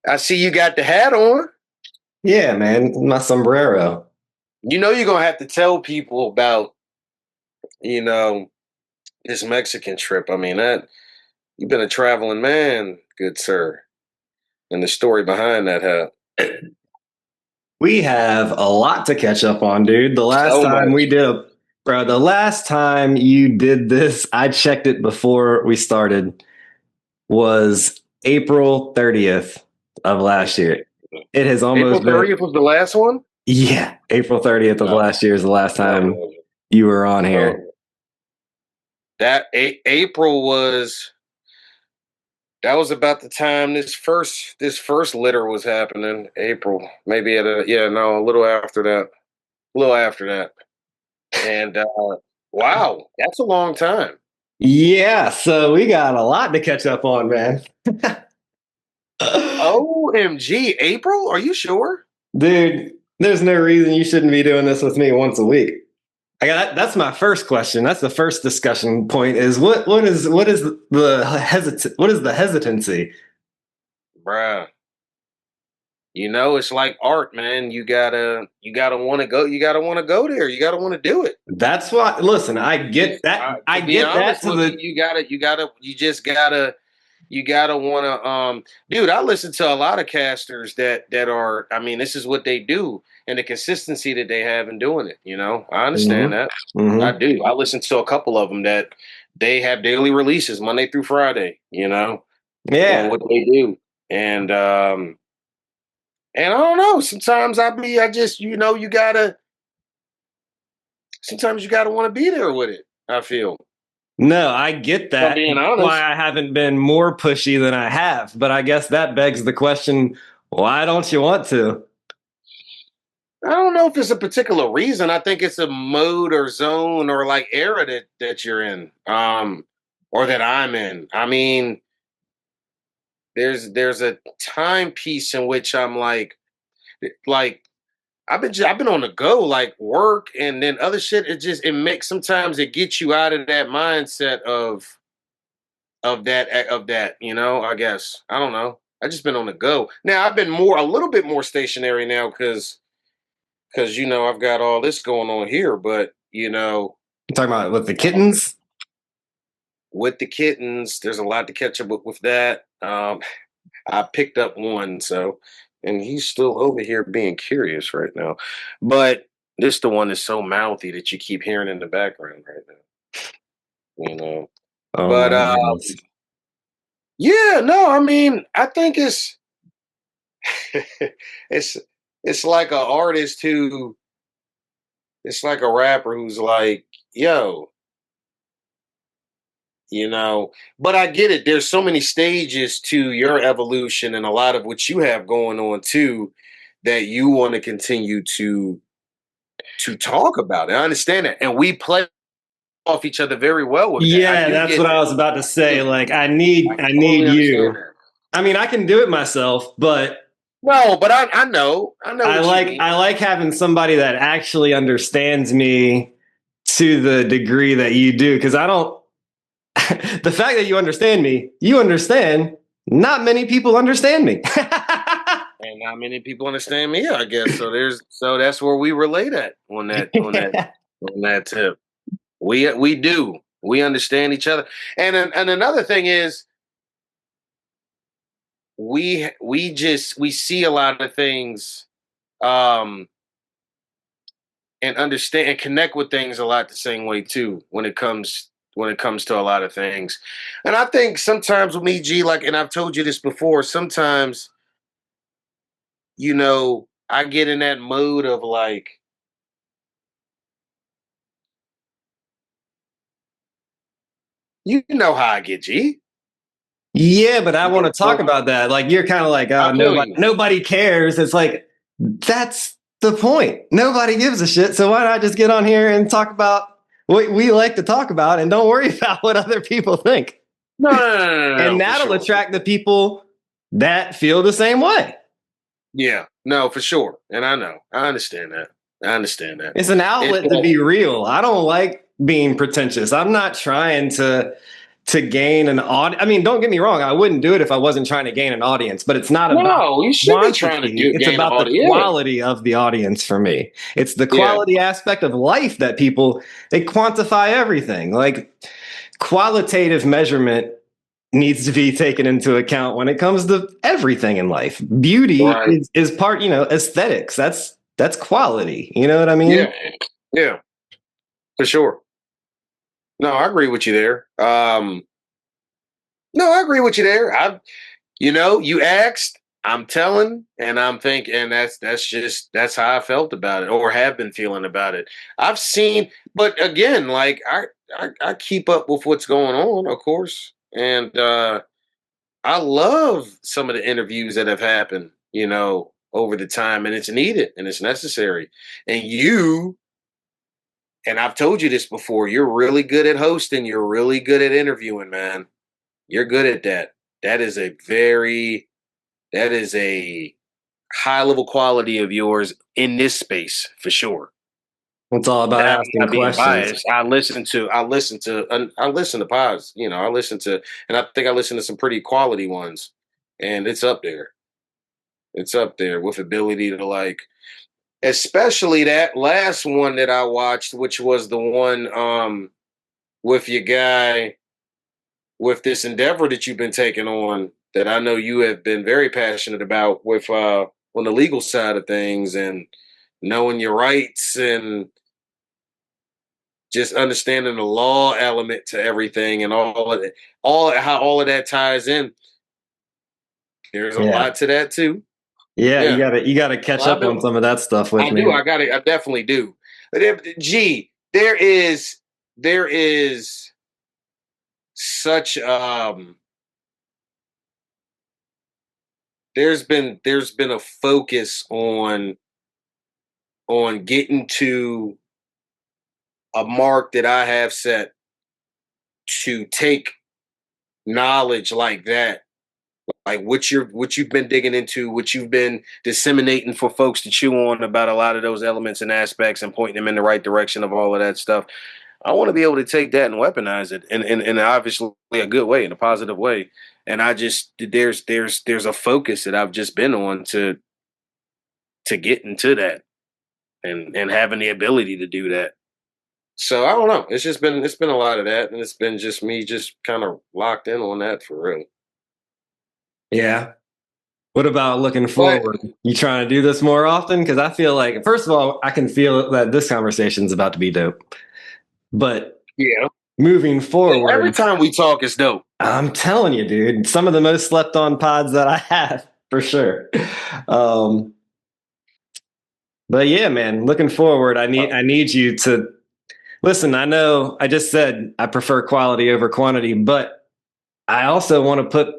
I see you got the hat on. Yeah, man, my sombrero. You know you're gonna have to tell people about, you know, this Mexican trip. I mean, that you've been a traveling man, good sir. And the story behind that hat. We have a lot to catch up on, dude. So much. The last time you did this, I checked it before we started, was April 30th of last year. It has April almost been, 30th was the last one? yeah, April 30th of No, last year is the last time no, you were on here. no. April was that was about the time this first litter was happening. April, maybe a little after that, a little after that, and wow, that's a long time. Yeah, so we got a lot to catch up on, man. OMG, April? Are you sure? Dude, there's no reason you shouldn't be doing this with me once a week. That's my first question. That's the first discussion point is what is the hesitancy? Bruh. It's like art, man. You gotta want to go. You gotta want to go there. You gotta want to do it. That's why listen, I get that. I To be get that honest to with you, the you just gotta want to. Dude, I listen to a lot of casters that are. I mean, this is what they do, and the consistency that they have in doing it. I understand Mhm. that. I Mhm. do. I listen to a couple of them that they have daily releases Monday through Friday. On Yeah. what they do, and I don't know. Sometimes I just, sometimes you gotta want to be there with it. I feel. No, I get If I'm that. being That's why honest. I haven't been more pushy than I have. But I guess that begs the question, why don't you want to? I don't know if it's a particular reason. I think it's a mode or zone or like era that you're in, or that I'm in. I mean, there's a timepiece in which I'm like I've been on the go, like work and then other shit. It makes sometimes it gets you out of that mindset of that. I guess I don't know. I just been on the go. Now I've been a little bit more stationary now because I've got all this going on here, but You talking about with the um, kittens? with the kittens, there's a lot to catch up with that. I picked up one, and he's still over here being curious right now, but this the one that's so mouthy that you keep hearing in the background right now. Oh But my goodness. yeah, no, I mean, I think it's it's it's like an artist who it's like a rapper who's like, yo, but I get it. There's so many stages to your evolution and a lot of what you have going on too that you want to continue to talk about. I understand that. And we play off each other very well with that. I Yeah, do that's get what I that. was about to I say. do. Like I I need totally understand you. that. I mean, I can do it myself, but No, but I know what you mean. I like having somebody that actually understands me to the degree that you do because I don't the fact that you understand not many people understand me. And not many people understand me, I guess. So that's where we relate at on that tip. We do. We understand each other. And another thing is we see a lot of things um and understand and connect with things a lot the same way too when it comes to a lot of things. And I think sometimes with me, G, like, and I've told you this before, sometimes, I get in that mood of like, you know how I get, G. Yeah, but I You want to get talk so about that. Like you're kind of like, oh, I feel you. nobody cares. It's like that's the point. Nobody gives a shit. So why not just get on here and talk about what we like to talk about and don't worry about what other people think. No, no, no, no, no, And no, for that'll sure. attract the people that feel the same way. Yeah, no, for sure. And I know. I understand that. I understand that. It's an It's outlet to be real. I don't like being pretentious. I'm not trying to gain an audience. I mean, don't get me wrong. I wouldn't do it if I wasn't trying to gain an audience, but it's not about No, you should be trying to quantity. It's gain an about the audience. quality of the audience for me. It's the Yeah. quality aspect of life that people, they quantify everything. Like qualitative measurement needs to be taken into account when it comes to everything in life. Beauty Right. is part, aesthetics. That's quality. You know what I mean? Yeah. Yeah. For sure. No, I agree with you there. No, I agree with you there. You asked, I'm telling, and I'm thinking, and that's how I felt about it, or have been feeling about it. I've seen, but again, like I keep up with what's going on, of course, and I love some of the interviews that have happened, over the time, and it's needed and it's necessary. And I've told you this before, you're really good at hosting, you're really good at interviewing, man. You're good at that. That is a high level quality of yours in this space for sure. It's all about Now, I'm asking not being questions. biased. I listen to pods. And I think I listen to some pretty quality ones, and it's up there. It's up there with ability to especially that last one that I watched, which was the one with your guy with this endeavor that you've been taking on that I know you have been very passionate about with on the legal side of things and knowing your rights and just understanding the law element to everything and all of it, how all of that ties in. There's a lot to that too. Yeah, you gotta catch up on some of that stuff with me. I definitely do. But there is such there's been a focus on getting to a mark that I have set to take knowledge like that, like what you've been digging into, what you've been disseminating for folks to chew on about a lot of those elements and aspects and pointing them in the right direction of all of that stuff. I want to be able to take that and weaponize it in obviously a good way, in a positive way. And I just there's a focus that I've just been on to get into that and having the ability to do that. So I don't know. It's been a lot of that, and it's been just me just kind of locked in on that for real. Yeah. What about looking forward? You trying to do this more often? Because I feel like, first of all, I can feel that this conversation is about to be dope. But yeah, moving forward, every time we talk, it's dope. I'm telling you, dude, some of the most slept on pods that I have for sure. But yeah, man, looking forward, I need you to listen. I know I just said I prefer quality over quantity, but I also want to put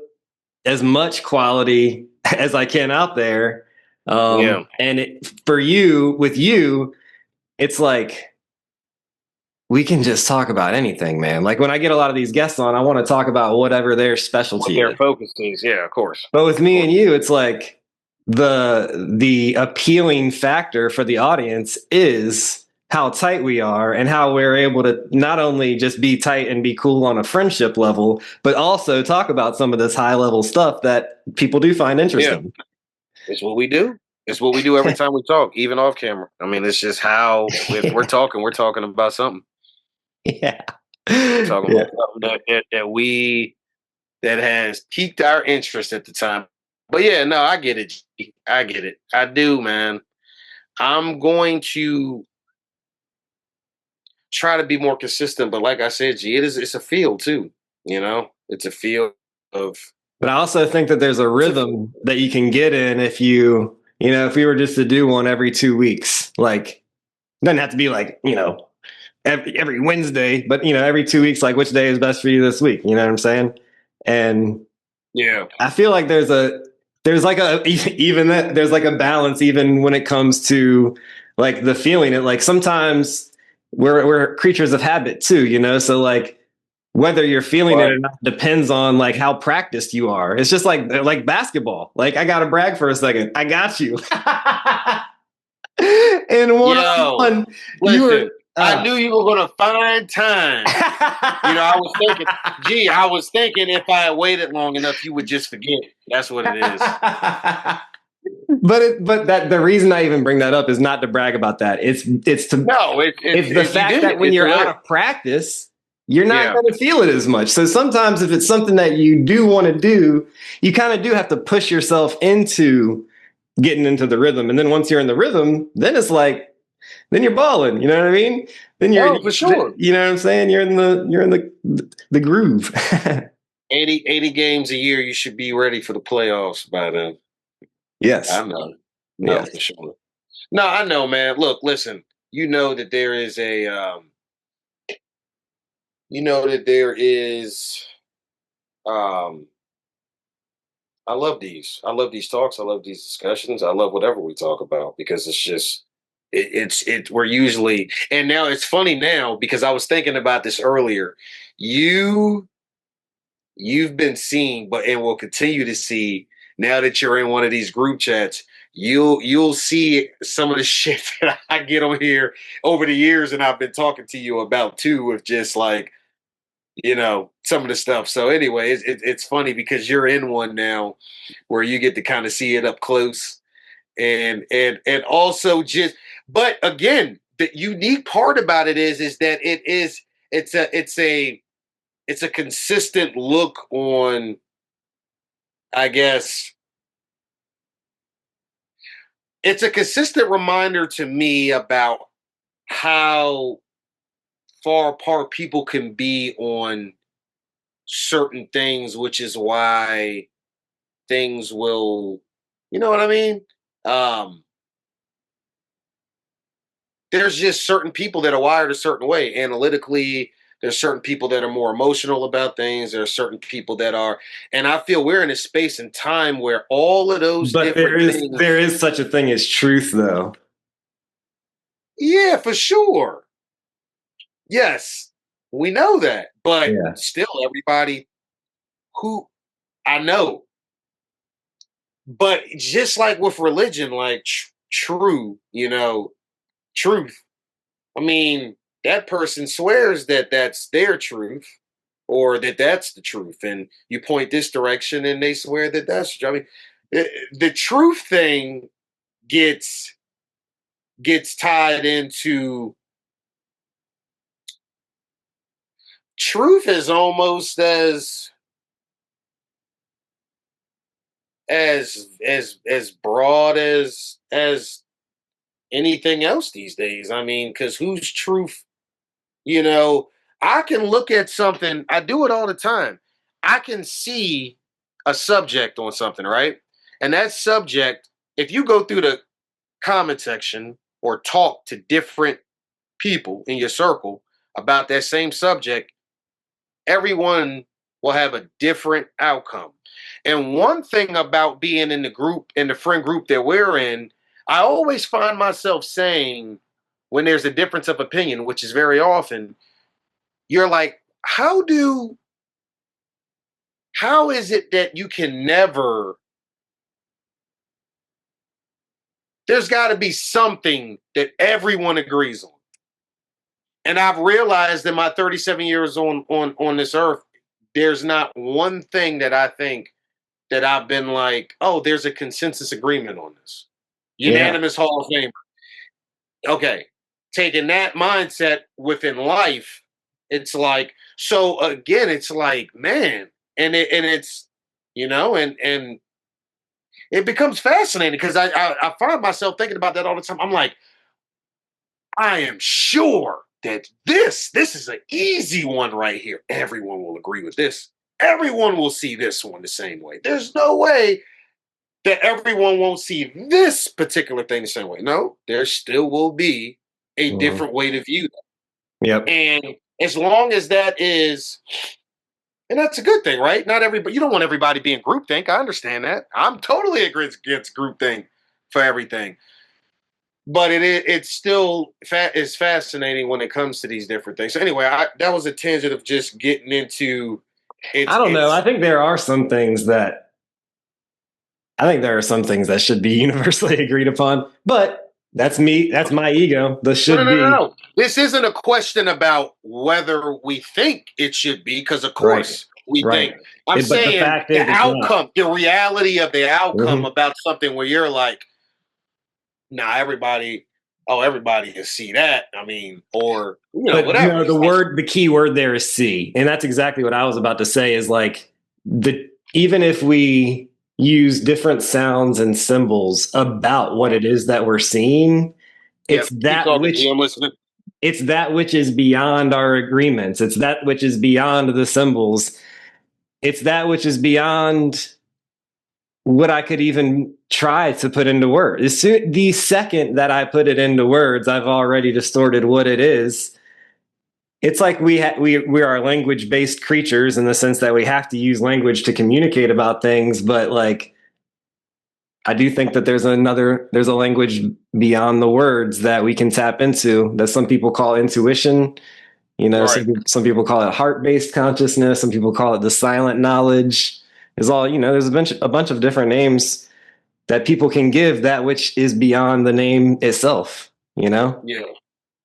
as much quality as I can out there. And for you, with you, it's like we can just talk about anything, man. Like when I get a lot of these guests on, I want to talk about whatever their specialty is. Their focus is, yeah, of course. But with me and you, it's like the appealing factor for the audience is how tight we are and how we're able to not only just be tight and be cool on a friendship level, but also talk about some of this high level stuff that people do find interesting. Yeah. It's what we do. It's what we do every time we talk, even off camera. I mean, it's just how if we're talking about something. Yeah. We're talking about something that has piqued our interest at the time. But yeah, no, I get it. I get it. I do, man. I'm going to try to be more consistent, but like I said, it's a field too. It's a field of. But I also think that there's a rhythm that you can get in if if we were just to do one every 2 weeks, like it doesn't have to be like, every Wednesday, but every 2 weeks, like which day is best for you this week? You know what I'm saying? And yeah, I feel like there's like a balance even when it comes to like the feeling it. Like sometimes we're creatures of habit too, so like whether you're feeling it or not depends on like how practiced you are. It's just like basketball. Like I gotta brag for a second. I got you. In one-on-one, I knew you were going to find time. I was thinking if I had waited long enough, you would just forget. That's what it is. But that the reason I even bring that up is not to brag about that. It's the fact that when you're out of practice, you're not going to feel it as much. So sometimes if it's something that you do want to do, you kind of do have to push yourself into getting into the rhythm. And then once you're in the rhythm, then it's like, then you're balling. You know what I mean? Then you're for sure. You know what I'm saying? You're in the groove. 80 games a year, you should be ready for the playoffs by then. Yes. I know. No, yes. For sure. No, I know, man. Look, listen, you know that there is I love these. I love these talks. I love these discussions. I love whatever we talk about because it's just we're usually, and now it's funny now because I was thinking about this earlier. You've been seeing, and will continue to see now that you're in one of these group chats. You'll see some of the shit that I get on here over the years, and I've been talking to you about too, with just like, some of the stuff. So anyway, it's funny because you're in one now where you get to kind of see it up close, and also just. But again, the unique part about it is that it's a consistent look on, I guess. It's a consistent reminder to me about how far apart people can be on certain things, which is why things will, you know what I mean? There's just certain people that are wired a certain way analytically. There's certain people that are more emotional about things. There are certain people that are, and I feel we're in a space and time where all of those different things. There is such a thing as truth, though. Yeah, for sure. Yes, we know that, but still, everybody who I know. But just like with religion, like truth. I mean, that person swears that that's their truth or that that's the truth. And you point this direction and they swear that that's true. I mean, the truth thing gets tied into truth is almost as broad as anything else these days. I mean, because whose truth, I can look at something, I do it all the time. I can see a subject on something, right? And that subject, if you go through the comment section or talk to different people in your circle about that same subject, everyone will have a different outcome. And one thing about being in the friend group that we're in, I always find myself saying, when there's a difference of opinion, which is very often, you're like, how is it that you can never, there's got to be something that everyone agrees on. And I've realized in my 37 years on this earth, there's not one thing that I think that I've been like, oh, there's a consensus agreement on this. Unanimous Hall of Famer. Okay. Taking that mindset within life, it's like, so again, it's like, man, and it's, and it becomes fascinating because I find myself thinking about that all the time. I'm like, I am sure that this is an easy one right here. Everyone will agree with this. Everyone will see this one the same way. There's no way that everyone won't see this particular thing the same way. No, there still will be a different way to view that. Yep. And as long as that is, and that's a good thing, right? Not everybody, you don't want everybody being groupthink. I understand that. I'm totally against groupthink for everything. But it's still is fascinating when it comes to these different things. So anyway, that was a tangent of just getting into. I don't know. I think there are some things that should be universally agreed upon. But That's me. That's my ego. The No, no, should no, no, be. no. This isn't a question about whether we think it should be, because of Right. course we Right. think. I'm But the saying fact the is, it's not. outcome, the reality of the outcome Mhm. about something where you're like, nah, everybody can see that. I mean, or But whatever. no, It's like, the key word there is see, and that's exactly what I was about to say. Is like the even if we use different sounds and symbols about what it is that we're seeing, yeah, it's keep that talking, G. which I'm listening. it's that which is beyond our agreements. It's that which is beyond the symbols. It's that which is beyond what I could even try to put into words. The second that I put it into words, I've already distorted what it is. It's like we are language based creatures in the sense that we have to use language to communicate about things, but like I do think that there's a language beyond the words that we can tap into that some people call intuition. Right. Some people call it heart based consciousness. Some people call it the silent knowledge. There's all there's a bunch of different names that people can give that which is beyond the name itself. Yeah.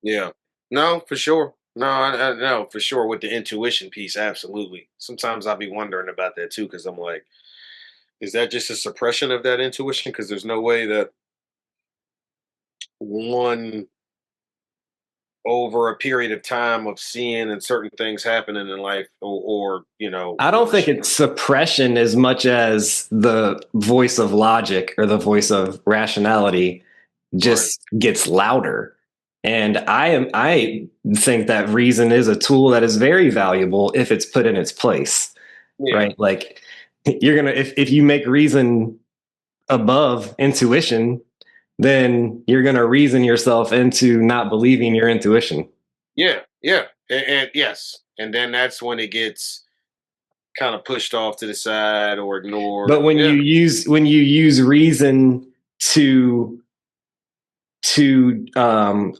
Yeah. No, for sure. No, I no, for sure with the intuition piece, absolutely. Sometimes I'll be wondering about that too, because I'm like, is that just a suppression of that intuition? Because there's no way that one over a period of time of seeing and certain things happening in life, or I don't think it's suppression as much as the voice of logic or the voice of rationality right. just gets louder. And I think that reason is a tool that is very valuable if it's put in its place, Yeah. right? Like you're gonna if you make reason above intuition, then you're gonna reason yourself into not believing your intuition. Yeah. Yeah. And yes. And then that's when it gets kind of pushed off to the side or ignored. But when Yeah. you use reason to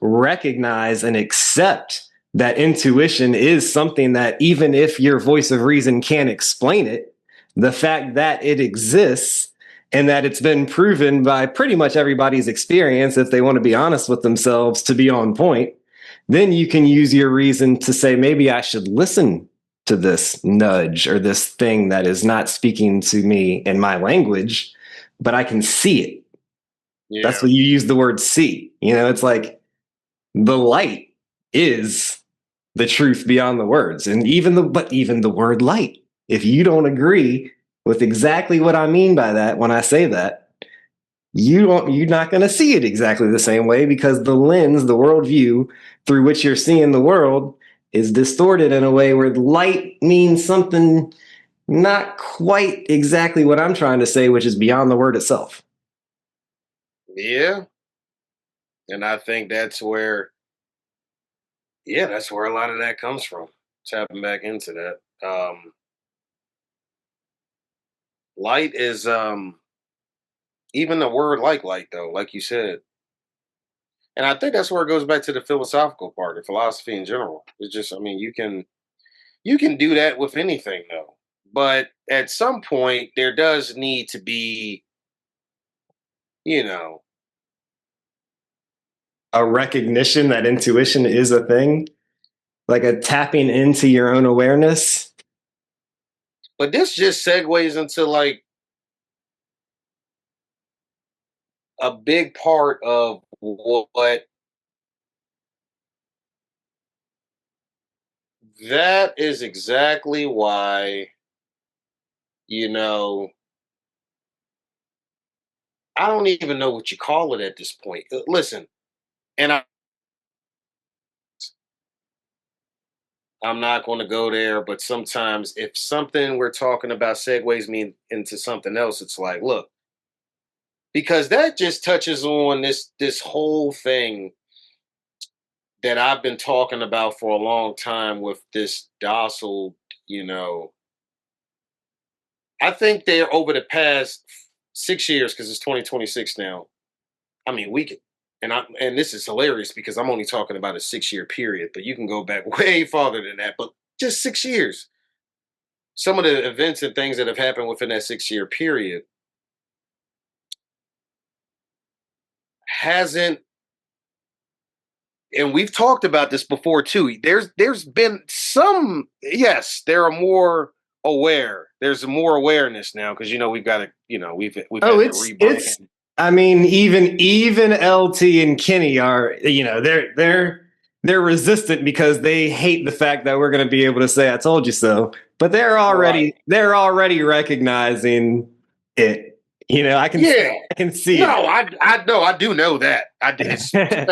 recognize and accept that intuition is something that even if your voice of reason can't explain it, the fact that it exists and that it's been proven by pretty much everybody's experience, if they want to be honest with themselves, to be on point, then you can use your reason to say, maybe I should listen to this nudge or this thing that is not speaking to me in my language, but I can see it. That's Yeah. what you use the word see. It's like the light is the truth beyond the words. And even the word light, if you don't agree with exactly what I mean by that when I say that, you're not going to see it exactly the same way because the lens, the worldview through which you're seeing the world is distorted in a way where light means something not quite exactly what I'm trying to say, which is beyond the word itself. Yeah. And I think that's where a lot of that comes from. Tapping back into that. Light is even the word like light though, like you said. And I think that's where it goes back to the philosophical part, the philosophy in general. It's just, I mean, you can do that with anything though. But at some point there does need to be, you know, A recognition that intuition is a thing, like a tapping into your own awareness. but this just segues into like a big part of what that is exactly why, you know, I don't even know what you call it at this point. Listen, and I'm not going to go there, but sometimes if something we're talking about segues me into something else, it's like, look, because that just touches on this whole thing that I've been talking about for a long time with this docile, you know, I think they're over the past 6 years, because it's 2026 now. I mean, we could, and this is hilarious because I'm only talking about a 6 year period, but you can go back way farther than that. But just 6 years, some of the events and things that have happened within that 6 year period hasn't. and we've talked about this before too. There's been some, yes, there are more aware. There's more awareness now because we've got to, we've Oh, had to it's. rebrand. I mean, even LT and Kenny are, they're resistant because they hate the fact that we're going to be able to say "I told you so," but Right. they're already recognizing it. Yeah. I can see No, I know, I do know that. It's it.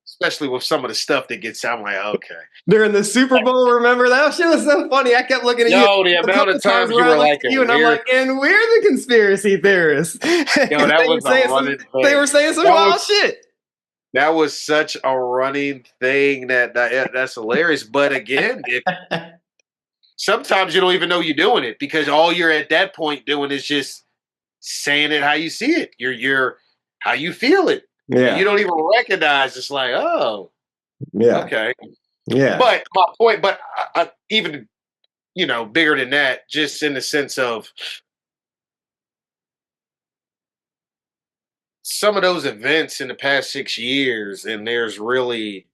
especially with some of the stuff that gets out. I'm like, okay. During the Super Bowl, remember that shit was so funny. I kept looking at you Yo, the a amount couple of times times where you I were looked like at a you and I'm weird, like, and we're the conspiracy theorists. yo, that was a running They thing. were saying some That wild was shit. that was such a running thing that's hilarious. But again, sometimes you don't even know you're doing it because all you're at that point doing is just saying it how you see it. You're how you feel it. And you Yeah, don't even recognize it's like, oh, yeah, okay. yeah. But my point, but even bigger than that, just in the sense of some of those events in the past 6 years, and there's really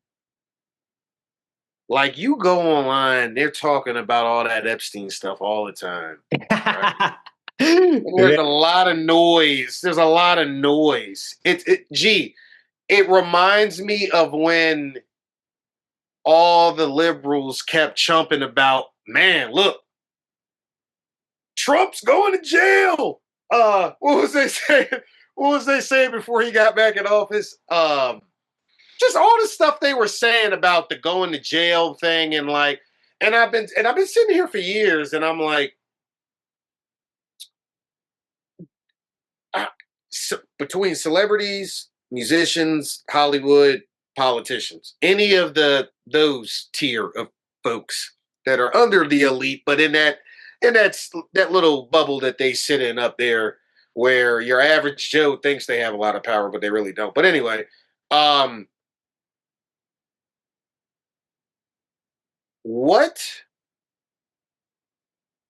like you go online, they're talking about all that Epstein stuff all the time, right? And there's Yeah. a lot of noise. There's a lot of noise. It reminds me of when all the liberals kept chumping about, man, look, Trump's going to jail. What was they saying? What was they saying before he got back in office? Just all the stuff they were saying about the going to jail thing, and like, and I've been sitting here for years, and I'm like, I, between celebrities, musicians, Hollywood, politicians, any of those tier of folks that are under the elite, but in that little bubble that they sit in up there, where your average Joe thinks they have a lot of power, but they really don't. But anyway, um, what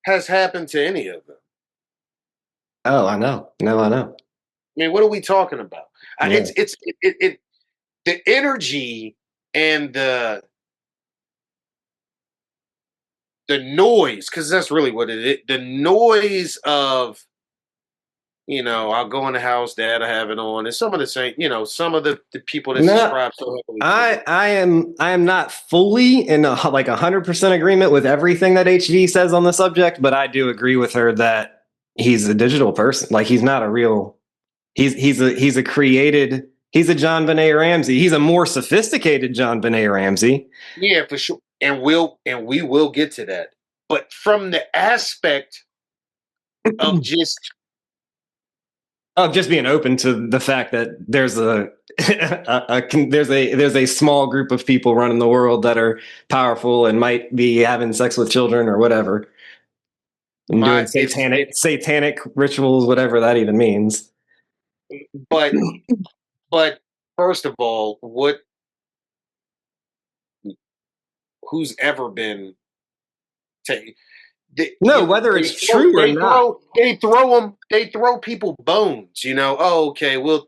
has happened to any of them? Oh, I know. No, I know. I mean, what are we talking about? Yeah. It's the energy and the noise, because that's really what it is. The noise of, I'll go in the house, dad, I have it on. And some of the same, some of the people that No, subscribe so heavily to it. I am not fully in like 100% agreement with everything that HV says on the subject, but I do agree with her that he's a digital person. Like he's not a real. He's a created. He's a John Benet Ramsey. He's a more sophisticated John Benet Ramsey. Yeah, for sure. And we will get to that. But from the aspect of just Of just being open to the fact that there's there's a small group of people running the world that are powerful and might be having sex with children or whatever and doing my it's satanic rituals, whatever that even means. but but first of all, who's ever been taken? No, whether it's true or not. They throw people bones. Oh, okay, we'll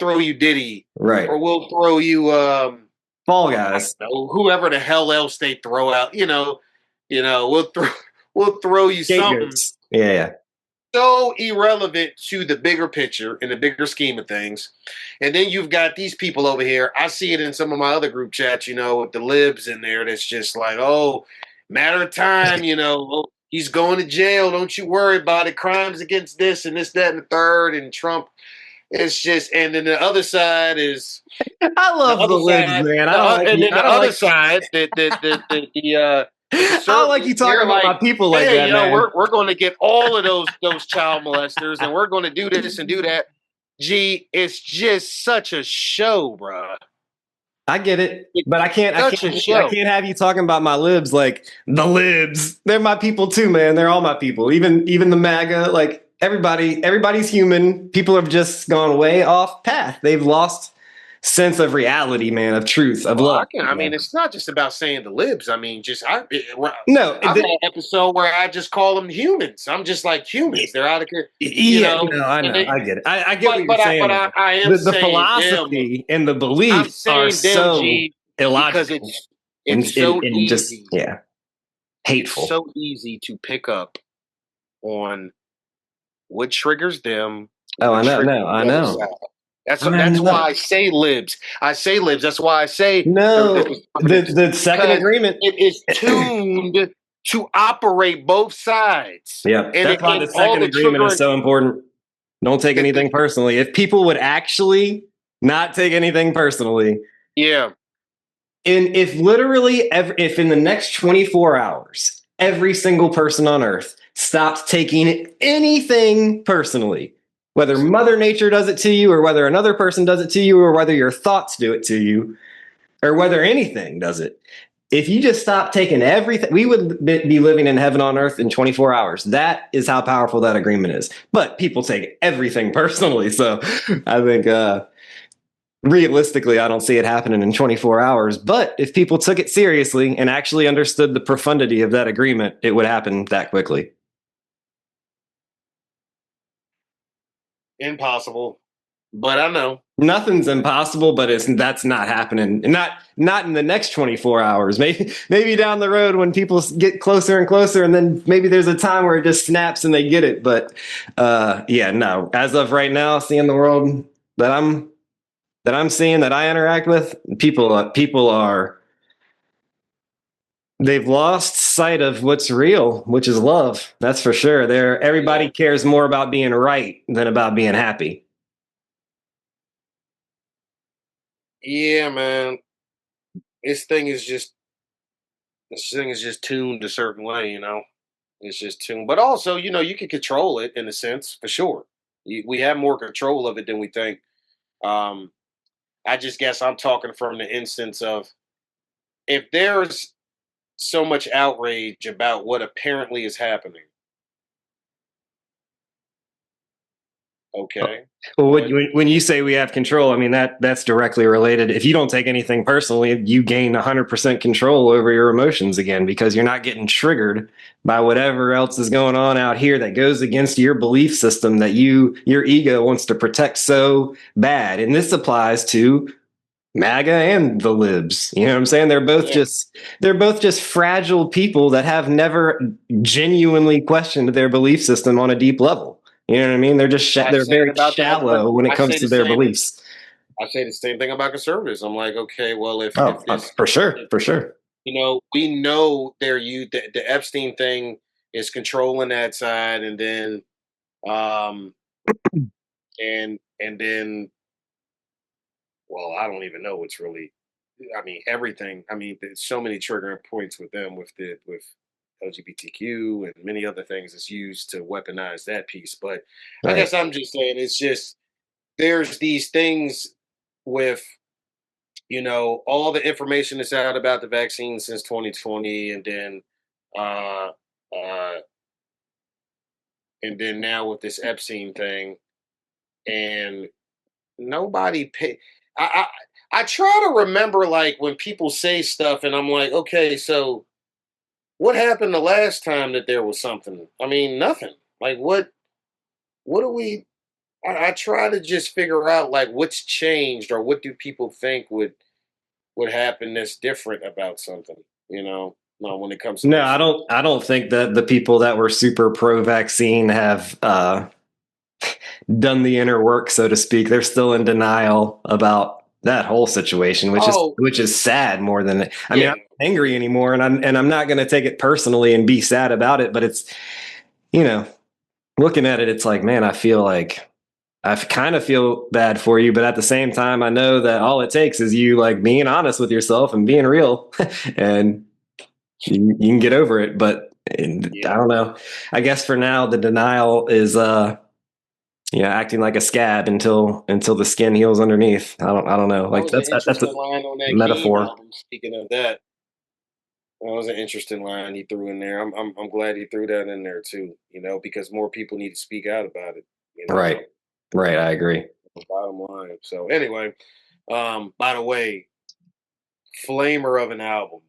throw you Diddy, Right. or we'll throw you Fall I guys. don't know, whoever the hell else they throw out. We'll throw you something Scapegoats. Yeah, yeah. so irrelevant to the bigger picture in the bigger scheme of things. And then you've got these people over here. I see it in some of my other group chats, with the libs in there. That's just like, oh, matter of time, oh, he's going to jail. Don't you worry about it. Crimes against this and this, that, and the third. And Trump, it's just, and then the other side is I the love the other libs, side, man. and then I the don't other like side, the I don't like conservatives, you talking they're about my like, people like hey, that, man. we're going to get all of those child molesters, and we're going to do this and do that. Gee, it's just such a show, bro. I get it, It's but such a I show. can't have you talking about my libs like the libs. They're my people too, man. They're all my people. Even the MAGA, like everybody's human. People have just gone way off path. They've lost sense of reality, man, of truth, of Well, love. I mean, it's not just about saying the libs. I mean, No, I've had an episode where I just call them humans. I'm just like humans. They're out of here, yeah, no, I and know, they, I get it. I get what but you're but I but saying. I, I am The saying them. philosophy and the I'm beliefs are saying them, so G. because illogical it's so and just, easy. yeah, It's hateful. so easy to pick up on what triggers them, Oh, what triggers I the other know. side. I That's why know. I say libs. I say libs. That's why I say the No, conservatives, the second because agreement. it is tuned to operate both sides, Yeah, that's why the and all second the agreement is triggering. so important. Don't take anything personally. If people would actually not take anything personally, Yeah, and if literally, if in the next 24 hours, every single person on earth stopped taking anything personally, whether Mother Nature does it to you, or whether another person does it to you, or whether your thoughts do it to you, or whether anything does it, if you just stop taking everything, we would be living in heaven on earth in 24 hours. That is how powerful that agreement is. But people take everything personally. So I think, realistically, I don't see it happening in 24 hours. But if people took it seriously and actually understood the profundity of that agreement, it would happen that quickly. impossible. But I know. Nothing's impossible, but that's not happening. Not in the next 24 hours. Maybe down the road when people get closer and closer, and then maybe there's a time where it just snaps and they get it. But yeah, no. As of right now, seeing the world that I'm seeing, that I interact with, people are, they've lost sight of what's real, which is love. That's for sure. Everybody cares more about being right than about being happy. Yeah, man. This thing is just tuned a certain way, you know. It's just tuned, but also, you can control it in a sense for sure. We have more control of it than we think. Um, I just guess I'm talking from the instance of, if there's so much outrage about what apparently is happening. Okay, Well, what? when you say we have control, I mean that's directly related. If you don't take anything personally, you gain 100% control over your emotions again, because you're not getting triggered by whatever else is going on out here that goes against your belief system that your ego wants to protect so bad. And this applies to MAGA and the libs. You know what I'm saying? Yeah, They're both just fragile people that have never genuinely questioned their belief system on a deep level. You know what I mean? I They're say it very about the but shallow when it I comes say to the their same. beliefs. I say the same thing about conservatives. I'm like, okay, well, Oh, if this, for sure, if, for sure. we know the Epstein thing is controlling that side, and then um and then, well, I don't even know what's really. I mean, everything. I mean, there's so many triggering points with them, with LGBTQ and many other things that's used to weaponize that piece. But I Right. guess I'm just saying, it's just, there's these things with, all the information that's out about the vaccine since 2020, uh, uh, and then now with this Epstein thing, and nobody pay. I try to remember, like, when people say stuff, and I'm like, okay, so what happened the last time that there was something? I mean, nothing. Like, what do we? I try to just figure out, like, what's changed, or what do people think would happen that's different about something. No, when it comes to No, those things. I don't think that the people that were super pro vaccine have done the inner work, so to speak. They're still in denial about that whole situation, Oh, which is sad more than, I mean, yeah, I'm not angry anymore, and I'm not going to take it personally and be sad about it, but it's, you know, looking at it, it's like, man, I kind of feel bad for you, but at the same time, I know that all it takes is you like being honest with yourself and being real, and you can get over it. But I yeah. don't know. I guess for now, the denial is acting like a scab until the skin heals underneath. I don't know. That Like was an that's a interesting line on that Game metaphor. album. Speaking of that, that was an interesting line he threw in there. I'm glad he threw that in there too. Because more people need to speak out about it. Right. Right. I agree. Bottom line. So anyway, by the way, flamer of an album.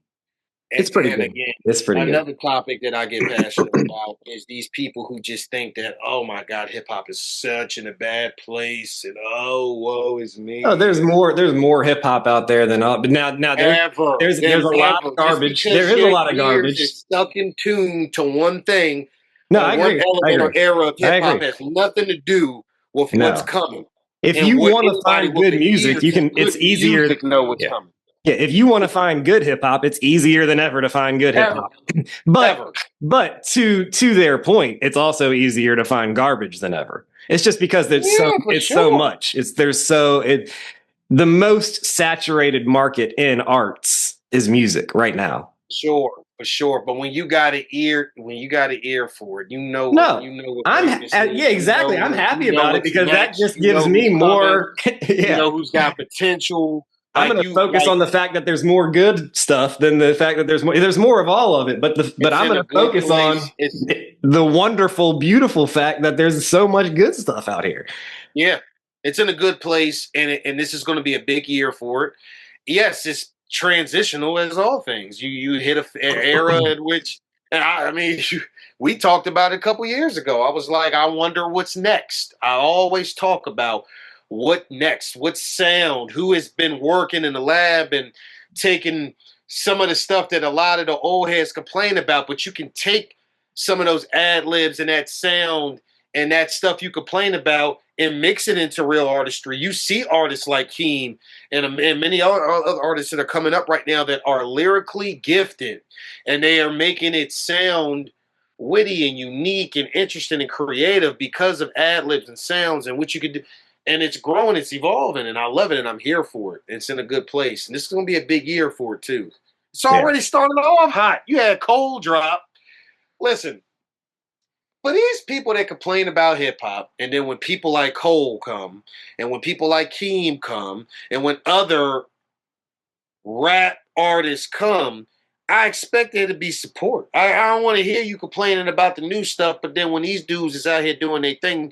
It's pretty And good. again, It's pretty good. another topic that I get passionate about is these people who just think that, oh my God, hip hop is such in a bad place, and oh, woe is Oh, me. there's more. There's more hip hop out there than all. But now Ever there's than a lot of ever. Just garbage. There because is a your lot of ears garbage. is stuck in tune to one thing No, or I one agree. I element or agree. era of I hip hop agree. has nothing to do with what's No, coming. if And you what want to anybody find with good an ear music, you to can. good It's easier. music know what's Yeah. coming. Yeah, if you want to find good hip hop, it's easier than ever to find good hip Ever. hop. But Ever. to their point, it's also easier to find garbage than ever. It's just because Yeah, for it's so sure. much. The most saturated market in arts is music right now. Sure, for sure. But when you got an ear, for it, No, you know what I'm greatness yeah, is. exactly. I'm happy You know about it what's because that next. just You gives know me who's coming. more. You Yeah, know who's got potential. I'm going to focus on the fact that there's more good stuff than the fact that there's more of all of it. But It's I'm in going a to good focus on place. It's the wonderful, beautiful fact that there's so much good stuff out here. Yeah, it's in a good place, and this is going to be a big year for it. Yes, it's transitional as all things. You hit an era in which, and I mean, we talked about it a couple years ago. I was like, I wonder what's next. I always talk about what next, what sound, who has been working in the lab and taking some of the stuff that a lot of the old heads complain about, but you can take some of those ad libs and that sound and that stuff you complain about and mix it into real artistry. You see artists like Keem and many other artists that are coming up right now that are lyrically gifted and they are making it sound witty and unique and interesting and creative because of ad libs and sounds and what you could do. And it's growing, it's evolving, and I love it, and I'm here for it. It's in a good place. And this is going to be a big year for it, too. It's Yeah. already starting off hot. You had Cold Drop. Listen, but these people that complain about hip hop, and then when people like Cole come, and when people like Keem come, and when other rap artists come, I expect there to be support. I don't want to hear you complaining about the new stuff, but then when these dudes is out here doing their thing,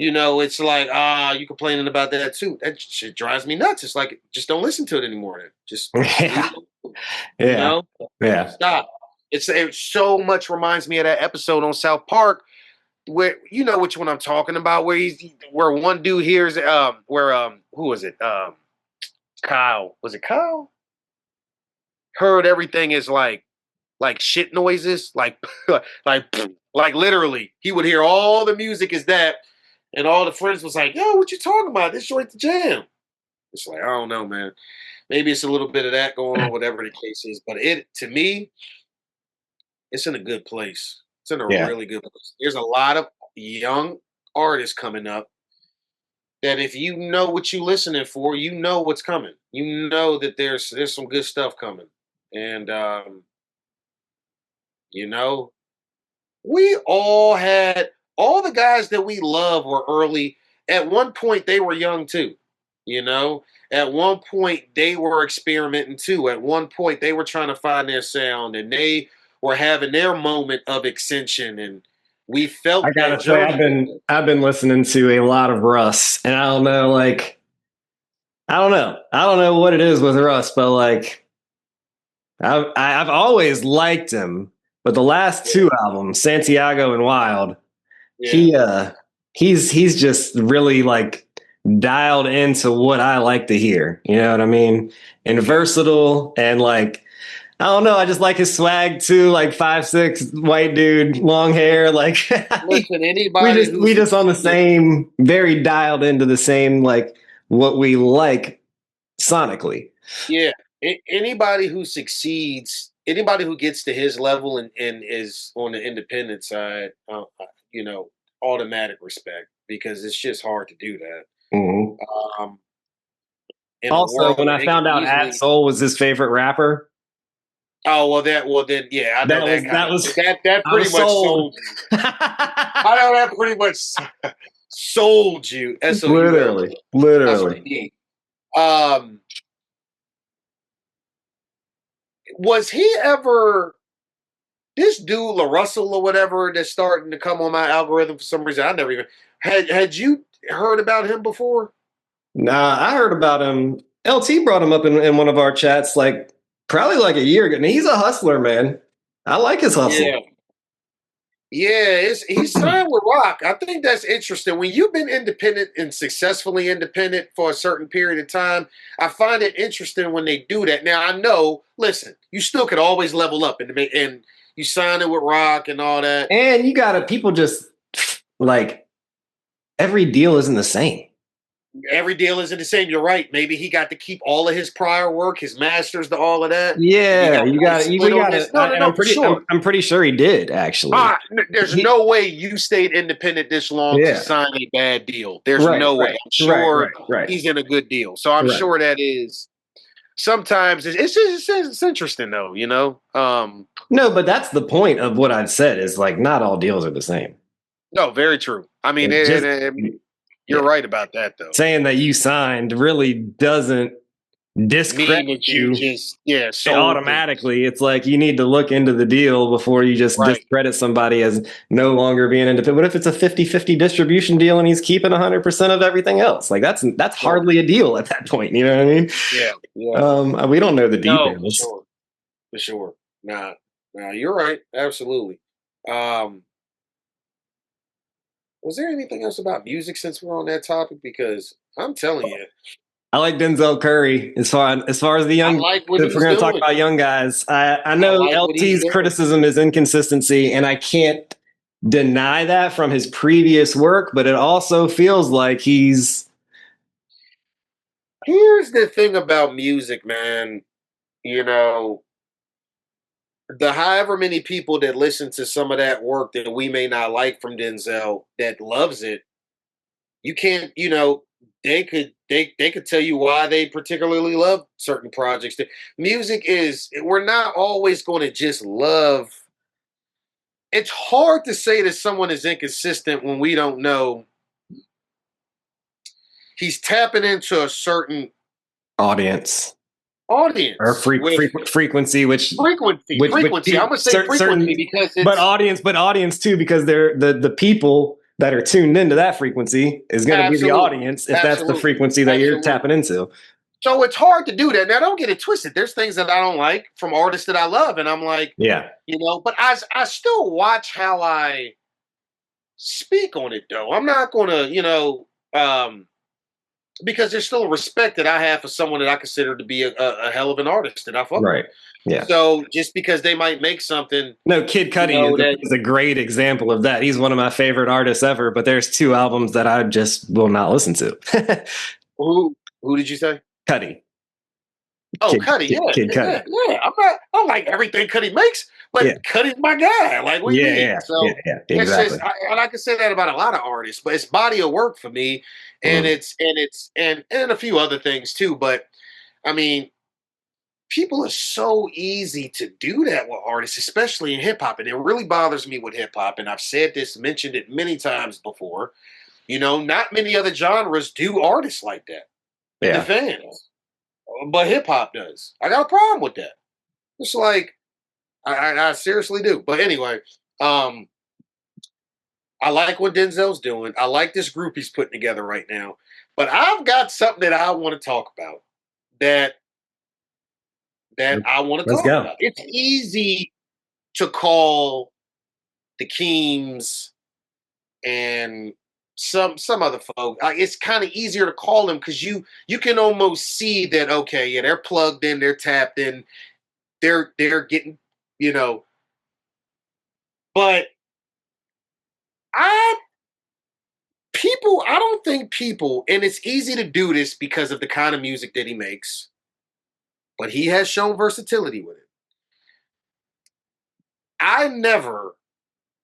it's like, you complaining about that too. That shit drives me nuts. It's like, just don't listen to it anymore. Then just Yeah. you Yeah. know, Yeah. stop. It so much reminds me of that episode on South Park where you know which one I'm talking about, where one dude hears who was it? Kyle. Was it Kyle? Heard everything is like shit noises, like like like literally. He would hear all the music is that, and all the friends was like, yo, what you talking about? This joint the jam. It's like, I don't know, man. Maybe it's a little bit of that going on, whatever the case is. But it to me, it's in a good place. It's in a Yeah. really good place. There's a lot of young artists coming up that if you know what you're listening for, you know what's coming. You know that there's some good stuff coming. And you know, we all had all the guys that we love were early. At one point they were young too. You know, at one point they were experimenting too. At one point they were trying to find their sound and they were having their moment of ascension and we I felt that gotta say, journey. I've been listening to a lot of Russ, and I don't know, I don't know what it is with Russ, but I've always liked him. But the last Yeah, two albums, Santiago and Wild, yeah, he he's just really dialed into what I like to hear. You know what I mean? And yeah. versatile and I don't know. I just like his swag too. Like 5'6" white dude, long hair. Listen, anybody We who's just on the succeeded, same, very dialed into the same what we like sonically. yeah, anybody who succeeds, anybody who gets to his level and is on the independent side, you know, automatic respect because it's just hard to do that. Mhm. Um, in a Also, world when where I they can found out easily, Absol was his favorite rapper, oh well then yeah, I know that kind that of was that I pretty was much sold. sold you. I know that pretty much sold you. SOULD. Literally, That's what literally. he need. Um, was he ever this dude La Russell or whatever that's starting to come on my algorithm for some reason? I never even had you heard about him before? Nah, I heard about him. LT brought him up in one of our chats Probably like a year ago. And he's a hustler, man. I like his hustle. Yeah. Yeah, he's signed with Rock. I think that's interesting. When you've been independent and successfully independent for a certain period of time, I find it interesting when they do that. Now I know, listen, you still could always level up and you sign it with Rock and all that. And you gotta people just like every deal isn't the same. Every deal isn't the same. You're right. Maybe he got to keep all of his prior work, his masters, to all of that. Yeah, you got it. We split on got this. it. No, I'm for pretty. sure. I'm pretty sure he did actually. There's no way you stayed independent this long to Yeah. sign a bad deal. There's Right, no way. right, I'm sure right. he's in a good deal. So I'm Right. sure that is. Sometimes it's just it's interesting though, you know. No, but that's the point of what I've said is like not all deals are the same. No, very true. I mean, you're right about that though. Saying that you signed really doesn't discredit Mean that you just so automatically. It's like you need to look into the deal before you just discredit somebody as no longer being independent. What if it's a 50-50 distribution deal and he's keeping 100% of everything else? Like that's hardly a deal at that point. You know what I mean? Yeah. We don't know the details. No, for sure. Nah, you're right. Absolutely. Was there anything else about music since we're on that topic? Because I'm telling you, I like Denzel Curry as far as the young. Like what if we're going to talk about young guys, I know like LT's criticism is inconsistency, and I can't deny that from his previous work. But it also feels like he's. Here's the thing about music, man. You know, the however many people that listen to some of that work that we may not like from Denzel that loves it, you can't, you know, they could tell you why they particularly love certain projects. Music is we're not always going to just love. It's hard to say that someone is inconsistent when we don't know he's tapping into a certain audience or frequency, which frequency. I'm gonna say frequency because it's, but audience too, because they're the people that are tuned into that frequency is going to be the audience if that's the frequency that you're tapping into. So it's hard to do that. Now, don't get it twisted. There's things that I don't like from artists that I love, and I'm like, yeah, you know. But I still watch how I speak on it, though. I'm not gonna, you know, because there's still a respect that I have for someone that I consider to be a hell of an artist that I fuck right. with. Yeah. So just because they might make something, no, Kid Cudi is a great example of that. He's one of my favorite artists ever. But there's two albums that I just will not listen to. Who did you say? Cudi. Oh, Cudi, Kid Cudi. Yeah. I don't like everything Cudi makes, but Cudi's my guy. Like, what do you mean? Yeah, so exactly. It's just, and I can say that about a lot of artists, but it's body of work for me, and it's a few other things too. But I mean, people are so easy to do that with artists, especially in hip hop, and it really bothers me with hip hop. And I've said this, mentioned it many times before. You know, not many other genres do artists like that. Yeah. The fans. But hip hop does. I got a problem with that. It's like I seriously do. But anyway, I like what Denzel's doing. I like this group he's putting together right now. But I've got something that I want to talk about that I want to talk about. It's easy to call the Keems and some other folk. It's kind of easier to call them because you can almost see that, okay, yeah, they're plugged in, they're tapped in, they're getting, you know. But I don't think people, and it's easy to do this because of the kind of music that he makes, but he has shown versatility with it. I never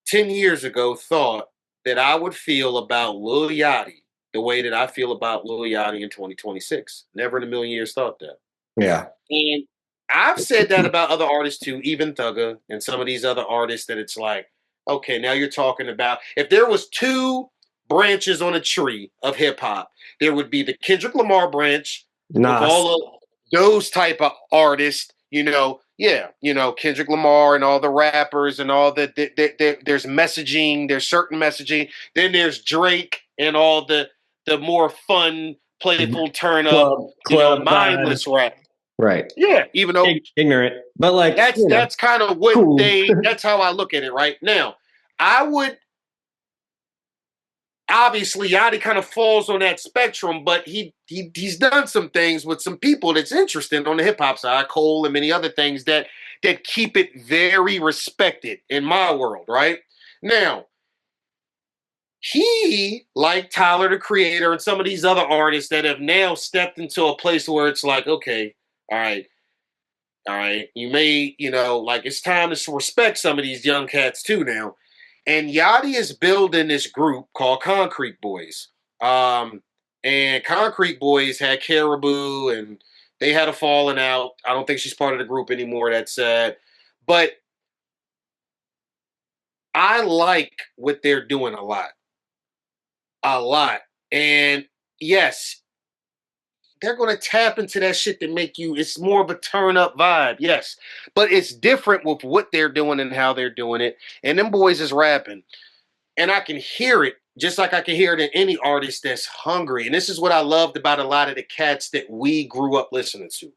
10 years ago thought that I would feel about Lil Yachty the way that I feel about Lil Yachty in 2026. Never in a million years thought that. Yeah. And I've said that about other artists too, even Thugger and some of these other artists, that it's like, okay, now you're talking about, if there was two branches on a tree of hip hop, there would be the Kendrick Lamar branch with all of those type of artists, you know. Yeah, you know, Kendrick Lamar and all the rappers and all the there's messaging, there's certain messaging. Then there's Drake and all the more fun, playful turn up, club mindless rap. Right. Yeah, even though Ignorant, but like, that's kind of what cool. that's how I look at it right now. I would obviously Yachty kind of falls on that spectrum, but he's done some things with some people that's interesting on the hip hop side, Cole and many other things that keep it very respected in my world, right? Now, he, like Tyler the Creator and some of these other artists that have now stepped into a place where it's like, okay, all right, all right, you may, like it's time to respect some of these young cats too now. And Yachty is building this group called Concrete Boys. And Concrete Boys had Caribou and they had a falling out. I don't think she's part of the group anymore. That's sad. But I like what they're doing a lot. A lot. And yes, they're going to tap into that shit to make you, it's more of a turn up vibe. Yes. But it's different with what they're doing and how they're doing it. And them boys is rapping. And I can hear it just like I can hear it in any artist that's hungry. And this is what I loved about a lot of the cats that we grew up listening to.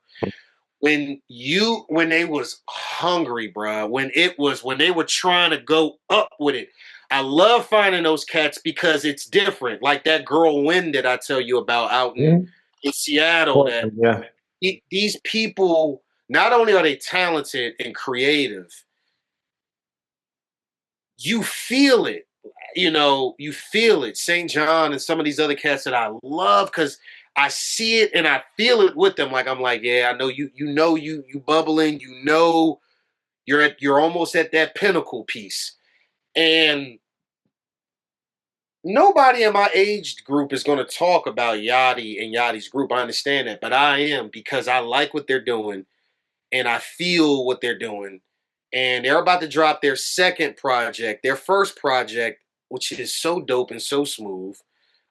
When they was hungry, bro, when they were trying to go up with it. I love finding those cats because it's different. Like that girl Wynn that I tell you about out in Seattle. That these people, not only are they talented and creative, you feel it. You feel it. St. John and some of these other cats that I love because I see it and I feel it with them. Like I'm like, yeah, I know you. You bubbling. You're almost at that pinnacle piece, and nobody in my age group is going to talk about Yachty and Yachty's group. I understand that, but I am because I like what they're doing and I feel what they're doing. And they're about to drop their second project, their first project, which is so dope and so smooth.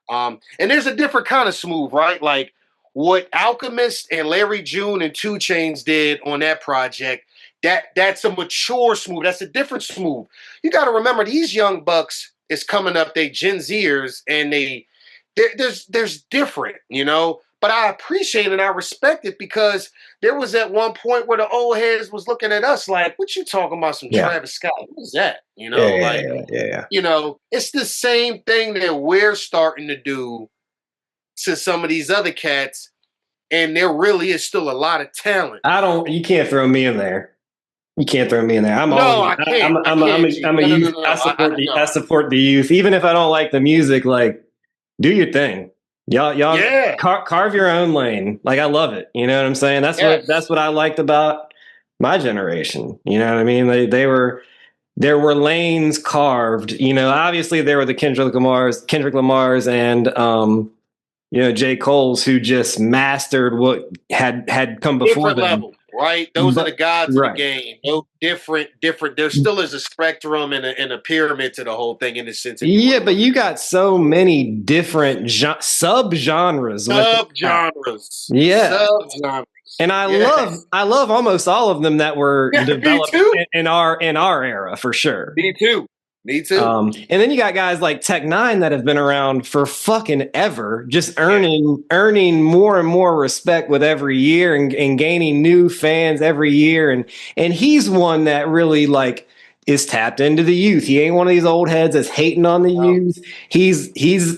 And there's a different kind of smooth, right? Like what Alchemist and Larry June and Two Chains did on that project. That's a mature smooth. That's a different smooth. You got to remember these young bucks is coming up. They Gen Zers and there's different, But I appreciate and I respect it because there was at one point where the old heads was looking at us like, "What you talking about? Some Travis Scott? What's that?" It's the same thing that we're starting to do to some of these other cats, and there really is still a lot of talent. You can't throw me in there. You can't throw me in there. I can't. I'm a youth. No. I support the youth, even if I don't like the music. Like, do your thing. Y'all, carve your own lane. Like, I love it. You know what I'm saying? That's what I liked about my generation. You know what I mean? There were lanes carved. Obviously there were the Kendrick Lamars, and J. Cole's who just mastered what had come before them. Level. Right, those are the gods of the game. No different. There still is a spectrum and a pyramid to the whole thing in the sense. Yeah, but you got so many different subgenres. Yeah, subgenres. And I love almost all of them that were developed in our era for sure. Me too. And then you got guys like Tech Nine that have been around for fucking ever, just earning more and more respect with every year and gaining new fans every year. And he's one that really is tapped into the youth. He ain't one of these old heads that's hating on the youth. He's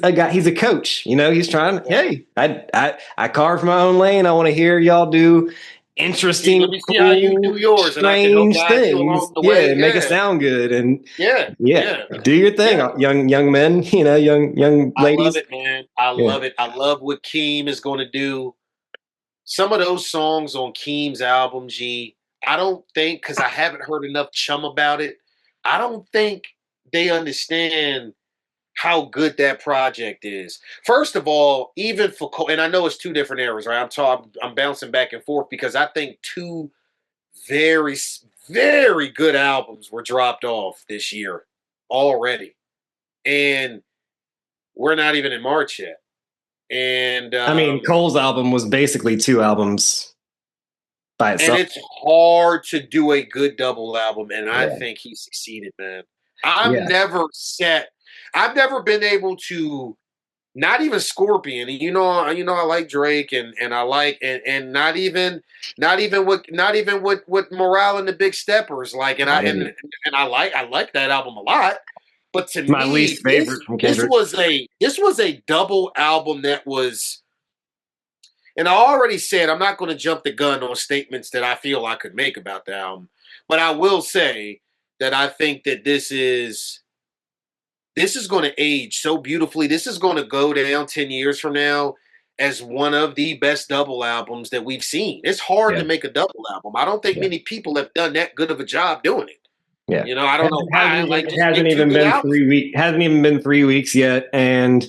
a guy. He's a coach. He's trying. Hey, I carved my own lane. I want to hear y'all do interesting, let me see how you do yours, strange things. Make it sound good, and do your thing, young men. Young ladies. I love it, man. I love it. I love what Keem is going to do. Some of those songs on Keem's album, G. I don't think because I haven't heard enough chum about it. I don't think they understand how good that project is. First of all, even for Cole, and I know it's two different eras, right? I'm bouncing back and forth because I think two very, very good albums were dropped off this year already. And we're not even in March yet. And I mean, Cole's album was basically two albums by itself. And it's hard to do a good double album, and I think he succeeded, man. I've never been able to not even Scorpion. I like Drake, and I like and not even what Morale and the Big Steppers like, and I I and didn't. and I like that album a lot. But to My me, least this favorite from this Kendrick. was a this was a double album that was. And I already said I'm not going to jump the gun on statements that I feel I could make about the album, but I will say that I think that this is going to age so beautifully. This is going to go down 10 years from now as one of the best double albums that we've seen. It's hard Yeah, to make a double album. I don't think yeah, many people have done that good of a job doing it. yeah. I don't know why. Like, It just hasn't make two even good been albums. 3 weeks. Hasn't even been 3 weeks yet, and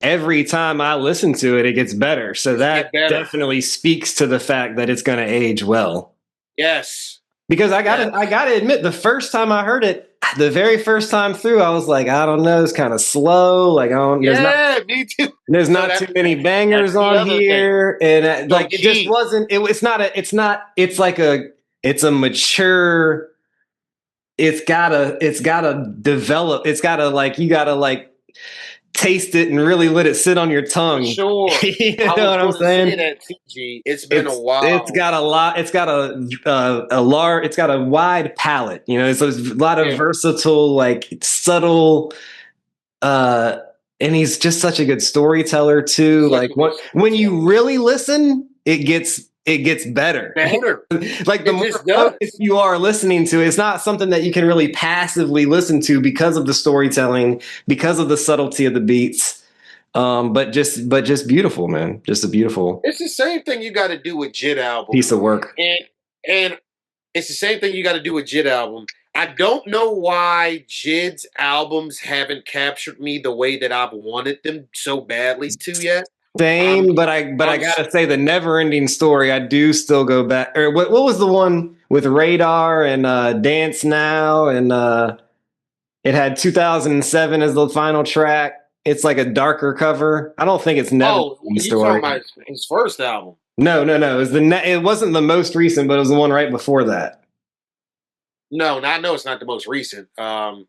every time I listen to it, it gets better. So Just that get better. definitely speaks to the fact that it's going to age well. Yes. Because Yes. I gotta admit, the first time I heard it, the very first time through, I was like, I don't know, it's kind of slow. Like, Yeah, me too. there's So not that's too many that's bangers the on other thing. here, and So like, it just G. wasn't. It's not a. It's not. It's like a. It's a mature. It's gotta develop. It's gotta like you gotta like taste it and really let it sit on your For tongue. sure. You I know was what I'm going to say saying? that too, G. It's been a It's while. got a lot. It's got a large. It's got a wide palette. You know, so there's a lot of Yeah. versatile, like subtle. Uh, and he's just such a good storyteller too. Such Like a good what when storyteller. you really listen, it gets better. Better. Like the It more just focused does. you are listening to, it's not something that you can really passively listen to because of the storytelling, because of the subtlety of the beats. But just beautiful, man. Just a beautiful It's the same thing you got to do with Jit album. piece of work. And it's the same thing you got to do with Jid album. I don't know why Jid's albums haven't captured me the way that I've wanted them so badly to yet. I'm Same, but I I'm gotta say the never ending story. I do still go back. Or what was the one with Radar and Dance Now and it had 2007 as the final track. It's like a darker cover. I don't think it's never Oh, ending you talking story. about his first album. No, no, no. It was it wasn't the most recent, but it was the one right before that. No, I know it's not the most recent. The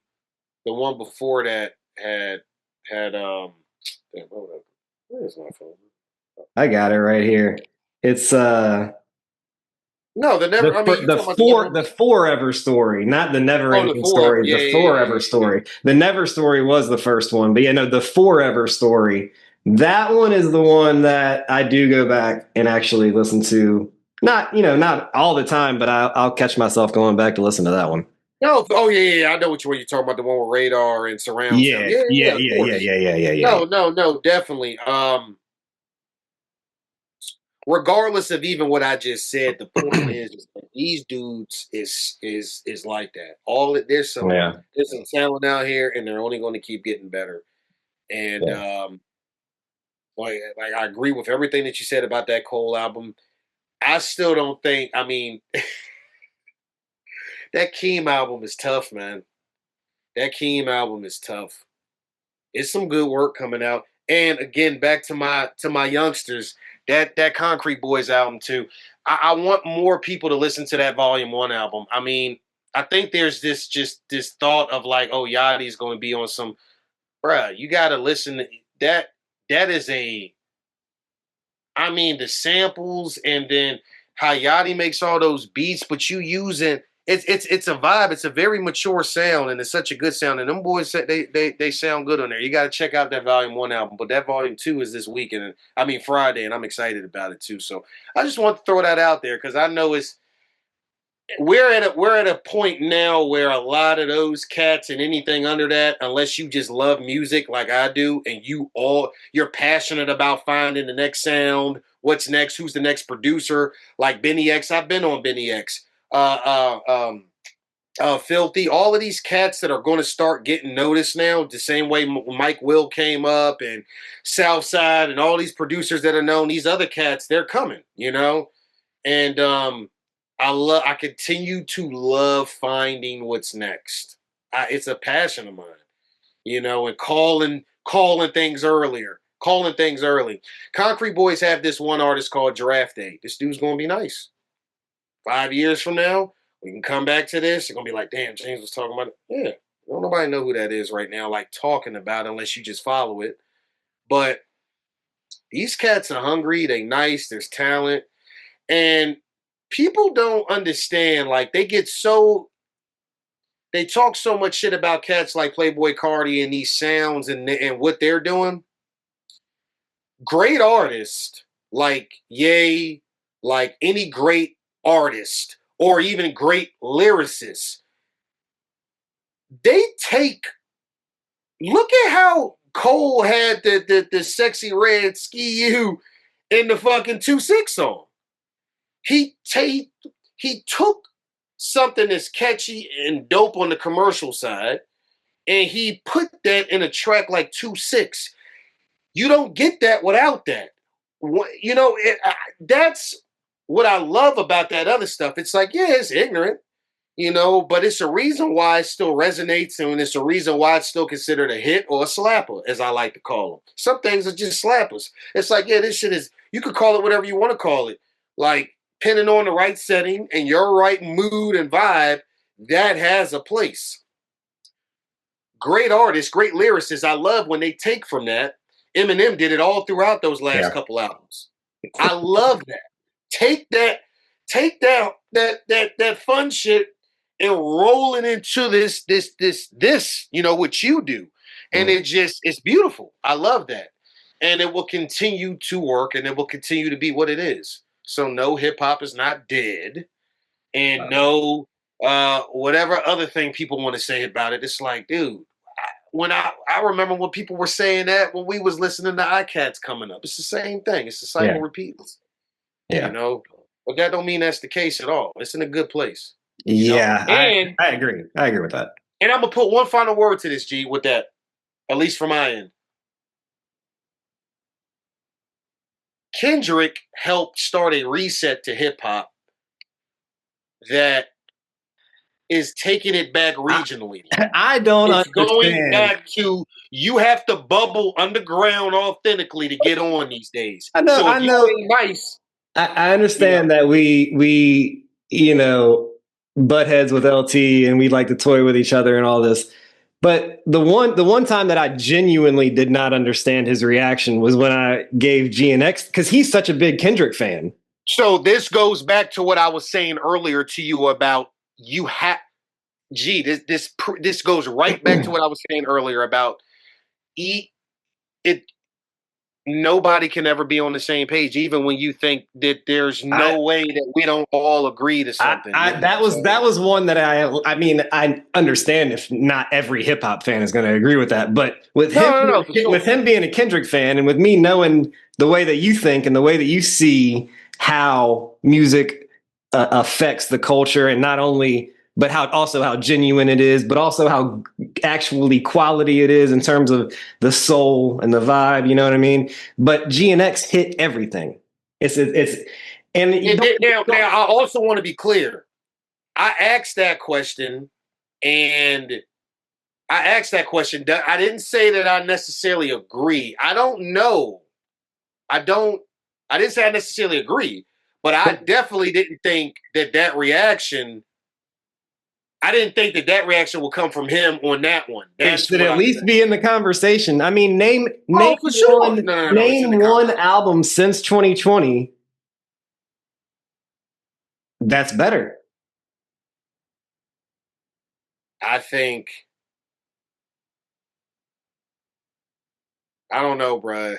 one before that had damn, hold up. Where's my phone? I got it right here. It's No, the never. I mean, you talking about the one? the forever story, not the never Oh, the ending forever. story. Yeah, The yeah, yeah, forever yeah, yeah. story. The never story was the first one, but yeah, no, the forever story. That one is the one that I do go back and actually listen to. Not not all the time, but I'll catch myself going back to listen to that one. No, oh yeah, yeah, yeah, I know which one you're talking about. The one with radar and surround sound. Yeah, Yeah, yeah, yeah, of yeah, yeah, course. yeah, yeah, yeah, yeah. No, no, no, definitely. Regardless of even what I just said, the point is that these dudes is like that. Yeah. There's some talent out here, and they're only going to keep getting better. And Yeah. like I agree with everything that you said about that Cole album. I still don't think. I mean, that Keem album is tough, man. That Keem album is tough. It's some good work coming out. And again, back to my youngsters, that Concrete Boys album too. I want more people to listen to that Volume One album. I mean, I think there's this thought of like, oh, Yachty's going to be on some, bruh. You got to listen to that. That is a, I mean, the samples and then how Yachty makes all those beats, but you using it's a vibe. It's a very mature sound, and it's such a good sound. And them boys said they sound good on there. You got to check out that Volume One album, but that Volume Two is this weekend. And I mean Friday, and I'm excited about it too. So I just want to throw that out there because I know we're at a point now where a lot of those cats and anything under that, unless you just love music like I do, and you're passionate about finding the next sound, what's next, who's the next producer, like Benny X. I've been on Benny X. Filthy, all of these cats that are going to start getting noticed now, the same way Mike Will came up and Southside and all these producers that are known, these other cats, they're coming. And I continue to love finding what's next. It's a passion of mine, and calling things earlier, calling things early. Concrete Boys have this one artist called Giraffe Day. This dude's gonna be nice. 5 years from now, we can come back to this. They're gonna be like, damn, James was talking about it. Yeah. Don't nobody know who that is right now, like talking about it unless you just follow it. But these cats are hungry. They nice. There's talent, and people don't understand. Like they talk so much shit about cats like Playboy Cardi and these sounds and what they're doing. Great artists like Ye, like any great artist or even great lyricists, they take. Look at how Cole had the sexy red ski you in the fucking 2-6 song. He took something that's catchy and dope on the commercial side, and he put that in a track like 2-6. You don't get that without that. That's what I love about that other stuff. It's like, yeah, it's ignorant, but it's a reason why it still resonates, and it's a reason why it's still considered a hit or a slapper, as I like to call them. Some things are just slappers. It's like, yeah, this shit is, you could call it whatever you want to call it. Like, depending on the right setting and your right mood and vibe, that has a place. Great artists, great lyricists. I love when they take from that. Eminem did it all throughout those last couple albums. I love that. Take that fun shit and roll it into this, what you do. And it's beautiful. I love that. And it will continue to work, and it will continue to be what it is. So no, hip hop is not dead. And no, whatever other thing people want to say about it, it's like, dude, when I remember when people were saying that when we was listening to iCats coming up. It's the same thing. It's the cycle repeats. Yeah. But that don't mean that's the case at all. It's in a good place. Yeah, and I agree. I agree with that. And I'm gonna put one final word to this, G, with that, at least from my end. Kendrick helped start a reset to hip hop that is taking it back regionally. I don't it's understand. Going back to, you have to bubble underground authentically to get on these days. I know. So I know. Nice. I understand that we butt heads with LT and we like to toy with each other and all this. But the one time that I genuinely did not understand his reaction was when I gave GNX, because he's such a big Kendrick fan. So this goes back to what I was saying earlier to you about this goes right back to what I was saying earlier about nobody can ever be on the same page, even when you think that there's no way that we don't all agree to something. That was one that I understand if not every hip hop fan is going to agree with that, but with him being a Kendrick fan and with me knowing the way that you think and the way that you see how music affects the culture, and not only but how genuine it is, but also how actually quality it is in terms of the soul and the vibe, you know what I mean? But GNX hit everything. Now I also want to be clear. I asked that question. I didn't say that I necessarily agree. I don't know. I didn't say I necessarily agree, but I definitely didn't think that reaction. I didn't think that reaction would come from him on that one. It should at least be in the conversation. I mean, name one album since 2020 that's better. I don't know, bro.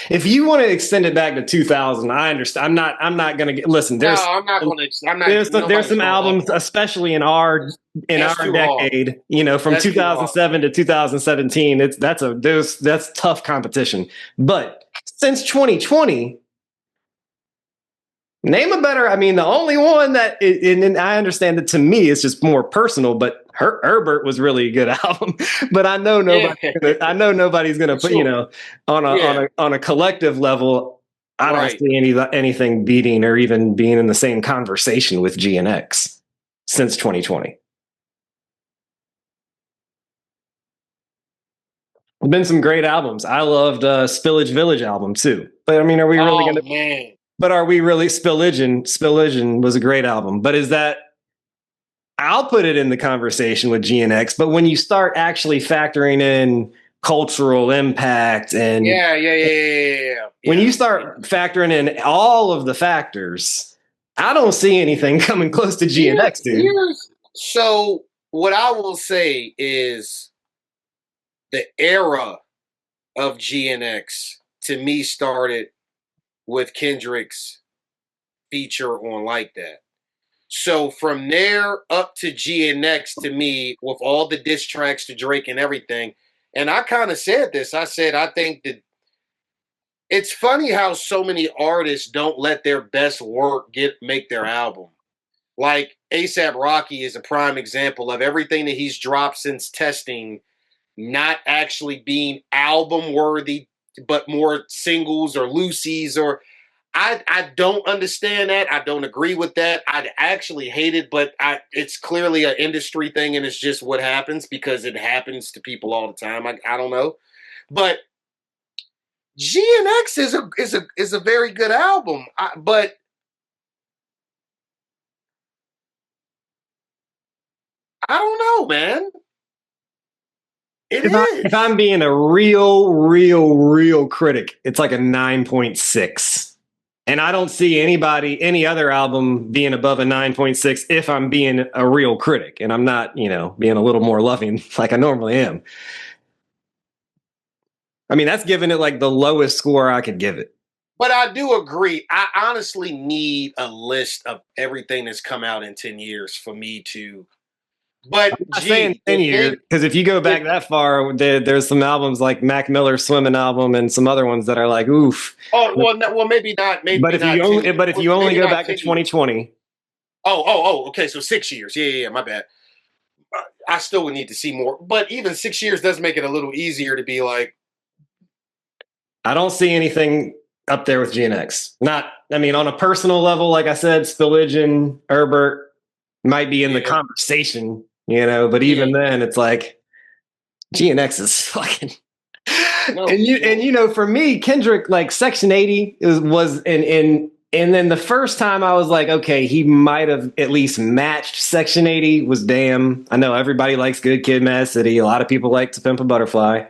If you want to extend it back to 2000, I understand. I'm not going to listen. There's some albums, especially in our decade, from 2007 to 2017. That's tough competition. But since 2020, name a better. I mean, the only one that, and I understand that to me, it's just more personal, but Herbert was really a good album. But I know nobody's going to put, on a collective level, I don't see anything beating or even being in the same conversation with GNX since 2020. Been some great albums. I loved Spillage Village album too. But I mean, are we really going to? But are we really Spillage was a great album. But is that? I'll put it in the conversation with GNX. But when you start actually factoring in cultural impact and yeah. when you start factoring in all of the factors, I don't see anything coming close to GNX, dude. So what I will say is the era of GNX to me started with Kendrick's feature on Like That. So from there up to GNX to me, with all the diss tracks to Drake and everything, and I kind of said this. I said I think that it's funny how so many artists don't let their best work make their album. Like ASAP Rocky is a prime example of everything that he's dropped since testing not actually being album worthy, but more singles or loosies or I don't understand that. I don't agree with that. I actually hate it, but it's clearly an industry thing and it's just what happens because it happens to people all the time. I don't know. But GNX is a very good album. But I don't know, man. If I'm being a real critic, it's like a 9.6. And I don't see any other album being above a 9.6 if I'm being a real critic. And I'm not, being a little more loving like I normally am. I mean, that's giving it like the lowest score I could give it. But I do agree. I honestly need a list of everything that's come out in 10 years for me to. But I'm saying 10 years, because if you go back that far, there's some albums like Mac Miller's Swimming album and some other ones that are like, oof. Oh, well, maybe not. But if you only go back to 2020. Okay. So 6 years. Yeah, my bad. I still would need to see more. But even 6 years does make it a little easier to be like. I don't see anything up there with GNX. On a personal level, like I said, Spillage and Herbert might be in the conversation, but even then it's like GNX is fucking for me, Kendrick, like Section 80 was and then the first time I was like, okay, he might have at least matched Section 80 was Damn. I know everybody likes Good Kid, Mad City. A lot of people like To Pimp a Butterfly.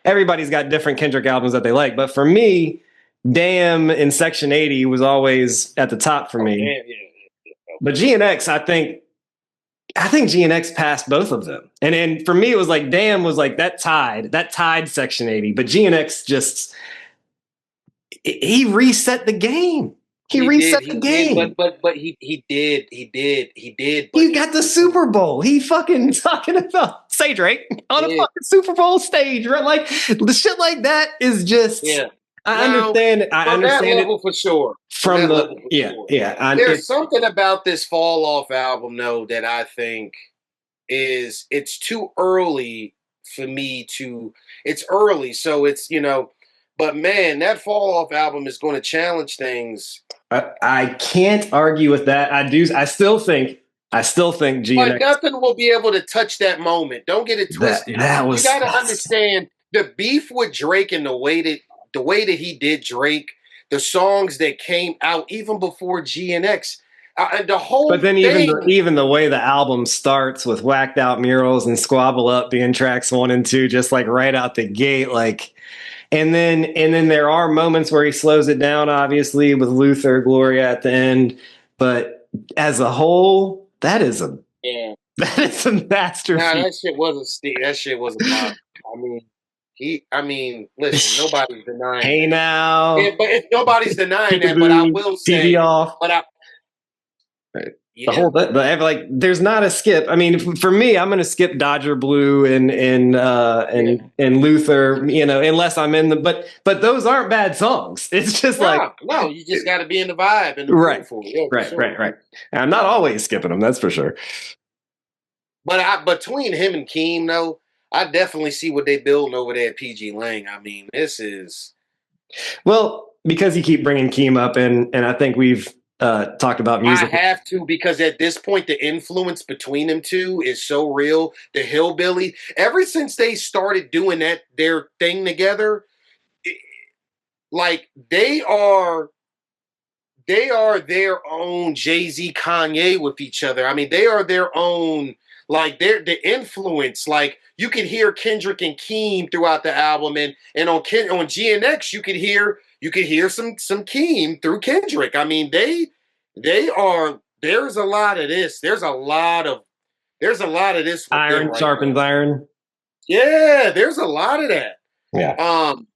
Everybody's got different Kendrick albums that they like. But for me, Damn and Section 80 was always at the top for me. But GNX, I think GNX passed both of them. And for me, it was like Damn was like that tied Section 80. But GNX just, he reset the game. He reset the game. But he did. But he got the Super Bowl. He fucking talking about say Drake on a fucking Super Bowl stage, right? Like the shit like that is just. I understand it. I understand that level for sure. There's something about this Fall Off album, though, that I think it's too early for me to. It's early, so it's But man, that Fall Off album is going to challenge things. I can't argue with that. I still think GNX. But nothing will be able to touch that moment. Don't get it twisted. That was. You got to understand the beef with Drake and the way that he did Drake, the songs that came out even before GNX. The whole but then even the way the album starts with Whacked Out Murals and Squabble Up being tracks 1 and 2, just like right out the gate, like. And then there are moments where he slows it down, obviously, with Luther, Gloria at the end. But as a whole, that is a masterpiece. Nah, that shit wasn't pop. Listen, nobody's denying. Hey now. But nobody's denying that. But I will say, TV off. The whole there's not a skip. I mean, for me, I'm going to skip Dodger Blue and Luther, unless I'm in the. But those aren't bad songs. It's just no, you just got to be in the vibe and right. And I'm not always skipping them. That's for sure. But between him and Keem, though, I definitely see what they building over there at PG Lang. I mean, this is because you keep bringing Keem up, and I think we've. Talked about music. I have to because at this point the influence between them two is so real. The Hillbilly, ever since they started doing their thing together, like they are their own Jay-Z, Kanye with each other. I mean, they are their own Like the influence, like you could hear Kendrick and Keem throughout the album, and on GNX you could hear some Keem through Kendrick. I mean, they are there's a lot of this. There's a lot of this with them Iron right now. sharpens iron. Yeah, there's a lot of that. Yeah. Um,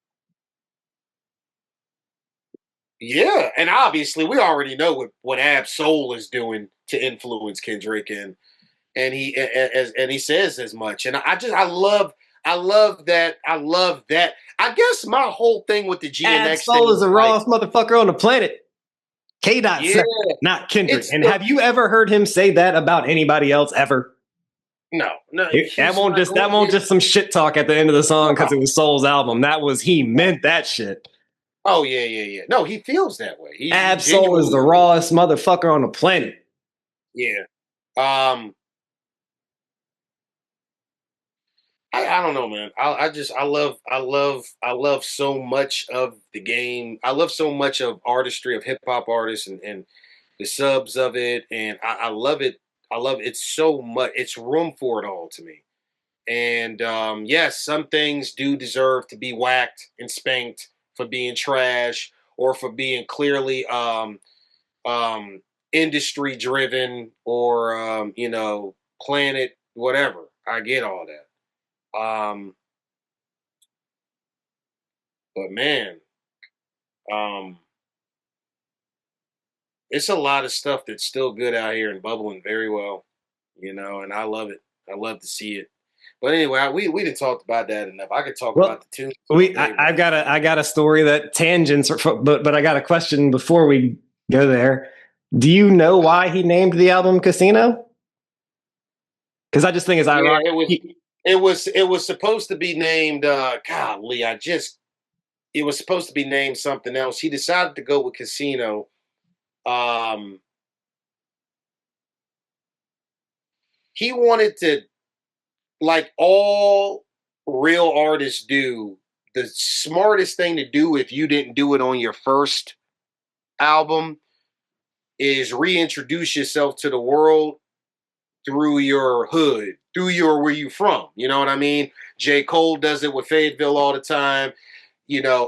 yeah, and obviously we already know what Ab Soul is doing to influence Kendrick, and he says as much. And I love that. I guess my whole thing with the Ab GNX thing Soul is is the like, rawest motherfucker on the planet. K. Dot yeah, said, not Kendrick. it's And the have you ever heard him say that about anybody else ever? no, That he's won't not just that going won't just some shit talk at the end of the song because no. it was Soul's album. That was he meant that shit. Oh yeah. No, he feels that way. He Ab Soul is the genuinely, rawest motherfucker on the planet. yeah. Um, I don't know, man. I love so much of the game. I love so much of artistry of hip hop artists and the subs of it, and I love it. I love it so much. It's room for it all to me. And yes, some things do deserve to be whacked and spanked for being trash or for being clearly um, industry driven or planet whatever. I get all that. But man, um, it's a lot of stuff that's still good out here and bubbling very well, and I love it. I love to see it. But anyway, we didn't talk about that enough. I could talk about Well, the tunes all day, bro. I got a story that tangents, but I got a question before we go there. Do you know why he named the album Casino? Because I just think it's Yeah, ironic. it was supposed to be named golly, it was supposed to be named something else. He decided to go with Casino. Um he wanted to, like all real artists do, the smartest thing to do if you didn't do it on your first album is reintroduce yourself to the world through your hood, through your where you from. You know what I mean? J. Cole does it with Fayetteville all the time.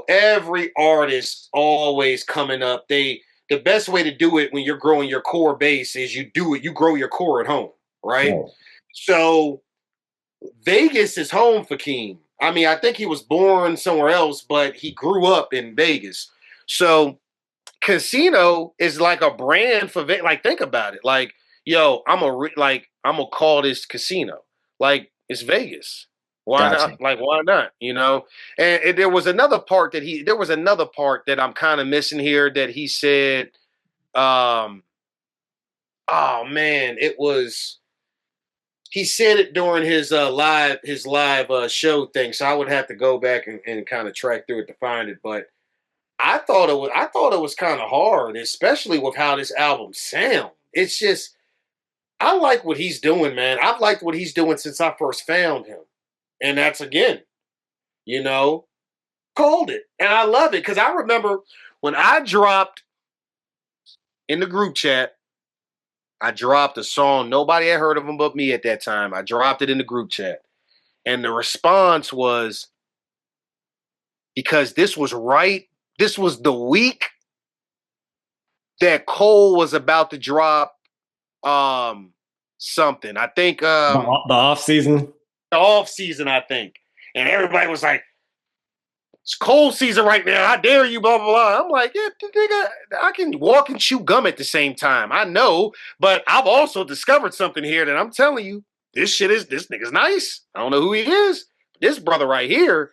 Every artist always coming up. The best way to do it when you're growing your core base is you grow your core at home, right? Right. So Vegas is home for Keem. I mean, I think he was born somewhere else, but he grew up in Vegas. So Casino is like a brand for Vegas. Like, think about it. Like, yo, I'm gonna call this Casino. Like, it's Vegas. Why Gotcha. not? Like, why not? And there was another part that I'm kind of missing here that he said. Um, oh man, he said it during his live show thing. So I would have to go back and kind of track through it to find it. But I thought it was kind of hard, especially with how this album sounds. It's just I like what he's doing, man. I've liked what he's doing since I first found him. And that's again, you know, called it. And I love it because I remember when I dropped in the group chat, I dropped a song. Nobody had heard of him but me at that time. I dropped it in the group chat. And the response was because this was the week that Cole was about to drop something. I think The off season. the off season, I think. And everybody was like, it's cold season right now. How dare you, blah, blah, blah. I'm like, yeah, nigga, I can walk and chew gum at the same time. I know, but I've also discovered something here that I'm telling you, this nigga's nice. I don't know who he is. This brother right here,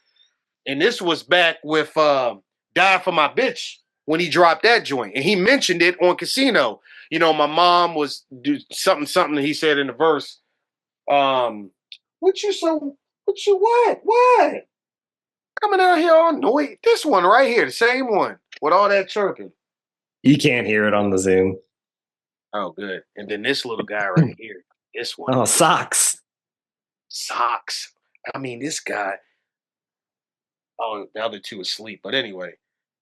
and this was back with Die for My Bitch when he dropped that joint. And he mentioned it on Casino. My mom was do something he said in the verse. What you so what you what? Coming out here all noisy. This one right here, the same one with all that chirping. You can't hear it on the Zoom. Oh, good. And then this little guy right here, this one, Oh, socks. socks. I mean, this guy. Oh, the other two asleep. But anyway,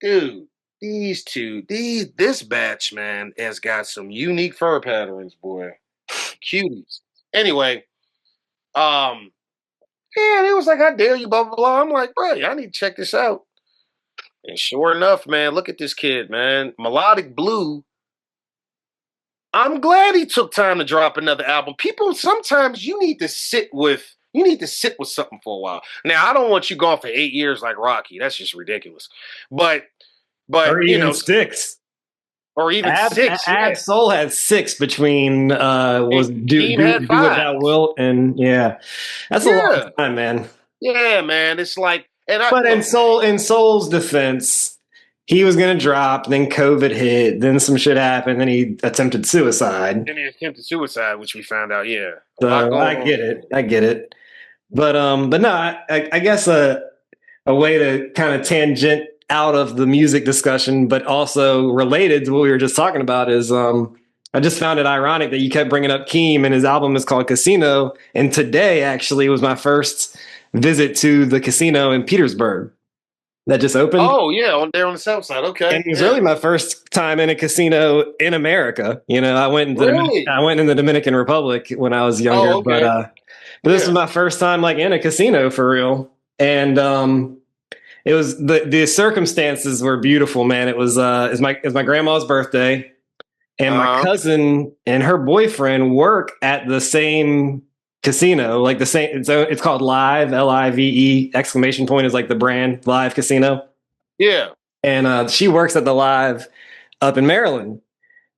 dude, this batch, man, has got some unique fur patterns, boy. Cuties. Anyway, Yeah, and it was like, "I dare you," blah blah blah. I'm like, bro, I need to check this out. And sure enough, man, look at this kid, man. Melodic Blue. I'm glad he took time to drop another album. People, sometimes you need to sit with something for a while. Now, I don't want you gone for 8 years like Rocky. That's just ridiculous. But Or you even know, six. or even six, yeah. Ab Soul had six between was And Keem had do what 5. thou wilt, and yeah, that's a long Yeah. time, man. Yeah, man. It's like, and I But look, man, In Soul's defense, he was gonna drop, then COVID hit, then some shit happened, then he attempted suicide. then he attempted suicide, which we found out, yeah. A lot So going on. I get it. But no, I guess a way to kind of tangent out of the music discussion, but also related to what we were just talking about is I just found it ironic that you kept bringing up Keem and his album is called Casino. And today actually was my first visit to the casino in Petersburg that just opened. Oh, yeah, on the south side. Okay. And it was really my first time in a casino in America. You know, I went in the Dominican Republic when I was younger, Oh, okay. but this was my first time like in a casino for real. And it was the circumstances were beautiful, man. It was my grandma's birthday, and my cousin and her boyfriend work at the same casino, like the same. It's called Live, LIVE exclamation point is like the brand Live Casino. Yeah. And she works at the Live up in Maryland,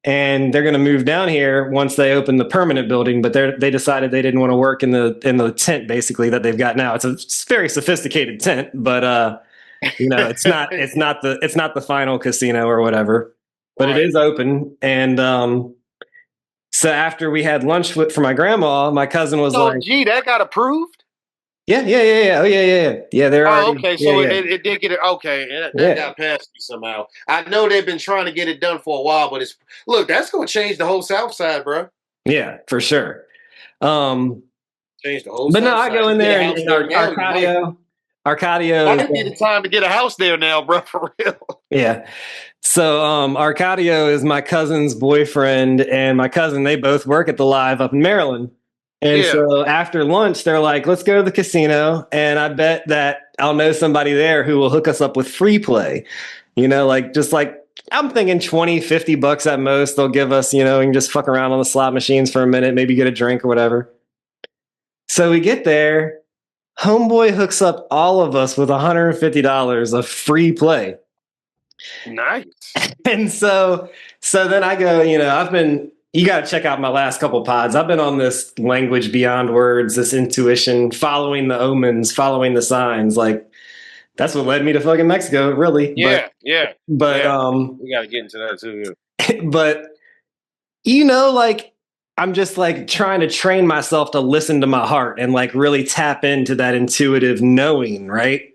and they're going to move down here once they open the permanent building. But they decided they didn't want to work in the tent basically that they've got now. It's a very sophisticated tent, but you know, it's not the final casino or whatever, but It is open. And so after we had lunch for my grandma, my cousin was like, "Gee, that got approved." Yeah. Oh yeah. They're already. Okay. So it did get it. Okay, that got past me somehow. I know they've been trying to get it done for a while, but that's going to change the whole South Side, bro. Yeah, for sure. Change the whole. But South no, I side. go in there and Arcadio. I need the time to get a house there now, bro, for real. Yeah. So Arcadio is my cousin's boyfriend, and my cousin, they both work at the Live up in Maryland. And so after lunch, they're like, let's go to the casino. And I bet that I'll know somebody there who will hook us up with free play. You know, like just like I'm thinking $20-$50 at most. They'll give us, you know, and just fuck around on the slot machines for a minute, maybe get a drink or whatever. So we get there. Homeboy hooks up all of us with $150 of free play. Nice. And so then I go, you know, you got to check out my last couple pods. I've been on this language beyond words, this intuition, following the omens, following the signs. Like that's what led me to fucking Mexico, really. Yeah. But we got to get into that too. But you know, like I'm just like trying to train myself to listen to my heart and like really tap into that intuitive knowing, right?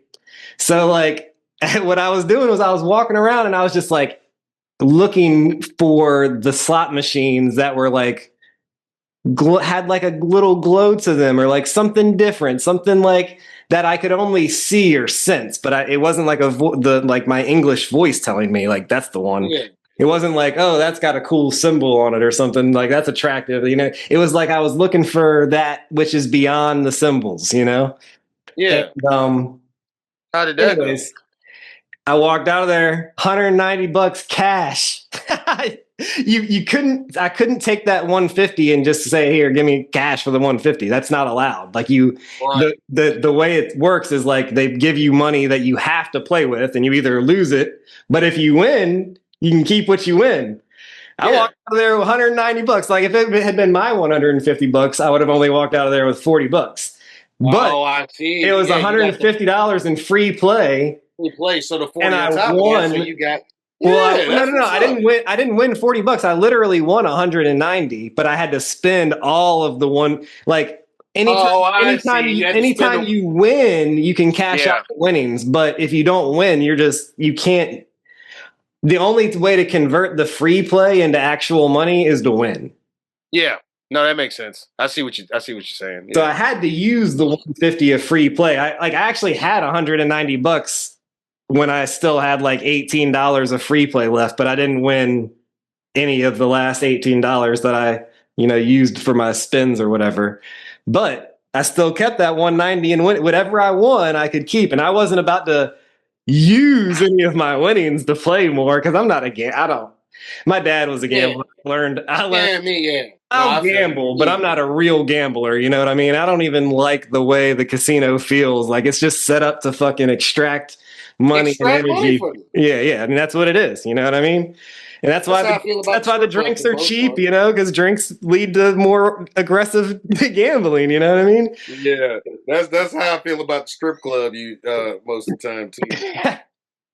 So like what I was doing was I was walking around and I was just like looking for the slot machines that were like had like a little glow to them or like something different, something like that I could only see or sense, but it wasn't like like my English voice telling me like that's the one. Yeah. It wasn't like, oh, that's got a cool symbol on it or something like that's attractive. You know, it was like I was looking for that which is beyond the symbols, you know? Yeah. And, how did that go? I walked out of there, $190 cash. I couldn't take that 150 and just say, here, give me cash for the 150. That's not allowed. Like the way it works is like they give you money that you have to play with and you either lose it, but if you win, you can keep what you win. I walked out of there with $190. Like if it had been my $150, I would have only walked out of there with $40. But I see. It was $150 in free play. Free play, so the 40 and on top won. Of that, so you got. Well, no. I didn't win. I didn't win $40. I literally won 190, but I had to spend all of the one. Like anytime you win, you can cash out the winnings. But if you don't win, you can't. The only way to convert the free play into actual money is to win. Yeah. No, that makes sense. I see what you're saying. Yeah. So I had to use the 150 of free play. I actually had $190 when I still had like $18 of free play left, but I didn't win any of the last $18 that I, used for my spins or whatever. But I still kept that 190, and whatever I won, I could keep. And I wasn't about to use any of my winnings to play more because I'm not a game. I don't. My dad was a Yeah. gambler. I learned Yeah, me, yeah. No, I'll I feel you. gamble, but I'm not a real gambler. You know what I mean? I don't even like the way the casino feels. Like it's just set up to fucking extract money and Extract money energy. from you. Yeah, yeah. I mean, that's what it is. You know what I mean? And that's That's why how I feel about that's the why the strip club for drinks the are most cheap. part. You know, because drinks lead to more aggressive gambling. You know what I mean? Yeah, that's how I feel about the strip club. You most of the time too.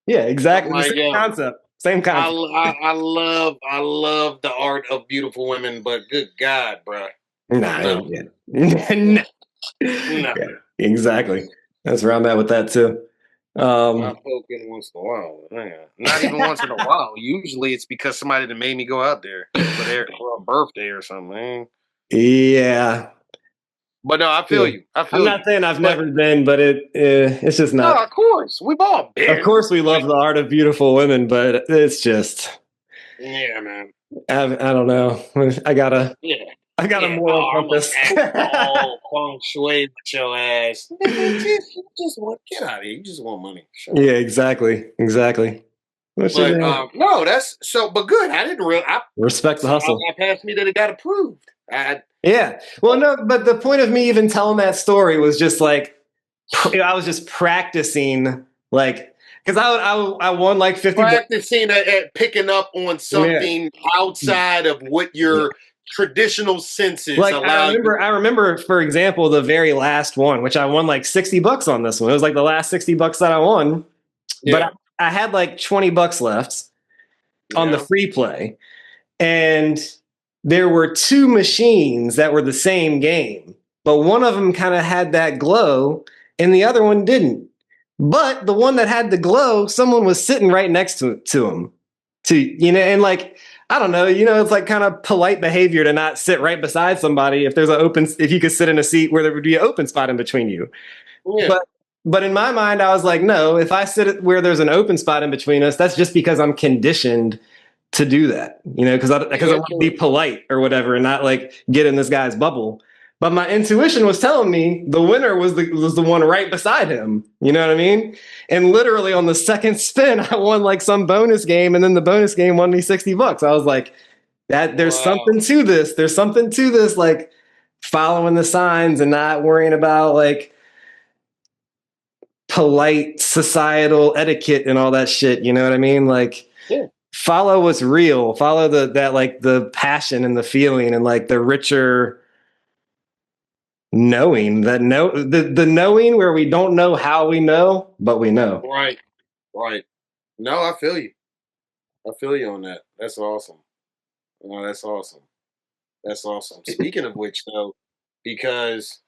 Yeah, I'm exactly. The like, same yo, concept. Same concept. I love the art of beautiful women, but good God, bro, Nah, no, yeah. no, No. no. Yeah, exactly. That's where I'm at with that too. I poke in once in a while. Yeah. Not even once in a while. Usually it's because somebody that made me go out there for a birthday or something. Yeah. But no, I Yeah. feel you. I I'm feel not you. saying I've But never been, but it's just no, not. of course we've all Of been. course, we love the art of beautiful women, but it's just Yeah, man. I don't know. I gotta Yeah. I got a Yeah. moral Oh, I'm gonna compass. act all feng shui with your ass. Nigga, you just want get out of here. You just want money. Shut up. Yeah, exactly. What's your But name? no, that's so. But good. I didn't real. Respect the Somehow hustle. got past me that it got approved. Yeah. Well, no, but the point of me even telling that story was just like I was just practicing, like, because I won like 50 bucks. Practicing at picking up on Yeah. something outside of what Yeah. your traditional senses Like allow you. I remember, for example, the very last one, which I won like 60 bucks on this one. It was like the last 60 bucks that I won, but Yeah, I had like 20 bucks left on the yeah. free play. And there were two machines that were the same game, but one of them kind of had that glow and the other one didn't. But the one that had the glow, someone was sitting right next to him. And like, I don't know, it's like kind of polite behavior to not sit right beside somebody if you could sit in a seat where there would be an open spot in between you. Yeah. But but in my mind, I was like, no, if I sit where there's an open spot in between us, that's just because I'm conditioned to do that, because I Yeah, want to be true. polite or whatever and not like get in this guy's bubble. But my intuition was telling me the winner was the one right beside him. You know what I mean? And literally on the second spin, I won like some bonus game, and then the bonus game won me 60 bucks. I was like, that there's Wow. something to this. There's something to this, like following the signs and not worrying about like polite societal etiquette and all that shit. You know what I mean? Like Yeah. follow what's real. Follow the passion and the feeling and like the richer knowing the knowing where we don't know how we know, but we know. Right. Right. No, I feel you. I feel you on that. That's awesome. No, that's awesome. That's awesome. Speaking of which, though, because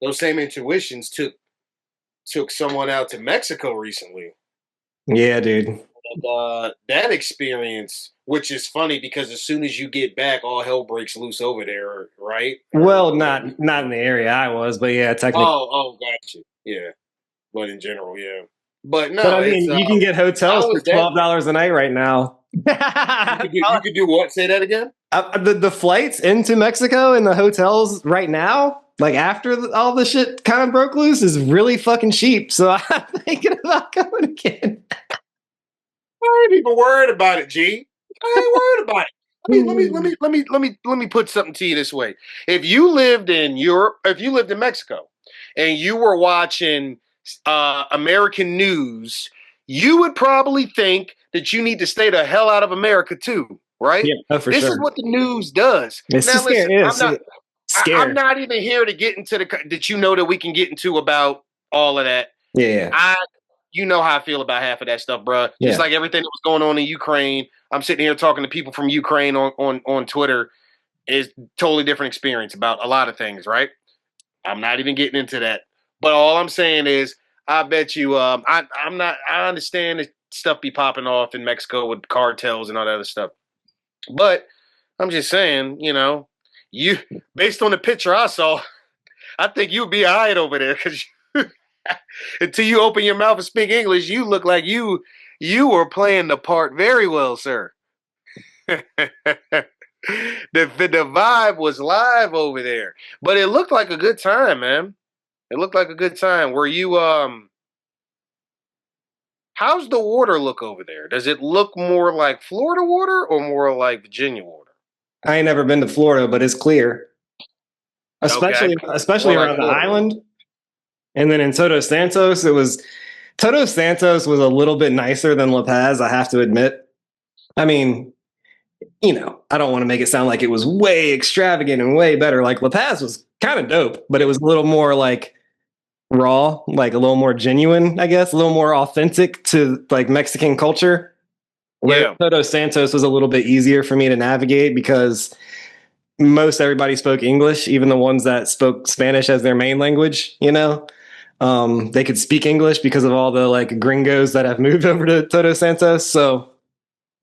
those same intuitions took someone out to Mexico recently. Yeah, dude. And that experience, which is funny because as soon as you get back, all hell breaks loose over there, right? Well, Or not in the area I was, but yeah, technically. got you. Yeah, but in general, yeah. But But no, I it's mean, you can get how hotels for was that? $12 a night right now. You could do what? Say that again. The flights into Mexico and the hotels right now, like after all the shit kind of broke loose, is really fucking cheap. So I'm thinking about going again. I ain't even worried about it, G. I ain't worried about it. Let me put something to you this way. If you lived in Europe, if you lived in Mexico, and you were watching American news, you would probably think that you need to stay the hell out of America too, right? Yeah, oh, for This sure. is what the news does. It's Now, just scary. listen, Yeah, I'm not. I'm scared. not even here to get into that. You know that we can get into about all of that. Yeah, I you know how I feel about half of that stuff, bro. Just yeah. like everything that was going on in Ukraine. I'm sitting here talking to people from Ukraine on Twitter. Is totally different experience about a lot of things, right? I'm not even getting into that. But all I'm saying is, I bet you, I'm not. I understand that stuff be popping off in Mexico with cartels and all that other stuff. But I'm just saying, you based on the picture I saw, I think you'd be all right over there because until you open your mouth and speak English, you look like you were playing the part very well, sir. the vibe was live over there, but it looked like a good time, man. It looked like a good time. Were you how's the water look over there? Does it look more like Florida water or more like Virginia water? I ain't never been to Florida, but it's clear, Okay. especially More like around the Florida water. island. And then in Todos Santos, Todos Santos was a little bit nicer than La Paz, I have to admit. I mean, I don't want to make it sound like it was way extravagant and way better. Like La Paz was kind of dope, but it was a little more like raw, like a little more genuine, I guess, a little more authentic to like Mexican culture. Where Yeah. Todos Santos was a little bit easier for me to navigate because most everybody spoke English, even the ones that spoke Spanish as their main language, they could speak English because of all the like gringos that have moved over to Todos Santos. So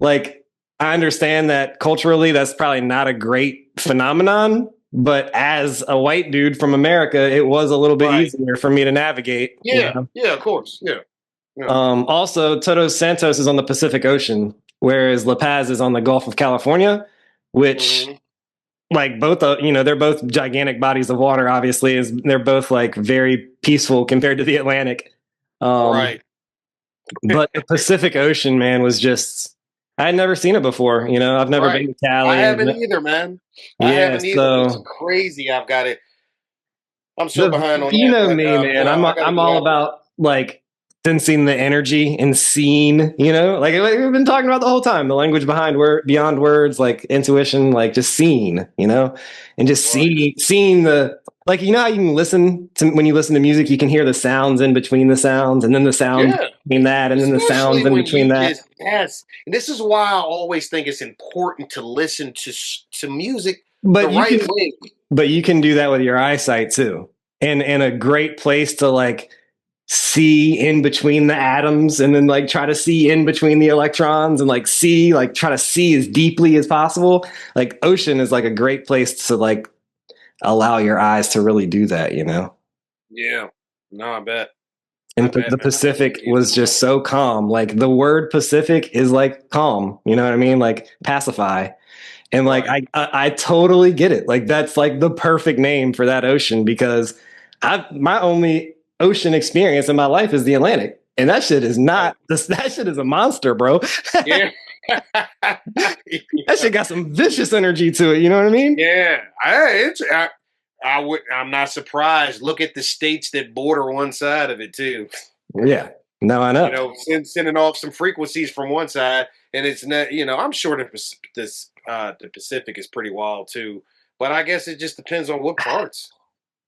like, I understand that culturally that's probably not a great phenomenon, but as a white dude from America, it was a little bit Right. easier for me to navigate. Yeah. Yeah, of course. Yeah. Also, Todos Santos is on the Pacific Ocean, whereas La Paz is on the Gulf of California, which Mhm. like both, they're both gigantic bodies of water. Obviously, is they're both like very peaceful compared to the Atlantic. Right. But the Pacific Ocean, man, was just I had never seen it before. I've never been Right. to I Cali. haven't either, man. I Yeah, haven't either. It's so crazy. I've got it. I'm so the behind on you that, know but me, man. I got to I'm get all out there. about like sensing the energy and seeing. Like we've been talking about the whole time. The language behind beyond words, like intuition, like just seeing. And just Right. seeing the like how you can listen to when you listen to music, you can hear the sounds in between the sounds, and then the sounds Yeah. between that, and then the sounds Especially in when between you that. just yes. And this is why I always think it's important to listen to music the But you right can way. But you can do that with your eyesight too. And a great place to like see in between the atoms and then like try to see in between the electrons and like try to see as deeply as possible. Like ocean is like a great place to like allow your eyes to really do that. Yeah. No, I bet. I And bet, the man. I can't wait Pacific to get was over just so calm. Like the word Pacific is like calm, you know what I mean? Like pacify. And there. like Right. I totally get it. Like that's like the perfect name for that ocean because my only ocean experience in my life is the Atlantic. And that shit is Right. not that shit is a monster, bro. Yeah. That shit got some vicious energy to it, you know what I mean? Yeah. I'm not surprised. Look at the states that border one side of it too. Yeah. No, I know. Sending off some frequencies from one side, and it's not. I'm sure the Pacific is pretty wild too, but I guess it just depends on what parts.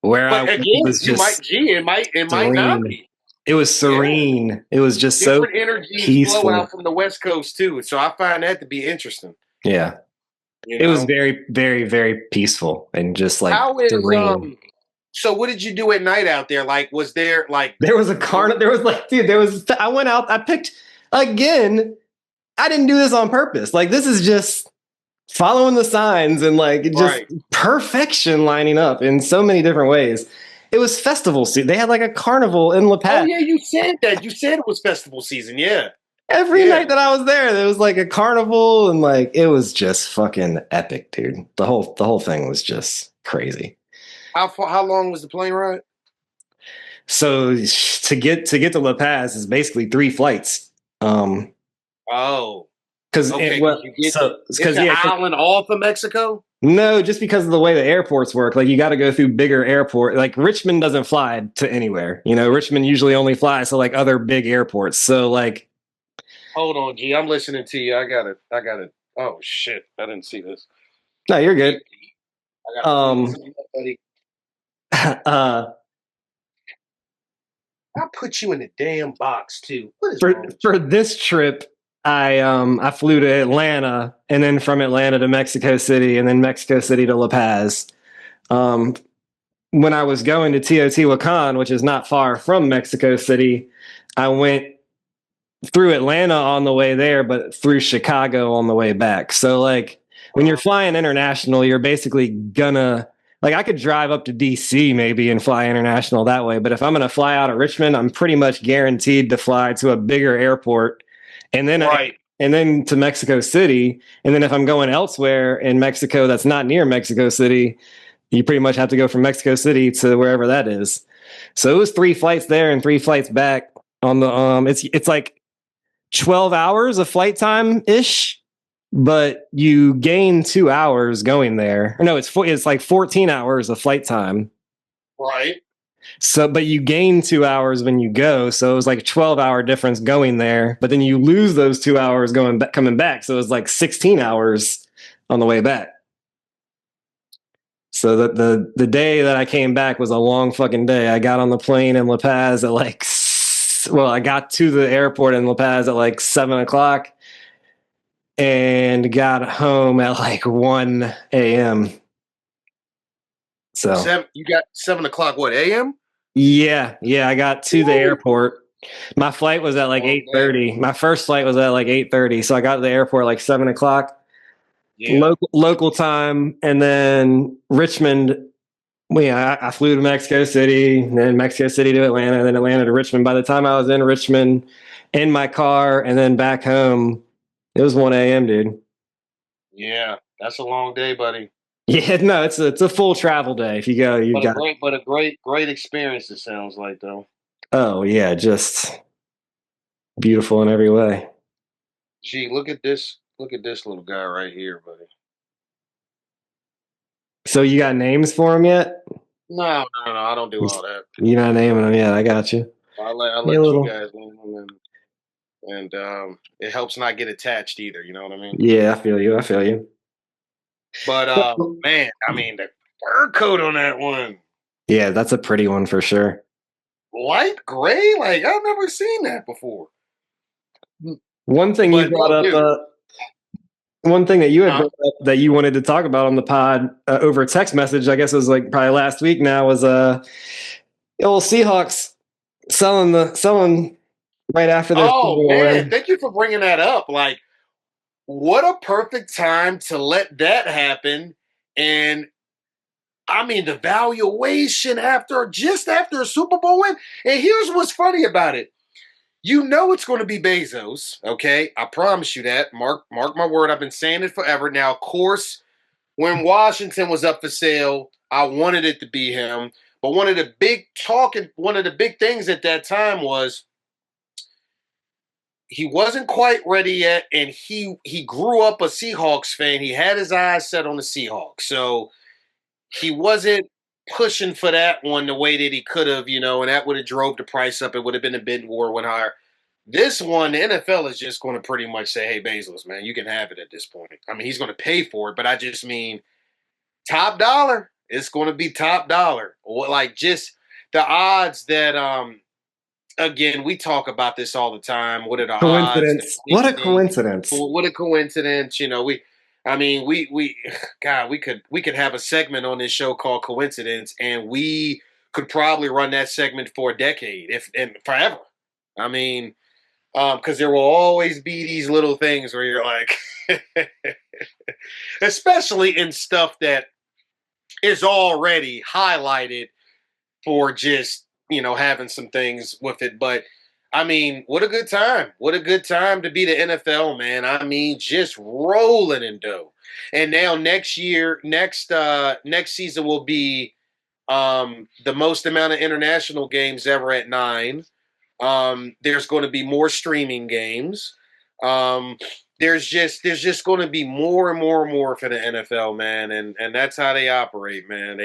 Where I But went again, was you might. just Gee, it might not serene. be. It was Yeah, serene. It was just so different energies flow out peaceful. from the West Coast too, so I find that to be interesting. Yeah. You It was know, very, very, very peaceful and just like how is serene. So what did you do at night out there? Like, was there like? There was a carnival. There was like, dude, I went out, I picked again. I didn't do this on purpose. Like, this is just following the signs and like just Right. perfection lining up in so many different ways. It was festival season. They had like a carnival in La Oh Paz. yeah, you said that. You said it was festival season. Yeah. Every Yeah. night that I was there was like a carnival and like it was just fucking epic, dude. The whole thing was just crazy. How long was the plane ride? So to get to La Paz is basically 3 flights. Oh, Because okay. well, It's because an yeah, island off of Mexico. no, just because of the way the airports work. Like you got to go through bigger airport. Like Richmond doesn't fly to anywhere. Richmond usually only flies to like other big airports. So like, Hold on, G. I'm listening to you. I got it. I got it. Oh shit! I didn't see this. no, you're good. I got Um, buddy. uh, I'll put you in the damn box too. What is for wrong with for this trip, I flew to Atlanta and then from Atlanta to Mexico City and then Mexico City to La Paz. Um, when I was going to Teotihuacan, which is not far from Mexico City, I went through Atlanta on the way there, but through Chicago on the way back. So like when you're flying international, you're basically gonna like I could drive up to DC maybe and fly international that way, but if I'm gonna fly out of Richmond, I'm pretty much guaranteed to fly to a bigger airport and then you? Right. and then to Mexico City. And then if I'm going elsewhere in Mexico that's not near Mexico City, you pretty much have to go from Mexico City to wherever that is. So it was 3 flights there and 3 flights back on the it's like 12 hours of flight time ish, but you gain 2 hours going there. No, it's like 14 hours of flight time. Right. So, but you gain 2 hours when you go. So it was like a 12-hour difference going there, but then you lose those 2 hours coming back. So it was like 16 hours on the way back. So the day that I came back was a long fucking day. I got on the plane in La Paz at like, I got to the airport in La Paz at like 7 o'clock and got home at like 1 a.m. So You got 7 o'clock, what, AM? yeah, I got to the airport. My flight was at like 8:30. My first flight was at like 8:30. So I got to the airport like 7 o'clock local time, and then Richmond. Well, yeah, I flew to Mexico City, then Mexico City to Atlanta, and then Atlanta to Richmond. By the time I was in Richmond, in my car, and then back home, it was 1 a.m., dude. Yeah, that's a long day, buddy. Yeah, no, it's a full travel day. If you go, you got a great experience. It sounds like, though. Oh yeah, just beautiful in every way. Gee, look at this. Look at this little guy right here, buddy. So you got names for him yet? No, I don't do all that. You're not naming them yet. I got you. I let you guys name them, and it helps not get attached either. You know what I mean? Yeah, I feel you. But man, I mean the fur coat on that one. Yeah, that's a pretty one for sure. Light gray, like I've never seen that before. One thing you brought up, one thing that you had brought up that you wanted to talk about on the pod over text message, I guess it was like probably last week now, was old Seahawks selling right after their Oh man, thank you for bringing that up. Like, what a perfect time to let that happen. And I mean, the valuation after a Super Bowl win. And here's what's funny about it. You know it's going to be Bezos, okay? I promise you that. Mark my word. I've been saying it forever. Now, of course, when Washington was up for sale, I wanted it to be him. But one of the big things at that time was he wasn't quite ready yet, and he grew up a Seahawks fan. He had his eyes set on the Seahawks. So he wasn't pushing for that one the way that he could have, and that would have drove the price up. It would have been a bid war, went higher. This one, the NFL is just going to pretty much say, hey, Bezos, man, you can have it at this point. I mean, he's going to pay for it, but I just mean top dollar. It's going to be top dollar. Like, just the odds that, again, we talk about this all the time. What are the coincidence? odds? What a coincidence. What a coincidence. We could have a segment on this show called Coincidence, and we could probably run that segment for a decade, and forever. I mean, because there will always be these little things where you're like, especially in stuff that is already highlighted for just, having some things with it. But I mean, what a good time. What a good time to be the NFL, man. I mean, just rolling in dough. And now next season will be the most amount of international games ever at 9. There's going to be more streaming games. There's just going to be more and more and more for the NFL, man, and that's how they operate, man.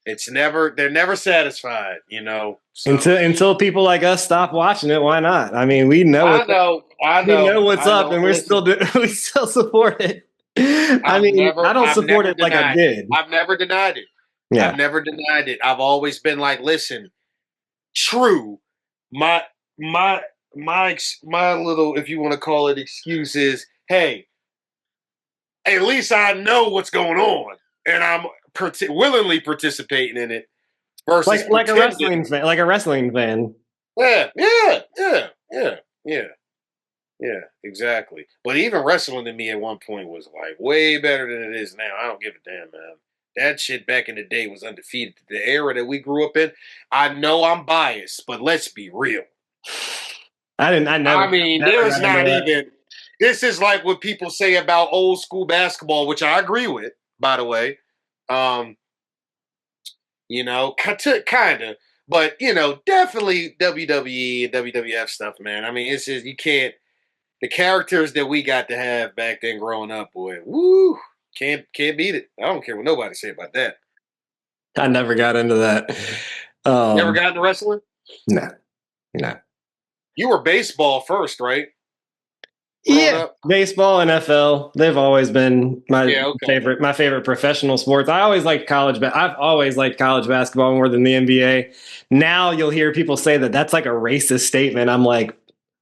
They're never satisfied, So. Until people like us stop watching it, why not? I mean, we know. I know. We know what's up, and we still support it. I don't support it like I did. I've never denied it. Yeah. I've never denied it. I've always been like, listen, true. My little, if you want to call it, excuse is, hey, at least I know what's going on, and I'm willingly participating in it. Versus like a wrestling fan. Yeah, exactly. But even wrestling to me at one point was like way better than it is now. I don't give a damn, man. That shit back in the day was undefeated. The era that we grew up in, I know I'm biased, but let's be real. There's not even. This is like what people say about old school basketball, which I agree with, by the way. Kind of. But definitely WWE and WWF stuff, man. I mean, it's just you can't. The characters that we got to have back then growing up, boy, woo, can't beat it. I don't care what nobody say about that. I never got into that. Never got into wrestling? No, no. You were baseball first, right? Growing Yeah, up? baseball, NFL, they've always been my okay. favorite professional sports. I always liked I've always liked college basketball more than the NBA. Now you'll hear people say that that's like a racist statement. I'm like,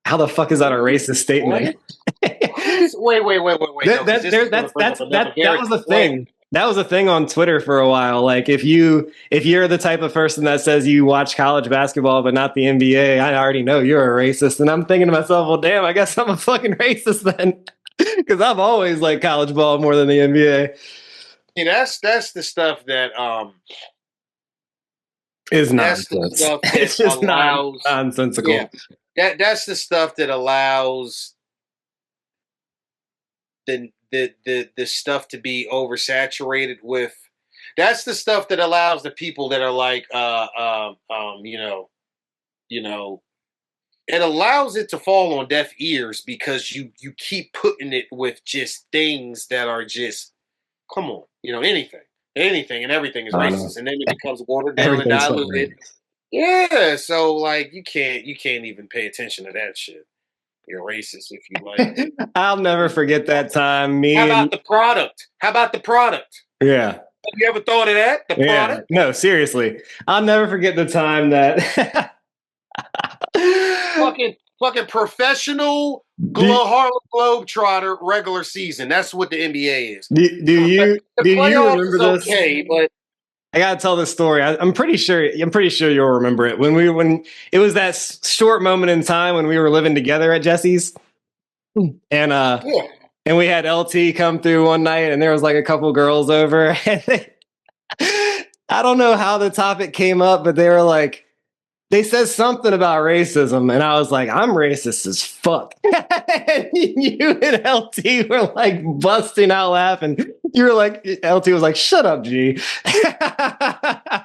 how the fuck is that a racist statement? Wait. No, That was a thing. That was a thing on Twitter for a while. Like if you're the type of person that says you watch college basketball but not the NBA, I already know you're a racist. And I'm thinking to myself, well, damn, I guess I'm a fucking racist then, because I've always liked college ball more than the NBA. Yeah, that's the stuff that is nonsense. It's just nonsensical. Yeah, that's the stuff that allows the stuff to be oversaturated with. That's the stuff that allows the people that are like it allows it to fall on deaf ears, because you keep putting it with just things that are just, come on, anything and everything is racist, and then it becomes watered down and diluted. Yeah, so like you can't even pay attention to that shit. You're racist if you like. I'll never forget that time. How about the product? Yeah. Have you ever thought of that? The product? No, seriously. I'll never forget the time that fucking professional Harlem Globetrotter regular season. That's what the NBA is. Do you remember this? Okay, but I gotta tell this story. I'm pretty sure you'll remember it. When it was that short moment in time when we were living together at Jesse's, and and we had LT come through one night, and there was like a couple girls over, and I don't know how the topic came up, but they were like, they said something about racism, and I was like, I'm racist as fuck. And you and LT were like busting out laughing. You were like, LT was like, shut up, G. I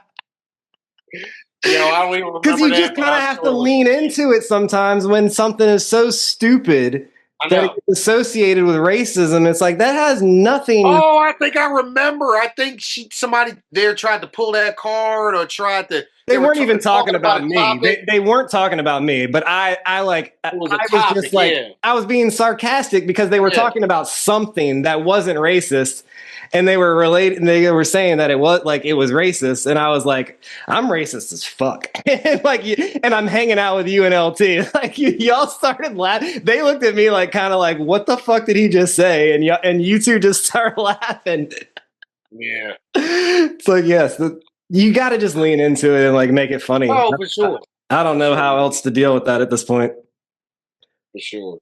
don't even remember. Because you just kind of have to lean into it sometimes when something is so stupid that it's associated with racism. It's like, that has nothing. Oh, I think I remember. I think somebody there tried to pull that card or tried to. They weren't even talking about me. They weren't talking about me, but I was being sarcastic because they were talking about something that wasn't racist, and they were saying that it was racist, and I was like, I'm racist as fuck. and I'm hanging out with you and LT. Like y'all started laughing. They looked at me like kind of like, what the fuck did he just say? And you two just started laughing. Yeah. It's like, yes, you got to just lean into it and like make it funny. Oh, for sure. I don't know how else to deal with that at this point. For sure.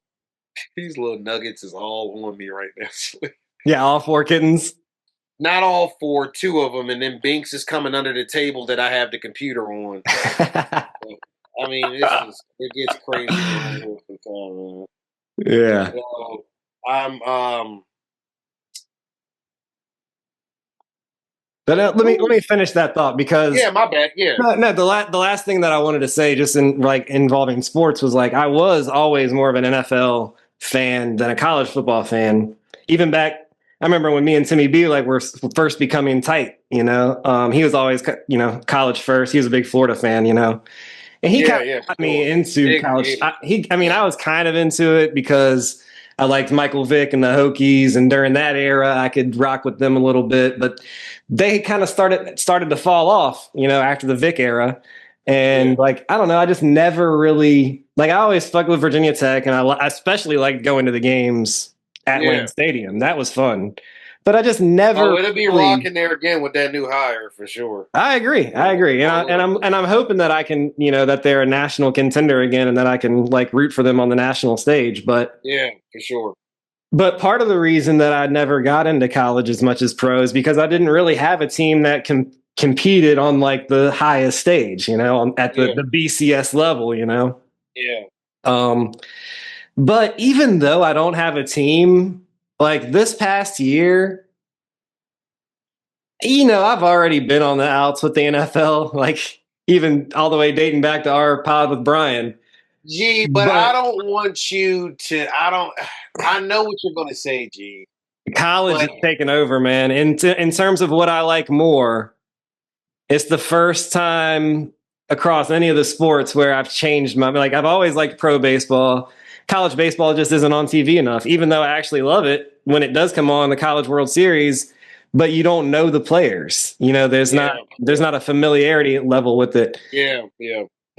These little nuggets is all on me right now. Yeah, all 4 kittens. Not all 4, 2 of them, and then Binks is coming under the table that I have the computer on. I mean, it gets crazy around here sometimes, man. Yeah. So, I'm But let me finish that thought, because my bad. Yeah. No, the last thing that I wanted to say, just in like involving sports, was like I was always more of an NFL fan than a college football fan. Even back, I remember when me and Timmy B were first becoming tight. He was always college first. He was a big Florida fan. And he got me into college. I was kind of into it because I liked Michael Vick and the Hokies, and during that era, I could rock with them a little bit. But they kind of started to fall off, after the Vick era. And I don't know, I just never really I always fucked with Virginia Tech, and I especially liked going to the games at Wayne Stadium. That was fun. But I just never. Oh, it'll be rocking there again with that new hire for sure. I agree, and I'm hoping that I can, that they're a national contender again, and that I can root for them on the national stage. But yeah, for sure. But part of the reason that I never got into college as much as pro is because I didn't really have a team that competed on the highest stage, at the BCS level, Yeah. But even though I don't have a team, this past year, I've already been on the outs with the NFL. even all the way dating back to our pod with Brian. G, but I But don't want you to. I know what you're going to say, G. college But is taking over, man. In terms of what I like more, it's the first time across any of the sports where I've changed my like. I've always liked pro baseball. College baseball just isn't on TV enough, even though I actually love it when it does come on the College World Series. But you don't know the players. You know, yeah, there's not a familiarity level with it. yeah.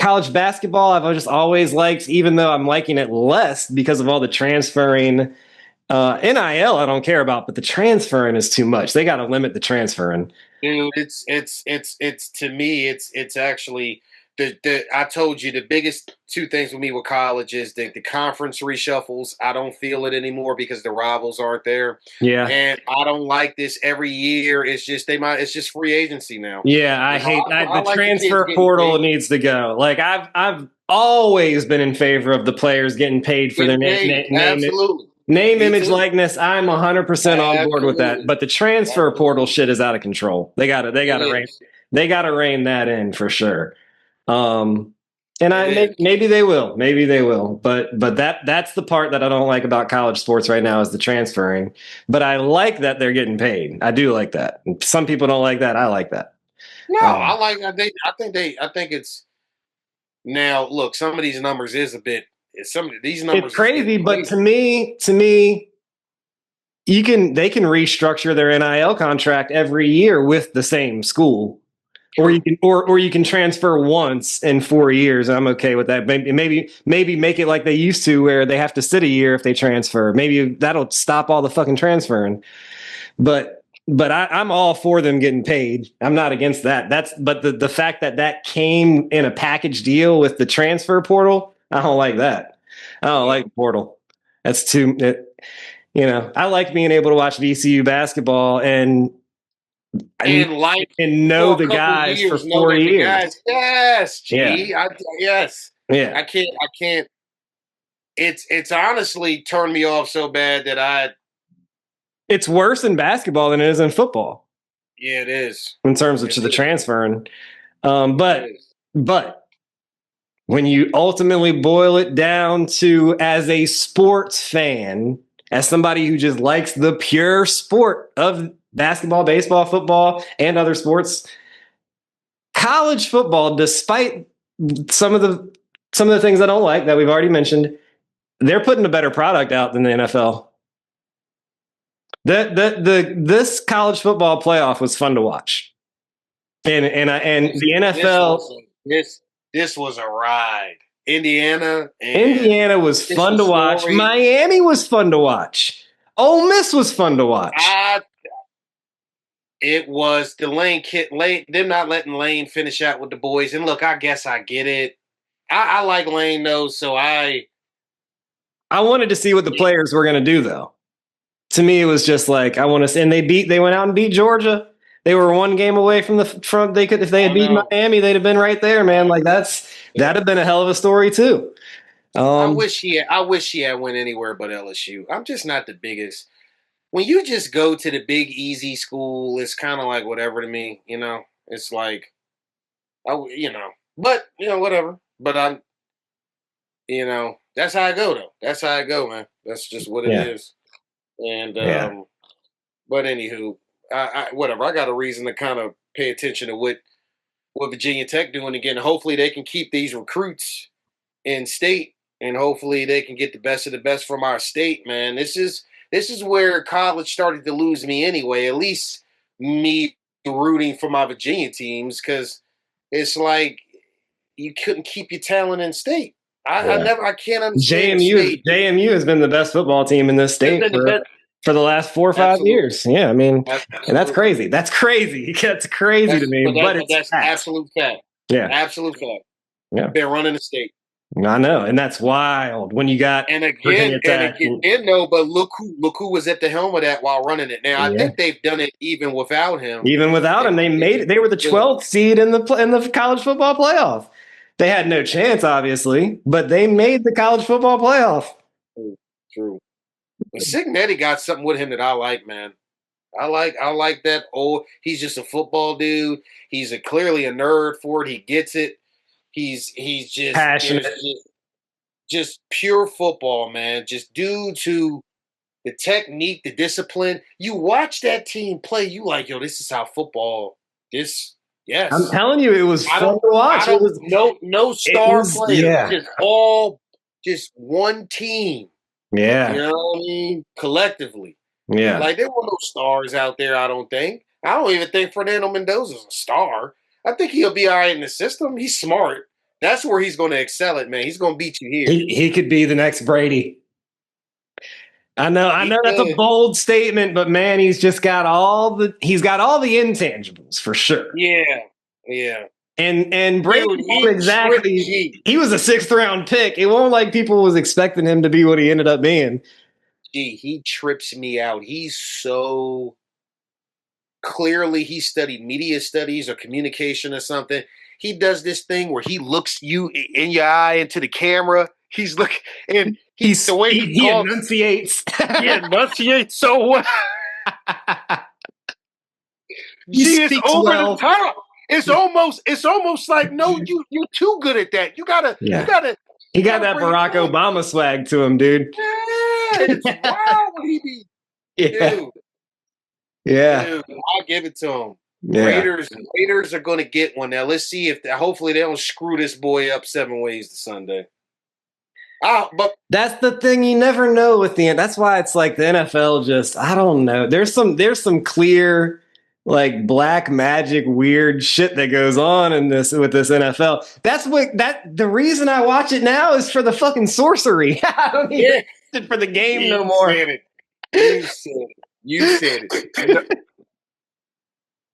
College basketball, I've just always liked, even though I'm liking it less because of all the transferring. NIL, I don't care about, but the transferring is too much. They got to limit the transferring. Dude, it's to me, it's actually the I told you the biggest two things with me with college is the conference reshuffles. I don't feel it anymore because the rivals aren't there. Yeah. And I don't like this every year. It's just free agency now. Yeah, I You know, hate I the like the kids transfer getting portal paid. needs to go. Like I've always been in favor of the players getting paid for their Getting paid. Absolutely. name, Me image, too. likeness. I'm 100% on board with that. Absolutely. But the transfer portal Absolutely. shit is out of control. It is. They got to rein that in for sure. Um, and It is. maybe they will. But that's the part that I don't like about college sports right now is the transferring. But I like that they're getting paid. I do like that. Some people don't like that. I like that. No, Um, I think it's now look, some of these numbers is a bit some of these it's numbers is crazy, getting but crazy. to me, they can restructure their NIL contract every year with the same school. True. Or you can transfer once in 4 years. I'm okay with that. Maybe make it like they used to, where they have to sit a year if they transfer. Maybe that'll stop all the fucking transferring. But I'm all for them getting paid. I'm not against that. But the fact that came in a package deal with the transfer portal, I don't like that. I don't Yeah. like the portal. That's too. I like being able to watch VCU basketball And like and know for a the couple guys for years, know four that the years. guys, yes, Yeah, yes. yeah. I can't. It's honestly turned me off so bad that It's worse in basketball than it is in football yeah, it is. in terms of It the is. transferring. It But is. but when you ultimately boil it down to as a sports fan, as somebody who just likes the pure sport of basketball, baseball, football, and other sports, college football, despite some of the things I don't like that we've already mentioned, they're putting a better product out than the NFL. This college football playoff was fun to watch, and the NFL. This was a ride. Indiana and Indiana was it's fun the to watch. story. Miami was fun to watch. Ole Miss was fun to watch. It was the Lane, them not letting Lane finish out with the boys. And look, I guess I get it. I like Lane though, so I wanted to see what the players were going to do, though. To me, it was just like I want to. And they went out and beat Georgia. They were one game away from the front. They could, if they had beaten Miami, they'd have been right there, man. Like that'd have been a hell of a story too. I wish he had went anywhere but LSU. I'm just not the biggest. When you just go to the big easy school, it's kind of like whatever to me, you know. It's like, but whatever. But that's how I go though. That's how I go, man. That's just what it is. And but anywho, whatever. I got a reason to kind of pay attention to what Virginia Tech doing again. Hopefully they can keep these recruits in state, and hopefully they can get the best of the best from our state, man. This is where college started to lose me anyway. At least me rooting for my Virginia teams, because it's like you couldn't keep your talent in state. I can't understand state. JMU has been the best football team in this state for the last 4 or 5 years. Yeah, I mean, and that's crazy. That's crazy. That's crazy to me, but that's absolute fact. Yeah, absolute fact. Yeah, they're running the state. I know, and that's wild when you got and again, but look who was at the helm of that while running it. Now I think they've done it even without him. Even without him, they made it. They were the 12th seed in the college football playoff. They had no chance, obviously, but they made the college football playoff. True. But Signetti got something with him that I like, man. I like that. Oh, he's just a football dude. He's clearly a nerd for it. He gets it. He's just there's Passionate. just pure football, man. Just due to the technique, the discipline. You watch that team play, you like, yo, this is how football. This, I'm yes. telling you, it was I fun don't, to watch. no star players, Yeah. just all, just one team. You Yeah. know what I mean? Collectively, Yeah. like there were no stars out there. I don't think. I don't even think Fernando Mendoza's a star. I think he'll be all right in the system. He's smart. That's where he's going to excel at, man. He's going to beat you here. He could be the next Brady. I He know that's a could. bold statement, but man, he's got all the intangibles for sure. Yeah, yeah. And Brady Dude, won't he tripped exactly. G. He was a sixth round pick. It won't like people was expecting him to be what he ended up being. G, he trips me out. He's so clearly he studied media studies or communication or something. He does this thing where he looks you in your eye into the camera. He's looking and the way he He talks, enunciates. he enunciates so well. He G is speaks over the well. top. It's almost like no, you're too good at that. You gotta you Yeah. gotta He you got gotta that bring it Barack down. Obama swag to him, dude. Yeah, it's wild when he be Yeah. dude. Yeah. Dude, I'll give it to him. Yeah. Raiders are going to get one now. Let's see if hopefully they don't screw this boy up 7 ways to Sunday. But That's the thing, you never know with that's why it's like the NFL just I don't know. There's some clear like black magic weird shit that goes on in this with this NFL. That's what that the reason I watch it now is for the fucking sorcery. I don't even yeah, watch it for the game no you more. said it. You said it. You said it.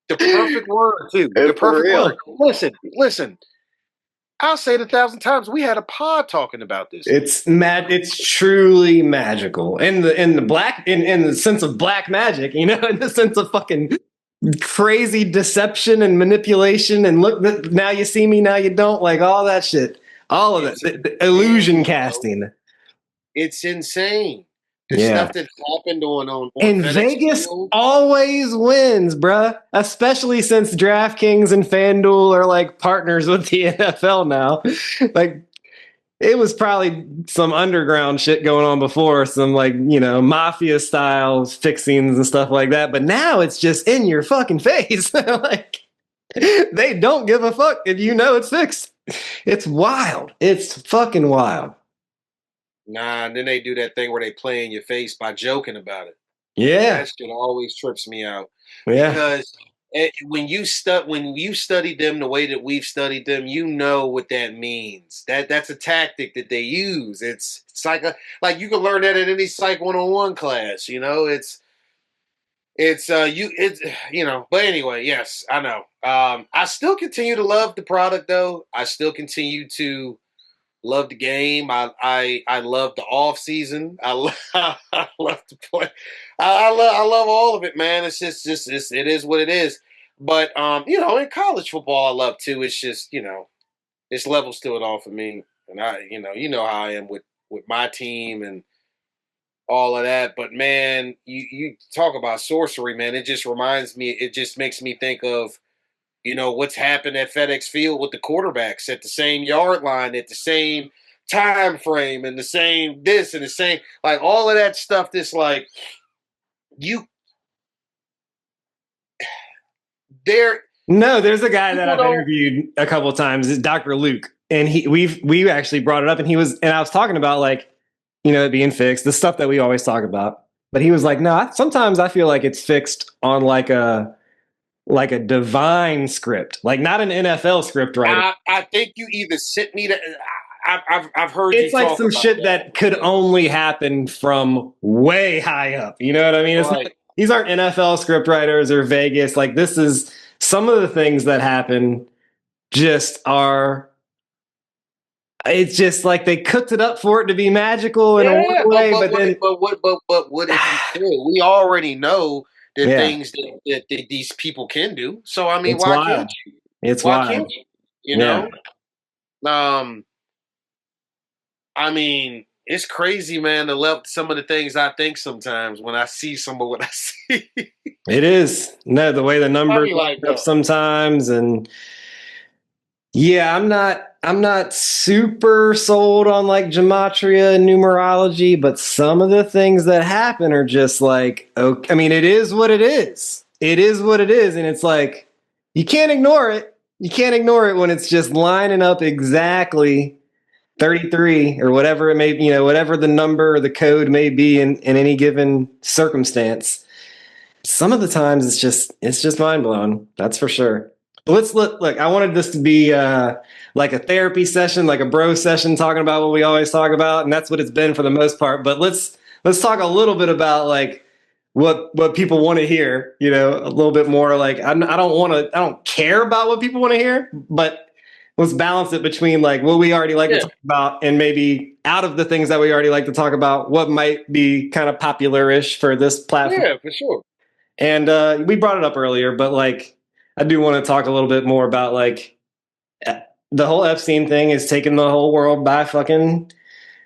The perfect word too. The For perfect word. real. Listen. I'll say it 1,000 times. We had a pod talking about this. It's mad. It's truly magical in the sense of black magic. In the sense of fucking crazy deception and manipulation. And look, now you see me, now you don't. Like all that shit. All of It's that. The illusion insane, bro. casting. It's insane. The Yeah. stuff that happened on And FedEx Vegas Field. always wins, bruh. Especially since DraftKings and FanDuel are like partners with the NFL now. Like it was probably some underground shit going on before, some like, mafia styles fixings and stuff like that. But now it's just in your fucking face. Like they don't give a fuck if you know it's fixed. It's wild. It's fucking wild. Nah, and then they do that thing where they play in your face by joking about it. Yeah. That shit always trips me out Yeah. because when you study them the way that we've studied them, you know what that means. That's a tactic that they use. It's like you can learn that in any Psych 101 class. It's. But anyway, yes, I know. I still continue to love the product though. I still continue to love the game. I love the off season. I love to play. I love all of it, man. It's just it is what it is. But in college football, I love too. It's just it's levels to it all for me. And I how I am with my team and all of that. But man, you talk about sorcery, man. It just reminds me. It just makes me think of what's happened at FedEx Field with the quarterbacks at the same yard line, at the same time frame, and the same this and the same like all of that stuff. This like you there. No, there's a guy that People I've don't. interviewed a couple of times, it's Dr. Luke. And we actually brought it up and I was talking about like, it being fixed, the stuff that we always talk about. But he was like, no, sometimes I feel like it's fixed on like a divine script, like not an NFL script writer. I think you either sent me to. I've heard you It's like talk some about shit that. that could only happen from way high up. You know what I mean? It's Right. not, these aren't NFL script writers or Vegas. Like this is some of the things that happen just are. It's just like they cooked it up for it to be magical in a Yeah, one but way, but but what then what if you could? We already know the yeah, things that these people can do. So I mean, it's why wild. can't you? It's Why can't wild. you? Yeah. Um, I mean, it's crazy, man. To love some of the things I think sometimes when I see some of what I see. It is. No, the way the numbers Probably like up sometimes, and yeah, I'm not super sold on like gematria and numerology, but some of the things that happen are just like, okay, I mean, it is what it is. It is what it is, and it's like you can't ignore it. You can't ignore it when it's just lining up exactly 33 or whatever it may be, whatever the number or the code may be in any given circumstance. Some of the times it's just mind blowing. That's for sure. But let's look. I wanted this to be like a therapy session, like a bro session, talking about what we always talk about, and that's what it's been for the most part. But let's talk a little bit about like what people want to hear. A little bit more. Like I don't care about what people want to hear, but let's balance it between like what we already like to talk about and maybe out of the things that we already like to talk about, what might be kind of popular-ish for this platform. Yeah, for sure. And we brought it up earlier, but like I do want to talk a little bit more about like the whole Epstein thing is taking the whole world by fucking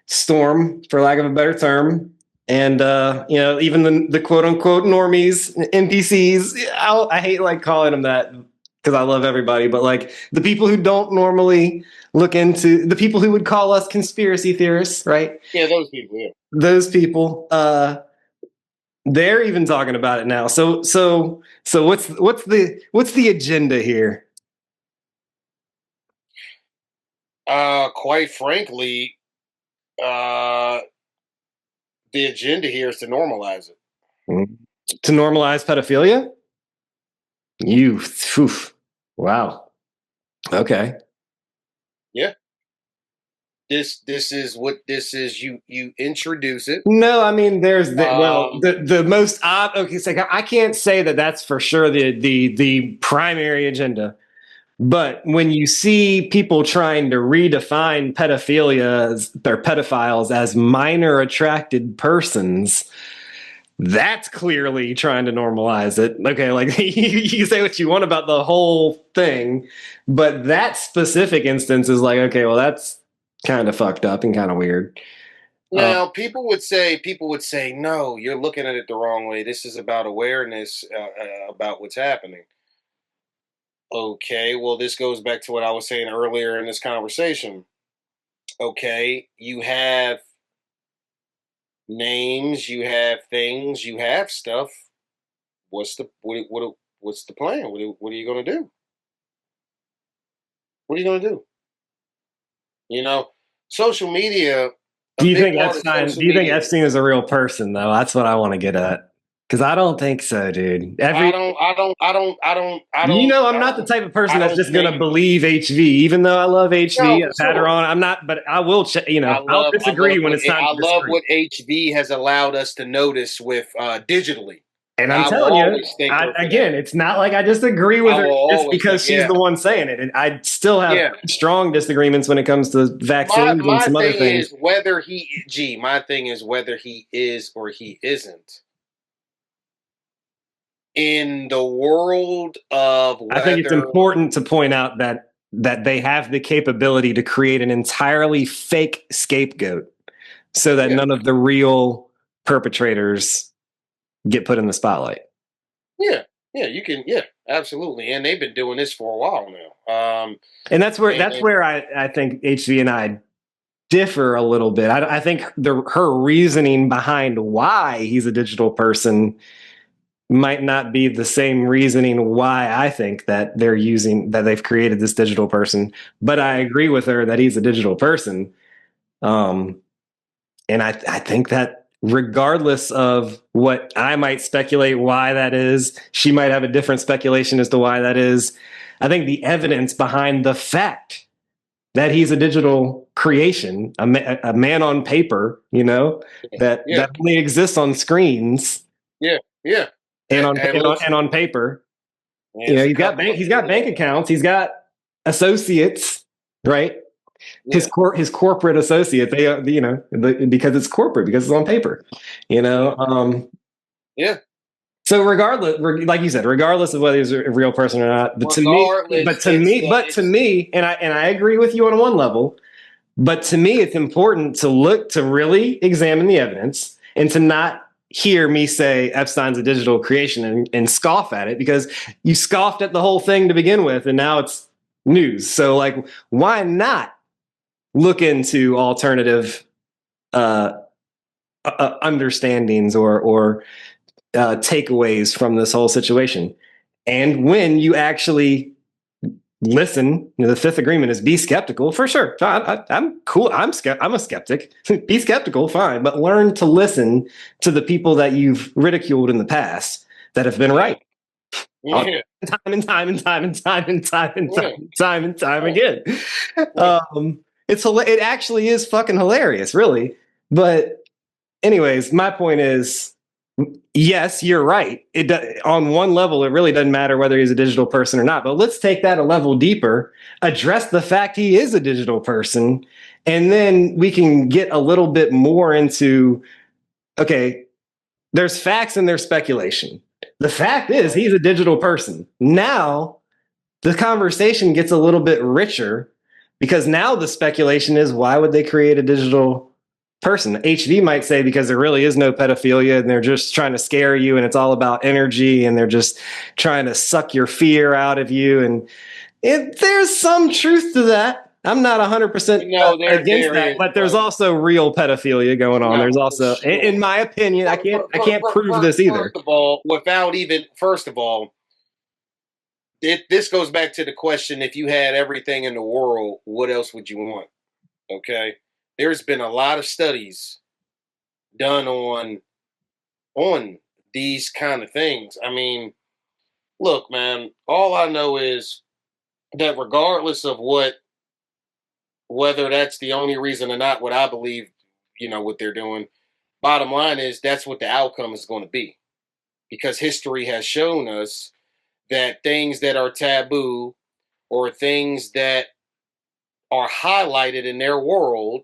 storm, for lack of a better term. And even the quote unquote normies, NPCs, I hate like calling them that because I love everybody, but like the people who don't normally look into the people who would call us conspiracy theorists, right? Yeah, those people. Yeah. Those people. They're even talking about it now. So what's the agenda here? Quite frankly, the agenda here is to normalize it. To normalize pedophilia? Oof. Wow. Okay. Yeah. This is what this is. You introduce it. No, I mean there's the most odd. Okay, so I can't say that that's for sure the primary agenda. But when you see people trying to redefine pedophiles as minor attracted persons, that's clearly trying to normalize it. Okay, like you say what you want about the whole thing, but that specific instance is like, okay, well, that's kind of fucked up and kind of weird. Now, people would say, no, you're looking at it the wrong way. This is about awareness about what's happening. Okay, well, this goes back to what I was saying earlier in this conversation. Okay, you have names, you have things, you have stuff. What's the plan? What are you going to do? What are you going to do? Social media. Do you think Epstein is a real person though? That's what I want to get at. Because I don't think so, dude. I don't. I'm not the type of person that's just going to believe HV, even though I love HV. I've had her on. I'm not, but I will. I'll disagree when it's time. I love what HV has allowed us to notice with digitally. And I'm telling you, again, it's not like I disagree with her just because she's the one saying it. And I still have strong disagreements when it comes to vaccines and some other things. My thing is whether he is or he isn't. In the world of I think it's important to point out that they have the capability to create an entirely fake scapegoat so that none of the real perpetrators get put in the spotlight. Yeah, you can. Yeah, absolutely. And they've been doing this for a while now. And that's where I think HV and I differ a little bit. I think her reasoning behind why he's a digital person might not be the same reasoning why I think that they've created this digital person. But I agree with her that he's a digital person. And I think that regardless of what I might speculate why that is, she might have a different speculation as to why that is. I think the evidence behind the fact that he's a digital creation, a man on paper, that only exists on screens. Yeah. And on paper. He's got bank accounts, he's got associates, right? His corporate associate, because it's corporate, because it's on paper, So regardless, like you said, regardless of whether he's a real person or not, to me, and I agree with you on one level, but to me, it's important to really examine the evidence and to not hear me say Epstein's a digital creation and scoff at it, because you scoffed at the whole thing to begin with, and now it's news. So like, why not look into alternative understandings or takeaways from this whole situation? And when you actually listen, the fifth agreement is be skeptical, for sure. I'm cool. I'm a skeptic. Be skeptical, fine, but learn to listen to the people that you've ridiculed in the past that have been right. Yeah. Time and time and time and time and time and time and time and time again. It actually is fucking hilarious, really. But anyways, my point is, yes, you're right. On one level, it really doesn't matter whether he's a digital person or not. But let's take that a level deeper, address the fact he is a digital person, and then we can get a little bit more into, okay, there's facts and there's speculation. The fact is he's a digital person. Now the conversation gets a little bit richer, because now the speculation is, why would they create a digital person? HV might say because there really is no pedophilia and they're just trying to scare you and it's all about energy and they're just trying to suck your fear out of you. And there's some truth to that. I'm not 100% against that, but there's also real pedophilia going on. There's also, in my opinion, I can't prove this either. First of all, this goes back to the question: if you had everything in the world, what else would you want? Okay, there's been a lot of studies done on these kind of things. I mean, look, man, all I know is that regardless of whether that's the only reason or not, what I believe, what they're doing, bottom line is that's what the outcome is going to be. Because history has shown us that things that are taboo or things that are highlighted in their world,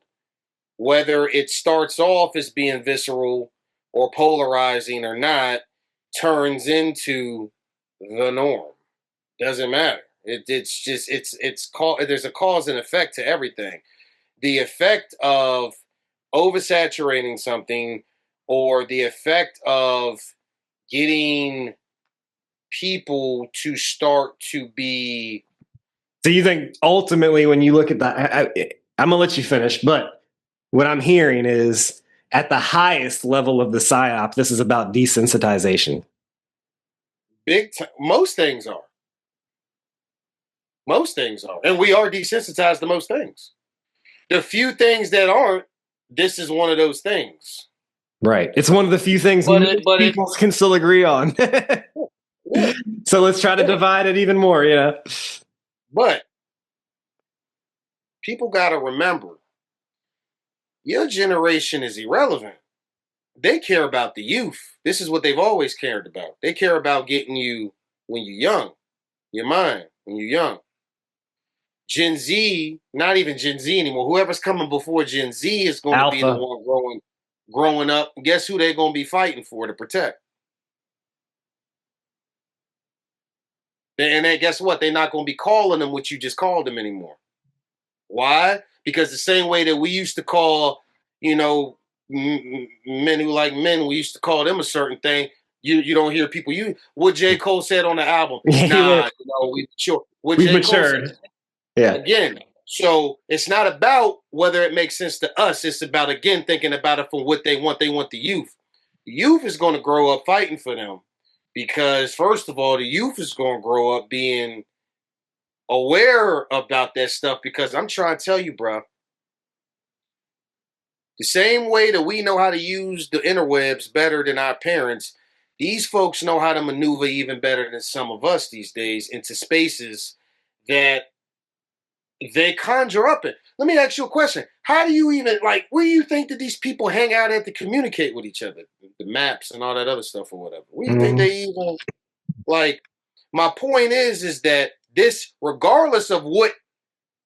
whether it starts off as being visceral or polarizing or not, turns into the norm. Doesn't matter. There's a cause and effect to everything. The effect of oversaturating something, or the effect of getting people to start to be. So you think ultimately, when you look at that, I'm gonna let you finish, but what I'm hearing is, at the highest level of the psyop, this is about desensitization. Big time. Most things are. And we are desensitized to most things. The few things that aren't, this is one of those things. Right. It's one of the few things people can still agree on. Yeah. So let's try to divide it even more, But people got to remember, your generation is irrelevant. They care about the youth. This is what they've always cared about. They care about getting you when you're young, your mind when you're young. Gen Z, not even Gen Z anymore. Whoever's coming before Gen Z is going to be the one growing up. Guess who they're going to be fighting for to protect? And then guess what? They're not going to be calling them what you just called them anymore. Why? Because the same way that we used to call, men who like men, we used to call them a certain thing. You don't hear people. What J. Cole said on the album. We mature. What J. Cole said. Yeah. Again, so it's not about whether it makes sense to us. It's about, again, thinking about it from what they want. They want the youth. The youth is going to grow up fighting for them, because first of all, the youth is going to grow up being aware about that stuff. Because I'm trying to tell you, bro, the same way that we know how to use the interwebs better than our parents, these folks know how to maneuver even better than some of us these days into spaces that they conjure up in. Let me ask you a question. How do you even, where do you think that these people hang out at to communicate with each other? The maps and all that other stuff or whatever. Where do you think they even, my point is that this, regardless of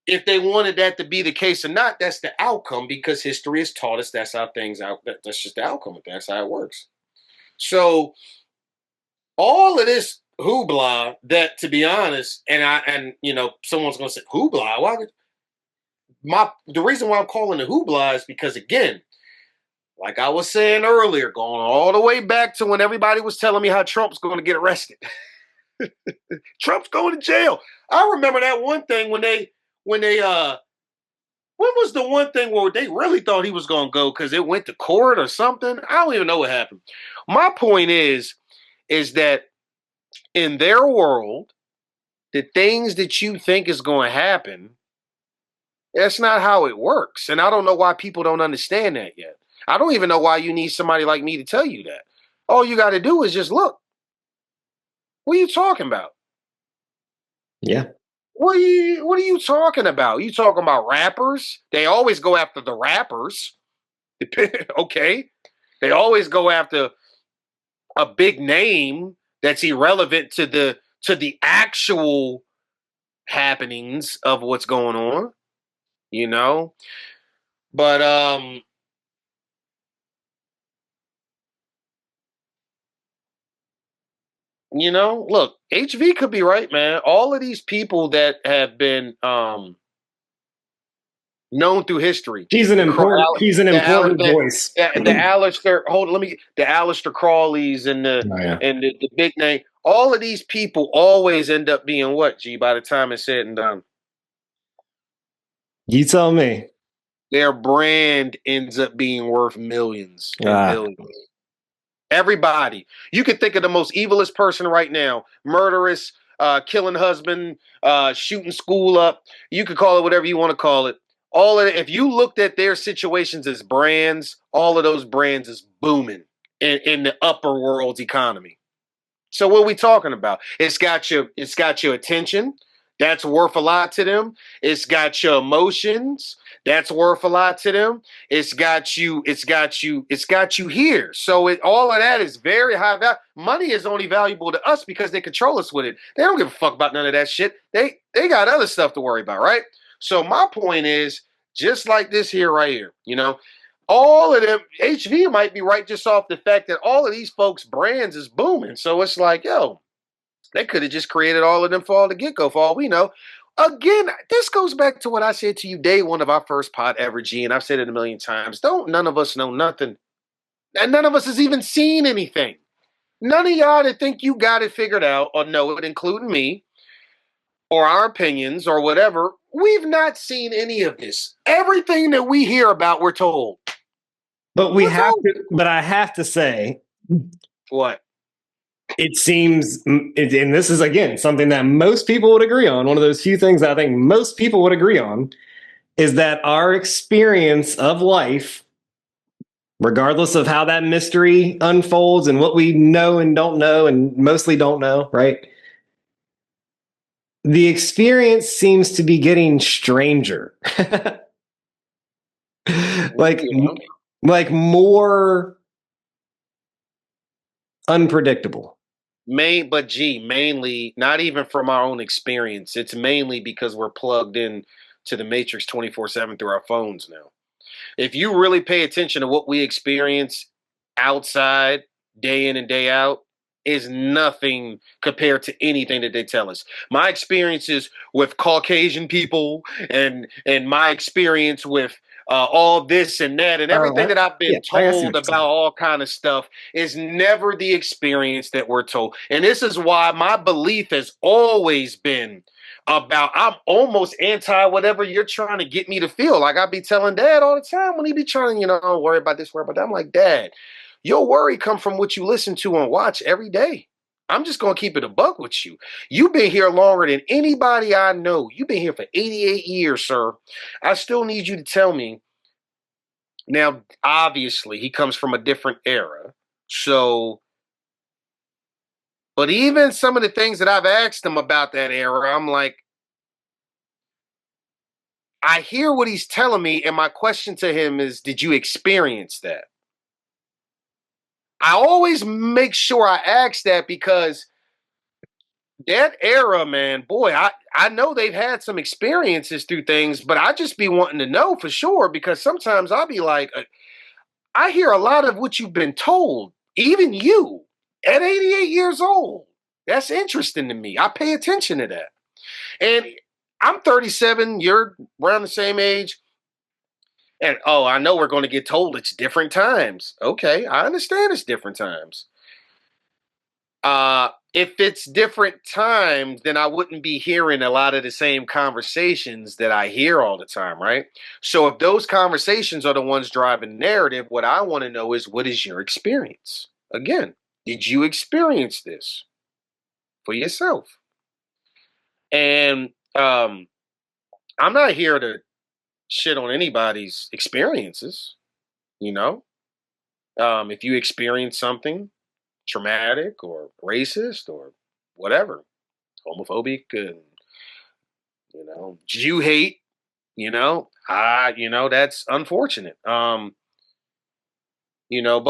if they wanted that to be the case or not, that's the outcome, because history has taught us that's how things out. That's just the outcome of that. That's how it works. So all of this hoopla that, to be honest, and someone's going to say hoopla. The reason why I'm calling it hoopla is because, again, like I was saying earlier, going all the way back to when everybody was telling me how Trump's going to get arrested. Trump's going to jail. I remember that one thing when when was the one thing where they really thought he was going to go because it went to court or something? I don't even know what happened. My point is that in their world, the things that you think is going to happen, that's not how it works. And I don't know why people don't understand that yet. I don't even know why you need somebody like me to tell you that. All you got to do is just look. What are you talking about? Yeah. What are you talking about? You talking about rappers? They always go after the rappers. Okay. They always go after a big name that's irrelevant to the actual happenings of what's going on, you know? But look, HV could be right, man. All of these people that have been known through history. He's an The important voice. the Alistair, hold on, the Alistair Crawleys and the Oh, yeah. and the big name. All of these people always end up being what, G, by the time it's said and done. You tell me. Their brand ends up being worth millions and billions. Everybody. You can think of the most evilest person right now, murderous, killing husband, shooting school up. You could call it whatever you want to call it. All of it, if you looked at their situations as brands, all of those brands is booming in the upper world's economy. So what are we talking about? It's got your attention. That's worth a lot to them. It's got your emotions. That's worth a lot to them. It's got you here. So all of that is very high value. Money is only valuable to us because they control us with it. They don't give a fuck about none of that shit. They got other stuff to worry about, right? So my point is just like this here right here, all of them, HV might be right just off the fact that all of these folks' brands is booming. So it's like, yo, they could have just created all of them for all the get-go, for all we know. Again, this goes back to what I said to you day one of our first pod ever, G, and I've said it a million times. Don't none of us know nothing. And none of us has even seen anything. None of y'all that think you got it figured out or know it, including me, or our opinions or whatever, we've not seen any of this. Everything that we hear about, we're told. But I have to say, what? It seems, and this is again something that most people would agree on. One of those few things that I think most people would agree on is that our experience of life, regardless of how that mystery unfolds and what we know and don't know, and mostly don't know, right? The experience seems to be getting stranger. like more unpredictable. Mainly not even from our own experience. It's mainly because we're plugged in to the matrix 24/7 through our phones now. If you really pay attention to what we experience outside day in and day out, is nothing compared to anything that they tell us. My experiences with Caucasian people and my experience with all this and that and everything that I've been told about all kind of stuff is never the experience that we're told. And this is why my belief has always been about I'm almost anti whatever you're trying to get me to feel. Like I be telling Dad all the time when he be trying, worry about this, worry about that. I'm like, Dad, your worry come from what you listen to and watch every day. I'm just gonna keep it a buck with you. You've been here longer than anybody I know. You've been here for 88 years, sir. I still need you to tell me. Now, obviously, he comes from a different era. So, but even some of the things that I've asked him about that era, I'm like, I hear what he's telling me, and my question to him is, did you experience that? I always make sure I ask that because that era, man, boy, I know they've had some experiences through things, but I just be wanting to know for sure because sometimes I'll be like, I hear a lot of what you've been told, even you at 88 years old. That's interesting to me. I pay attention to that. And I'm 37, you're around the same age. And oh, I know we're going to get told it's different times. Okay, I understand it's different times. If it's different times, then I wouldn't be hearing a lot of the same conversations that I hear all the time, right? So if those conversations are the ones driving the narrative, what I want to know is, what is your experience? Again, did you experience this for yourself? And I'm not here to shit on anybody's experiences, you know? If you experience something traumatic or racist or whatever, homophobic, and Jew hate, that's unfortunate. But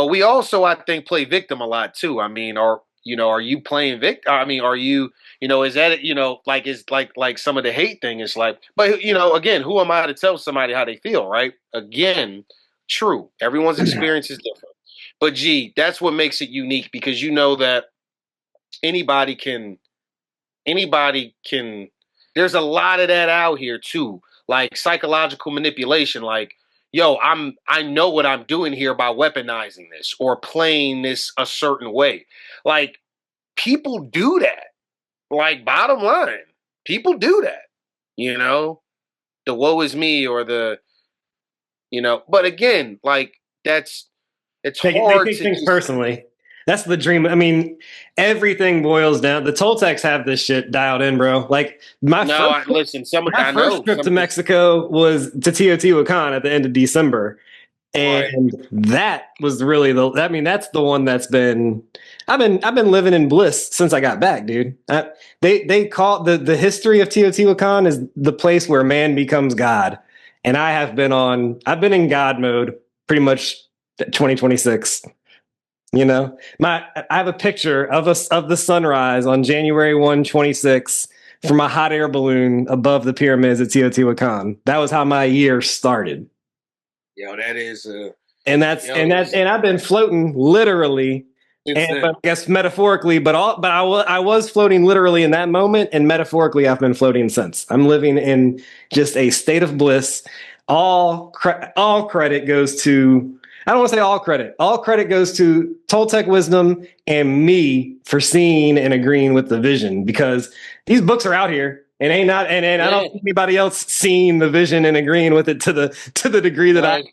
we also, I think, play victim a lot too. I mean, are you playing victim? I mean, are you, is that, like, is like some of the hate thing is like, but again, who am I to tell somebody how they feel, right? Again, true. Everyone's experience is different. But gee, that's what makes it unique, because you know that anybody can anybody can. There's a lot of that out here too, like psychological manipulation. Like, yo, I know what I'm doing here by weaponizing this or playing this a certain way. Like, people do that. Like, bottom line, people do that. You know, the woe is me, or But again, like, it's They hard take to things just. personally. That's the dream. I mean, everything boils down. The Toltecs have this shit dialed in, bro. Like No, listen. my I first know trip some to of this. Mexico was to Teotihuacan at the end of December. Right. And that was really that's the one that's been I've been living in bliss since I got back, dude. They call the history of Teotihuacan is the place where man becomes God. And I've been in God mode pretty much 2026. I have a picture of the sunrise on January 26 from a hot air balloon above the pyramids at Teotihuacan. That was how my year started. Yo, that is And I've been floating literally, it's and but I guess metaphorically, I was floating literally in that moment, and metaphorically I've been floating since. I'm living in just a state of bliss. All credit goes to, I don't want to say all credit. All credit goes to Toltec wisdom and me for seeing and agreeing with the vision, because these books are out here and ain't not and I don't think anybody else seeing the vision and agreeing with it to the degree that right.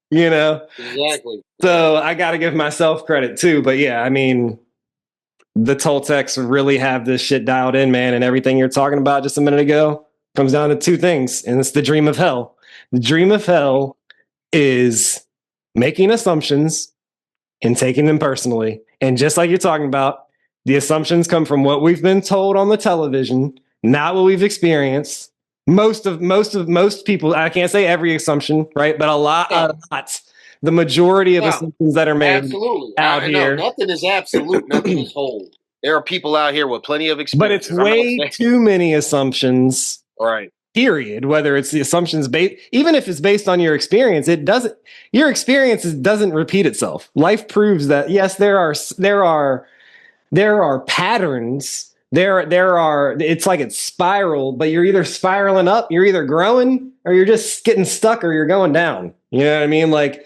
Exactly. So I got to give myself credit too. But yeah, I mean, the Toltecs really have this shit dialed in, man. And everything you're talking about just a minute ago comes down to two things, and it's the dream of hell. The dream of hell is making assumptions and taking them personally. And just like you're talking about, the assumptions come from what we've been told on the television, not what we've experienced. Most people, I can't say every assumption, right? But a lot. The majority of assumptions that are made out here. Nothing is absolute. Nothing is whole. There are people out here with plenty of But experience. it's way too many assumptions. Right. Period. Whether it's the assumptions based, even if it's based on your experience, your experience doesn't repeat itself. Life proves that, yes, there are patterns. It's like it's spiral, but you're either spiraling up, you're either growing, or you're just getting stuck, or you're going down. You know what I mean? Like,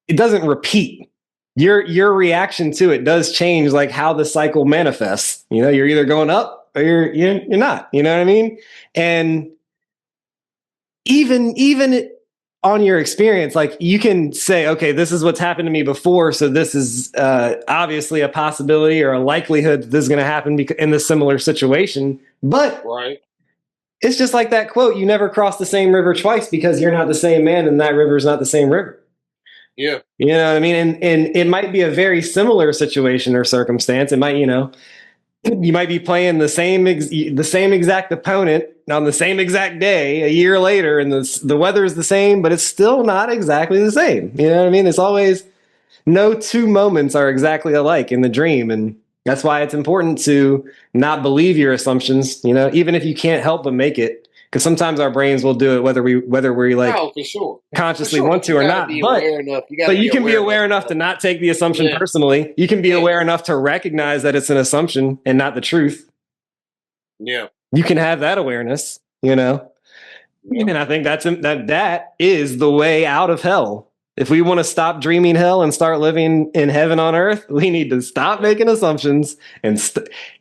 it doesn't repeat. Your reaction to it does change, like how the cycle manifests. You're either going up or you're not. You know what I mean? And even on your experience, like, you can say, okay, this is what's happened to me before, so this is obviously a possibility or a likelihood that this is going to happen in this similar situation. But right. It's just like that quote: "You never cross the same river twice, because you're not the same man, and that river is not the same river." Yeah. You know what I mean? And it might be a very similar situation or circumstance. It might, you might be playing the same exact opponent on the same exact day a year later, and the weather is the same, but it's still not exactly the same. You know what I mean? It's always, no two moments are exactly alike in the dream, and that's why it's important to not believe your assumptions. Even if you can't help but make it. Because sometimes our brains will do it, whether we like for sure. consciously want to or not. But you can be aware enough to not take the assumption personally. You can be aware enough to recognize that it's an assumption and not the truth. Yeah. You can have that awareness, Yep. And I think that is the way out of hell. If we want to stop dreaming hell and start living in heaven on earth, we need to stop making assumptions and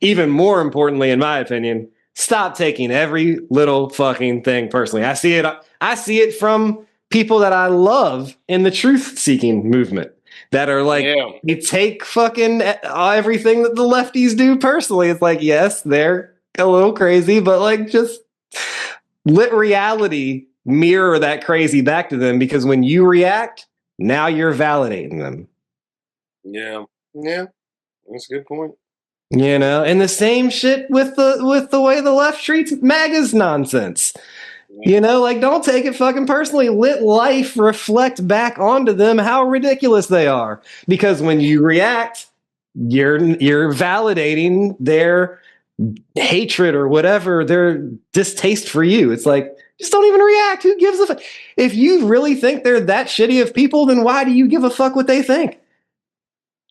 even more importantly, in my opinion, stop taking every little fucking thing personally. I see it from people that I love in the truth-seeking movement that are like, Yeah. you take fucking everything that the lefties do personally. It's like, yes, they're a little crazy, but like just let reality mirror that crazy back to them, because when you react, now you're validating them. Yeah. Yeah. That's a good point. And the same shit with the way the left treats MAGA's nonsense. Like, don't take it fucking personally. Let life reflect back onto them how ridiculous they are. Because when you react, you're validating their hatred or whatever, their distaste for you. It's like, just don't even react. Who gives a fuck? If you really think they're that shitty of people, then why do you give a fuck what they think?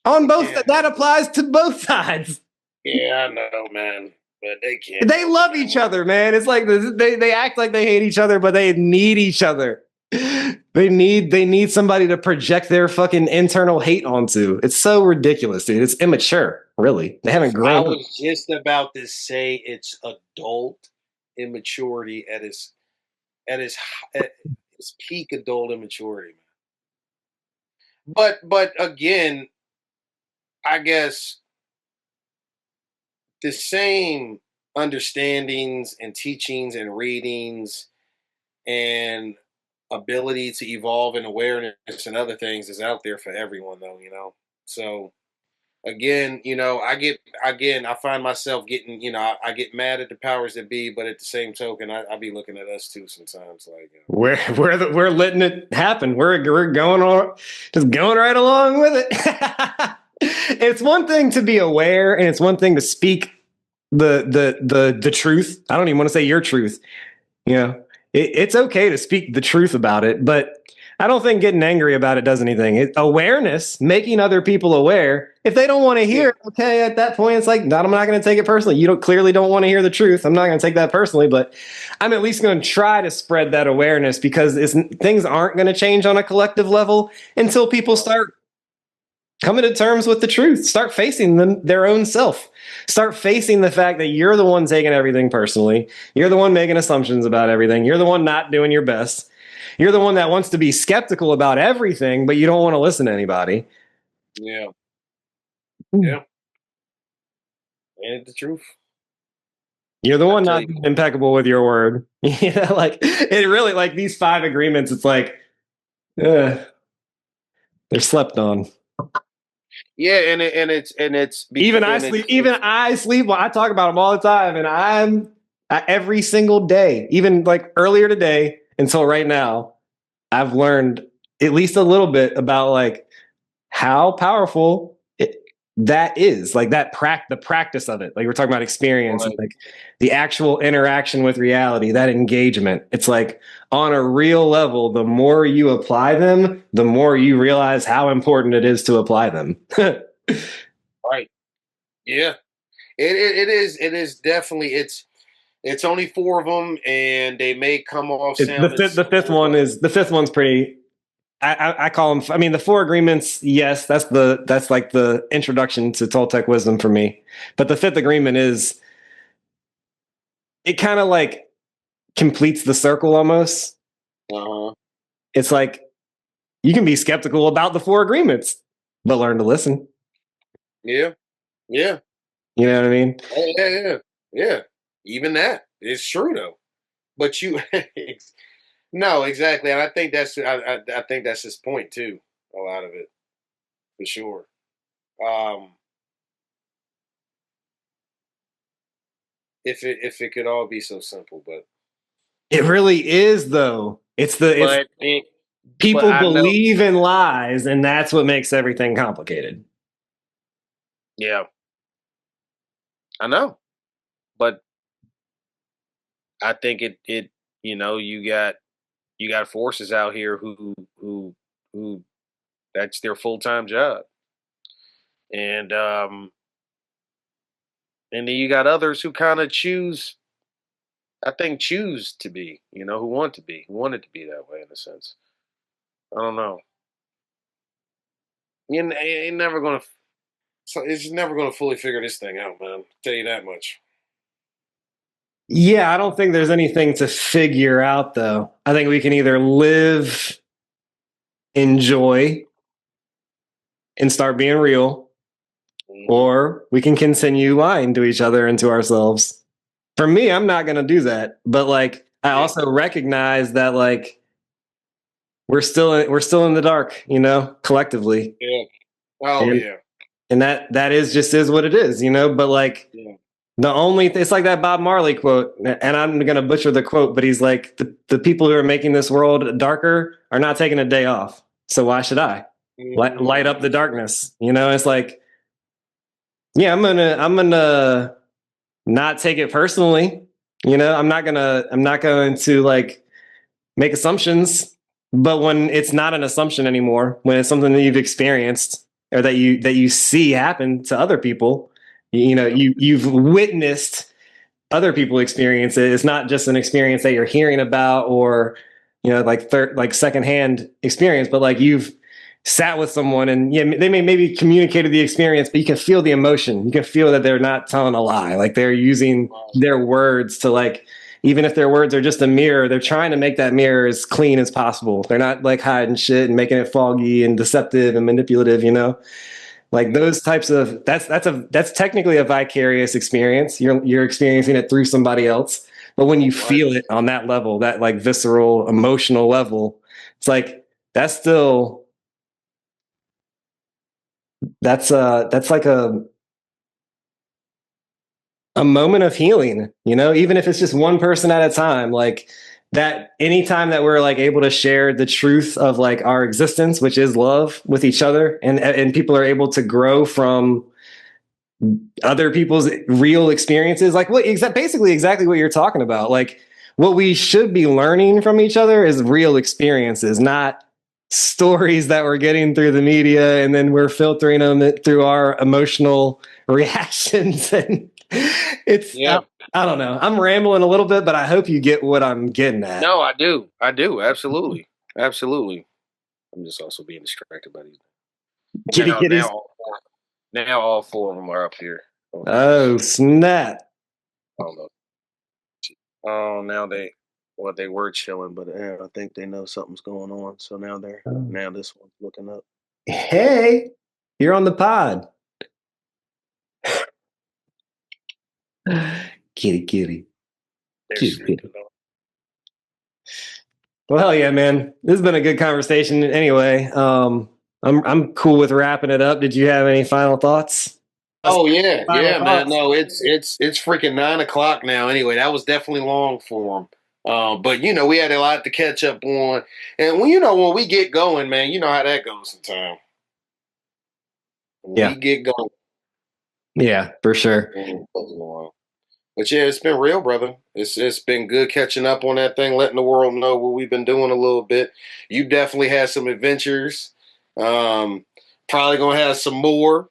On both, Yeah. that applies to both sides. Yeah, I know, man. But they can't. They love each other, man. It's like they act like they hate each other, but they need each other. They need somebody to project their fucking internal hate onto. It's so ridiculous, dude. It's immature, really. They haven't I grown up. was just about to say it's adult immaturity at its at its peak adult immaturity. But again, I guess the same understandings and teachings and readings and ability to evolve and awareness and other things is out there for everyone, though. So again, I find myself getting, I get mad at the powers that be, but at the same token, I be looking at us too sometimes, like, We're letting it happen. We're going on, just going right along with it. It's one thing to be aware, and it's one thing to speak the truth. I don't even want to say your truth. It's okay to speak the truth about it, but I don't think getting angry about it does anything. Awareness, making other people aware. If they don't want to yeah, hear it, okay, at that point, it's like, I'm not going to take it personally. You clearly don't want to hear the truth. I'm not going to take that personally, but I'm at least going to try to spread that awareness, because things aren't going to change on a collective level until people start coming to terms with the truth, start facing their own self, start facing the fact that you're the one taking everything personally. You're the one making assumptions about everything. You're the one not doing your best. You're the one that wants to be skeptical about everything, but you don't want to listen to anybody. yeah, yeah. Ain't it the truth? You're the I one tell not you. being impeccable with your word. Like, it really, like, these 5 agreements, it's like, they're slept on. Yeah, and it's Even I and sleep. it's Even I sleep. Well, I talk about them all the time, and every single day, even like earlier today until right now, I've learned at least a little bit about like how powerful that is. Like the practice of it. Like we're talking about experience and right. like the actual interaction with reality. That engagement. It's like on a real level. The more you apply them, the more you realize how important it is to apply them. Right. Yeah. It is definitely it's only 4 of them, and they may come off sounding The fifth simple, one but is the fifth one's pretty. I call them. I mean, the 4 agreements. Yes, that's like the introduction to Toltec wisdom for me. But the fifth agreement is, it kind of like completes the circle almost. uh-huh. It's like you can be skeptical about the 4 agreements, but learn to listen. Yeah. Yeah. You know what I mean? Oh, yeah, yeah. Yeah. Even that is true though. But you no, exactly. And I think I think that's his point too, a lot of it, for sure. Um if it could all be so simple, but It really is, though. It's but it, but people I know, believe in lies, and that's what makes everything complicated. yeah, I know. But I think it you got forces out here who that's their full-time job. And then you got others who kind of choose I think choose to be, who wanted to be that way in a sense. I don't know. You ain't never gonna. So it's never gonna fully figure this thing out, man. I'll tell you that much. Yeah, I don't think there's anything to figure out, though. I think we can either live, enjoy, and start being real, or we can continue lying to each other and to ourselves. For me, I'm not going to do that. But like, I also recognize that like we're still in the dark, collectively. Yeah. Oh and, yeah. And that is what it is, But like, it's like that Bob Marley quote, and I'm going to butcher the quote, but he's like, the people who are making this world darker are not taking a day off. So why should I light up the darkness? It's like, yeah, I'm gonna not take it personally. I'm not going to like make assumptions, but when it's not an assumption anymore, when it's something that you've experienced or that you see happen to other people, you've witnessed other people experience it. It's not just an experience that you're hearing about or like secondhand experience, but like you've sat with someone and they may maybe communicated the experience, but you can feel the emotion. You can feel that they're not telling a lie. Like they're using their words to like, even if their words are just a mirror, they're trying to make that mirror as clean as possible. They're not like hiding shit and making it foggy and deceptive and manipulative, like those types of that's technically a vicarious experience. You're experiencing it through somebody else. But when you feel it on that level, that like visceral emotional level, it's like that's like a moment of healing, even if it's just one person at a time. Like that anytime that we're like able to share the truth of like our existence, which is love, with each other, and people are able to grow from other people's real experiences, like basically exactly what you're talking about. Like what we should be learning from each other is real experiences, not stories that we're getting through the media and then we're filtering them through our emotional reactions. And it's I don't know. I'm rambling a little bit, but I hope you get what I'm getting at. No, I do. Absolutely. Absolutely. I'm just also being distracted by these. Kitties. Now all four of them are up here. Oh, snap. I don't know. Oh, now they were chilling, but I think they know something's going on. So now now this one's looking up. Hey, you're on the pod. Kitty. Kitty. Well, hell yeah, man. This has been a good conversation anyway. I'm cool with wrapping it up. Did you have any final thoughts? Oh yeah, man. No, it's freaking 9:00 now. Anyway, that was definitely long for him. But we had a lot to catch up on, and when we get going, man, you know how that goes sometimes. We get going. Yeah, for sure. But yeah, it's been real, brother. It's been good catching up on that thing, letting the world know what we've been doing a little bit. You definitely had some adventures. Probably gonna have some more.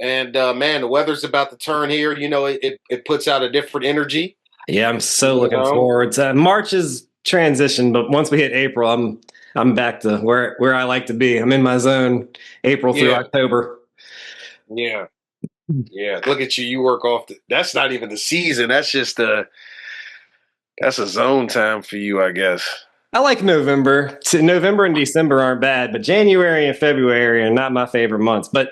And man, the weather's about to turn here. It puts out a different energy. Yeah, I'm so looking forward to March is transition, but once we hit April, I'm back to where I like to be. I'm in my zone, April through October. Yeah. Yeah. Look at you. You work off that's not even the season. That's just that's a zone time for you, I guess. I like November. November and December aren't bad, but January and February are not my favorite months. But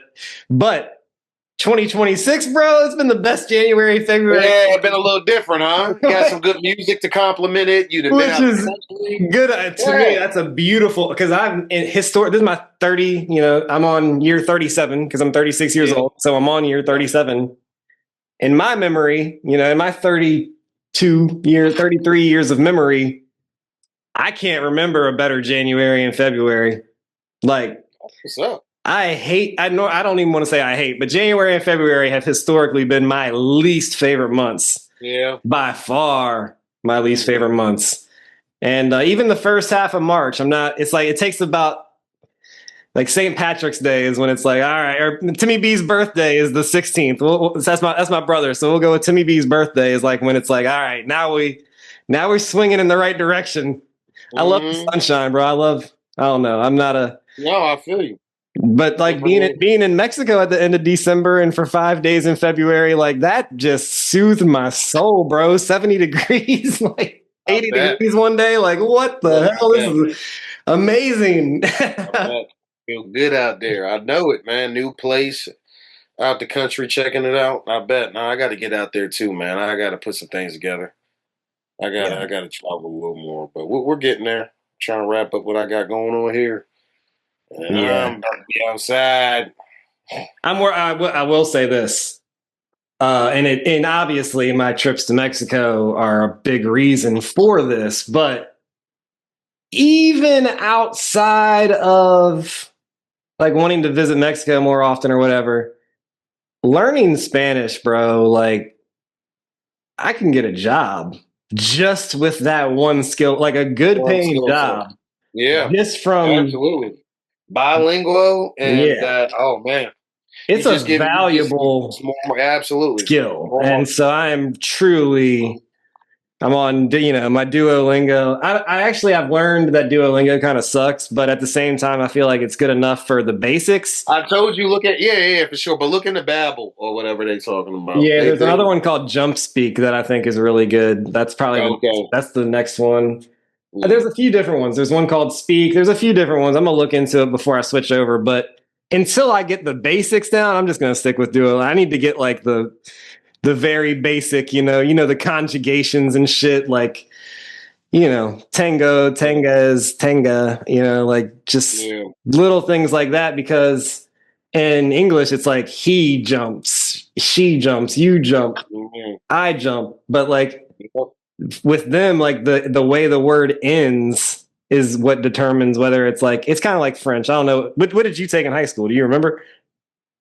2026, bro, it's been the best January, February. Yeah, it's been a little different, huh? Got some good music to complement it. You'd have been out is good to me. That's a beautiful, because I'm in historic. This is my 30. I'm on year 37 because I'm 36 years old, so I'm on year 37. In my memory, in my 33 years of memory, I can't remember a better January and February. Like, what's up? I don't even want to say I hate, but January and February have historically been my least favorite months. Yeah. By far my least favorite months. And even the first half of March, it's like, it takes about like St. Patrick's Day is when it's like, all right, or Timmy B's birthday is the 16th. That's my brother. So we'll go with Timmy B's birthday is like when it's like, all right, now we now we're swinging in the right direction. I love the Mm-hmm. sunshine, bro. I don't know. I'm not a, No, I feel you. but like being in Mexico at the end of December and for 5 days in February, like that just soothed my soul, bro. 70 degrees, like 80 degrees one day. Like, what the hell? This is amazing. I bet. Feel good out there. I know it, man. New place, out the country, checking it out. I bet. Now I got to get out there too, man. I got to put some things together. I gotta travel a little more, but we're getting there. Trying to wrap up what I got going on here, and Yeah. I'm about to be outside. I will say this. And obviously my trips to Mexico are a big reason for this, but even outside of like wanting to visit Mexico more often or whatever, learning Spanish, bro, like I can get a job just with that one skill, like a good paying job. Yeah, just from absolutely bilingual and yeah. Oh man, It's a valuable absolutely skill. And so I'm on, my Duolingo. I actually, I've learned that Duolingo kind of sucks, but at the same time, I feel like it's good enough for the basics. I told you, look at, yeah, for sure. But look into Babbel or whatever they're talking about. Yeah, there's another one called Jump Speak that I think is really good. That's probably, that's the next one. Yeah. There's a few different ones. There's one called Speak. There's a few different ones. I'm going to look into it before I switch over. But until I get the basics down, I'm just going to stick with Duolingo. I need to get like the very basic, the conjugations and shit, like, tango, tangas, tanga, like just little things like that. Because in English, it's like he jumps, she jumps, you jump, I jump. But like with them, like the way the word ends is what determines whether it's like, it's kind of like French. I don't know. What did you take in high school? Do you remember?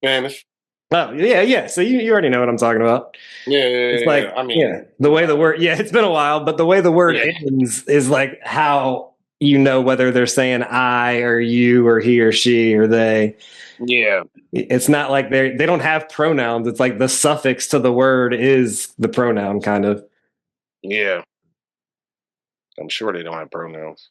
Spanish. Oh, yeah. So you already know what I'm talking about. It's like, the way the word, it's been a while, but the way the word ends is like how you know whether they're saying I or you or he or she or they. Yeah. It's not like they don't have pronouns. It's like the suffix to the word is the pronoun, kind of. Yeah. I'm sure they don't have pronouns.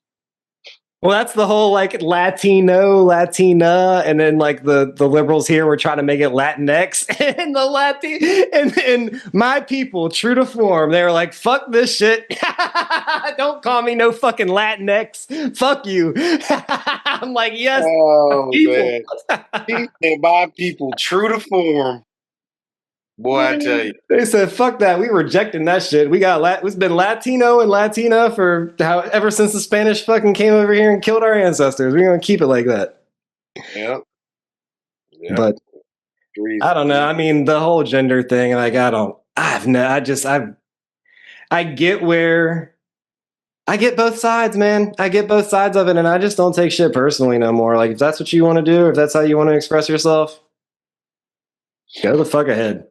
Well, that's the whole like Latino, Latina, and then like the liberals here were trying to make it Latinx, and the and my people, true to form, they were like, "Fuck this shit! Don't call me no fucking Latinx. Fuck you." I'm like, yes, people. Man. And my people, true to form. Boy, I tell you. They said, fuck that. We rejecting that shit. It's been Latino and Latina for ever since the Spanish fucking came over here and killed our ancestors. We're going to keep it like that. Yeah. But I don't know. I mean, the whole gender thing, like, I get both sides, man. I get both sides of it, and I just don't take shit personally no more. Like, if that's what you want to do, if that's how you want to express yourself, go the fuck ahead.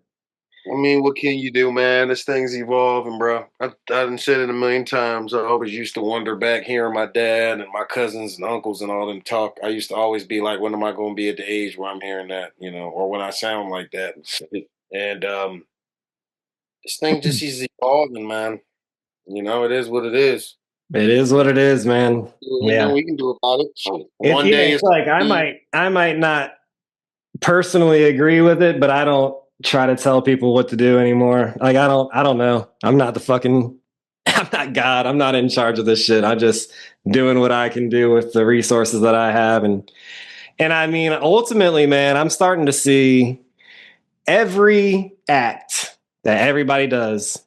I mean, what can you do, man? This thing's evolving, bro. I done said it a million times. I always used to wonder back hearing my dad and my cousins and uncles and all them talk. I used to always be like, when am I going to be at the age where I'm hearing that, or when I sound like that? And this thing just is evolving, man. It is what it is. It is what it is, man. Yeah, we can do about it. One day it's like I might not personally agree with it, but I don't try to tell people what to do anymore. Like I don't know. I'm not God. I'm not in charge of this shit. I'm just doing what I can do with the resources that I have. And I mean, ultimately, man, I'm starting to see every act that everybody does.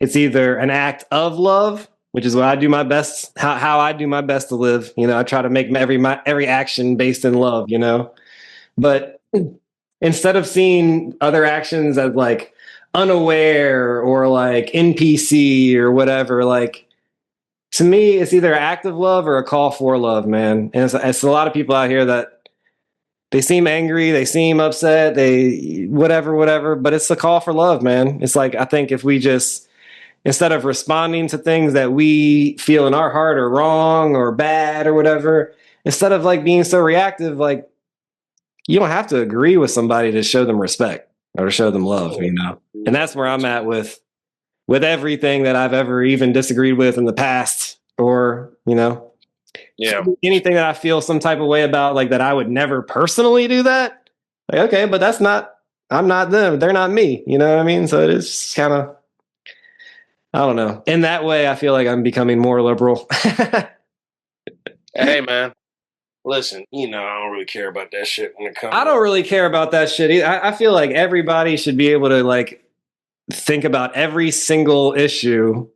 It's either an act of love, which is what I do my best, how I do my best to live. I try to make every action based in love, but instead of seeing other actions as like unaware or like NPC or whatever, like to me, it's either an act of love or a call for love, man. And it's a lot of people out here that they seem angry, they seem upset, they whatever, but it's a call for love, man. It's like, I think if we just, instead of responding to things that we feel in our heart are wrong or bad or whatever, instead of like being so reactive, like, you don't have to agree with somebody to show them respect or to show them love, And that's where I'm at with with everything that I've ever even disagreed with in the past, or, Yeah. anything that I feel some type of way about, like that I would never personally do that. Like, okay, but I'm not them. They're not me. You know what I mean? So it is kind of, I don't know. In that way, I feel like I'm becoming more liberal. Hey, man. Listen, I don't really care about that shit when it comes. I don't really care about that shit either. I feel like everybody should be able to like think about every single issue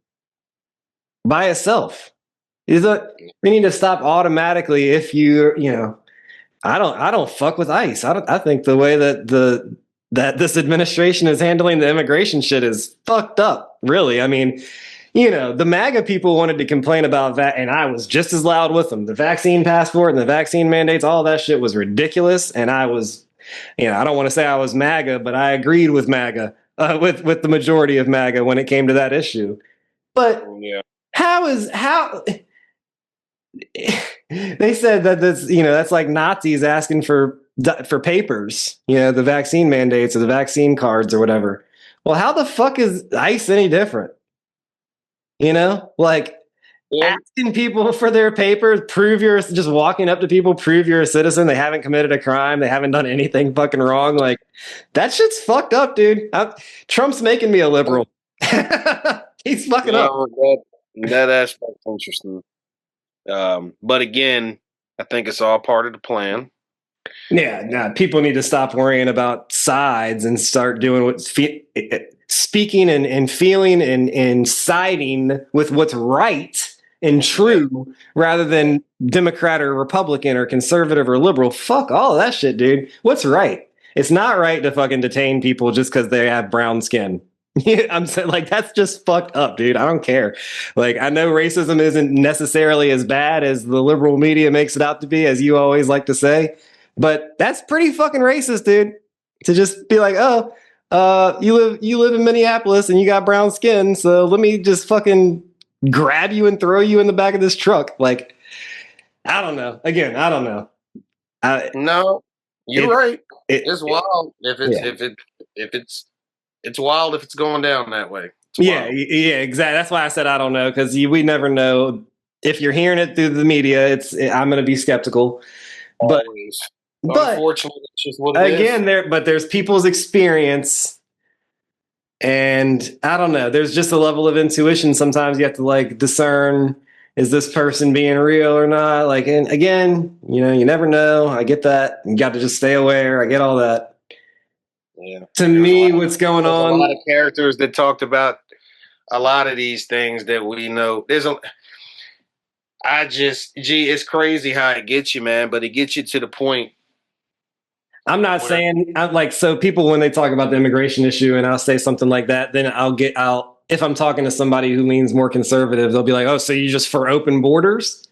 by itself. We need to stop automatically if I don't fuck with ICE. I think the way that this administration is handling the immigration shit is fucked up. Really. I mean, the MAGA people wanted to complain about that, and I was just as loud with them. The vaccine passport and the vaccine mandates, all that shit was ridiculous. And I was, I don't want to say I was MAGA, but I agreed with MAGA, with the majority of MAGA when it came to that issue. But how they said that that's like Nazis asking for papers, the vaccine mandates or the vaccine cards or whatever. Well, how the fuck is ICE any different? Like asking people for their papers, just walking up to people, prove you're a citizen. They haven't committed a crime. They haven't done anything fucking wrong. Like that shit's fucked up, dude. Trump's making me a liberal. He's fucking up. That aspect's interesting. But again, I think it's all part of the plan. Yeah, people need to stop worrying about sides and start doing what's speaking and feeling and siding with what's right and true rather than Democrat or Republican or conservative or liberal. Fuck all of that shit, dude. What's right? It's not right to fucking detain people just because they have brown skin. I'm saying, like, that's just fucked up, dude. I don't care. Like, I know racism isn't necessarily as bad as the liberal media makes it out to be, as you always like to say, but that's pretty fucking racist, dude. To just be like, oh, you live in Minneapolis and you got brown skin, so let me just fucking grab you and throw you in the back of this truck. Like, I don't know. Again, I don't know. No, you're right. It's wild if it's wild if it's going down that way. Yeah, exactly. That's why I said I don't know, because we never know. If you're hearing it through the media, I'm going to be skeptical. But unfortunately, it's just what it is. There's people's experience, and I don't know. There's just a level of intuition. Sometimes you have to like discern: is this person being real or not? Like, and again, you never know. I get that. You got to just stay aware. I get all that. Yeah. To me, what's going on? A lot of characters that talked about a lot of these things that we know. It's crazy how it gets you, man, but it gets you to the point. I'm not saying so people, when they talk about the immigration issue and I'll say something like that, then if I'm talking to somebody who leans more conservative, they'll be like, oh, so you just for open borders?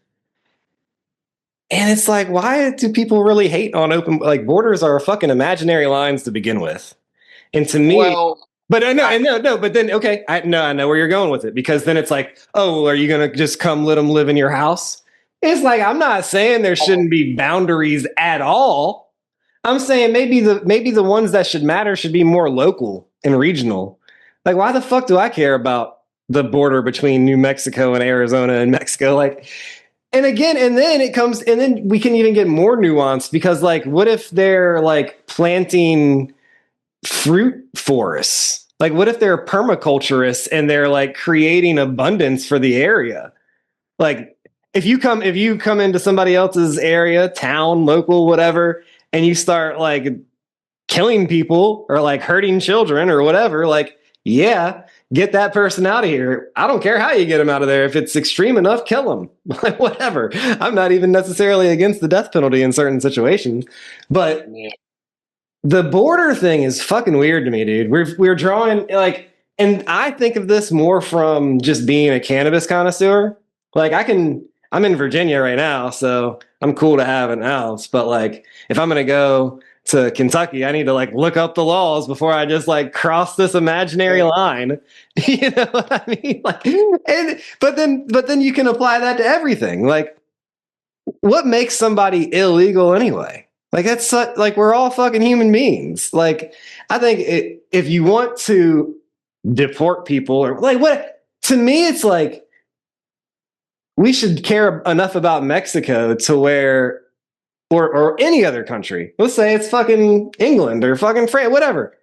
And it's like, why do people really hate on open, like borders are fucking imaginary lines to begin with. And to me, but I know, but then, okay, I know where you're going with it, because then it's like, oh, are you going to just come let them live in your house? It's like, I'm not saying there shouldn't be boundaries at all. I'm saying maybe the ones that should matter should be more local and regional. Like, why the fuck do I care about the border between New Mexico and Arizona and Mexico? Like, and then we can even get more nuanced, because like, what if they're like planting fruit forests? Like, what if they're permaculturists and they're like creating abundance for the area? Like, if you come into somebody else's area, town, local, whatever, and you start like killing people or like hurting children or whatever, like, yeah, get that person out of here. I don't care how you get them out of there. If it's extreme enough, kill them. Like, whatever. I'm not even necessarily against the death penalty in certain situations, but the border thing is fucking weird to me, dude. We're drawing like, and I think of this more from just being a cannabis connoisseur. Like, I'm in Virginia right now, so I'm cool to have an ounce. But like, if I'm gonna go to Kentucky, I need to like look up the laws before I just like cross this imaginary line. You know what I mean? Like, but then you can apply that to everything. Like, what makes somebody illegal anyway? Like, that's like, we're all fucking human beings. Like, I think if you want to deport people or like what? To me, it's like we should care enough about Mexico to where, or any other country. Let's say it's fucking England or fucking France, whatever.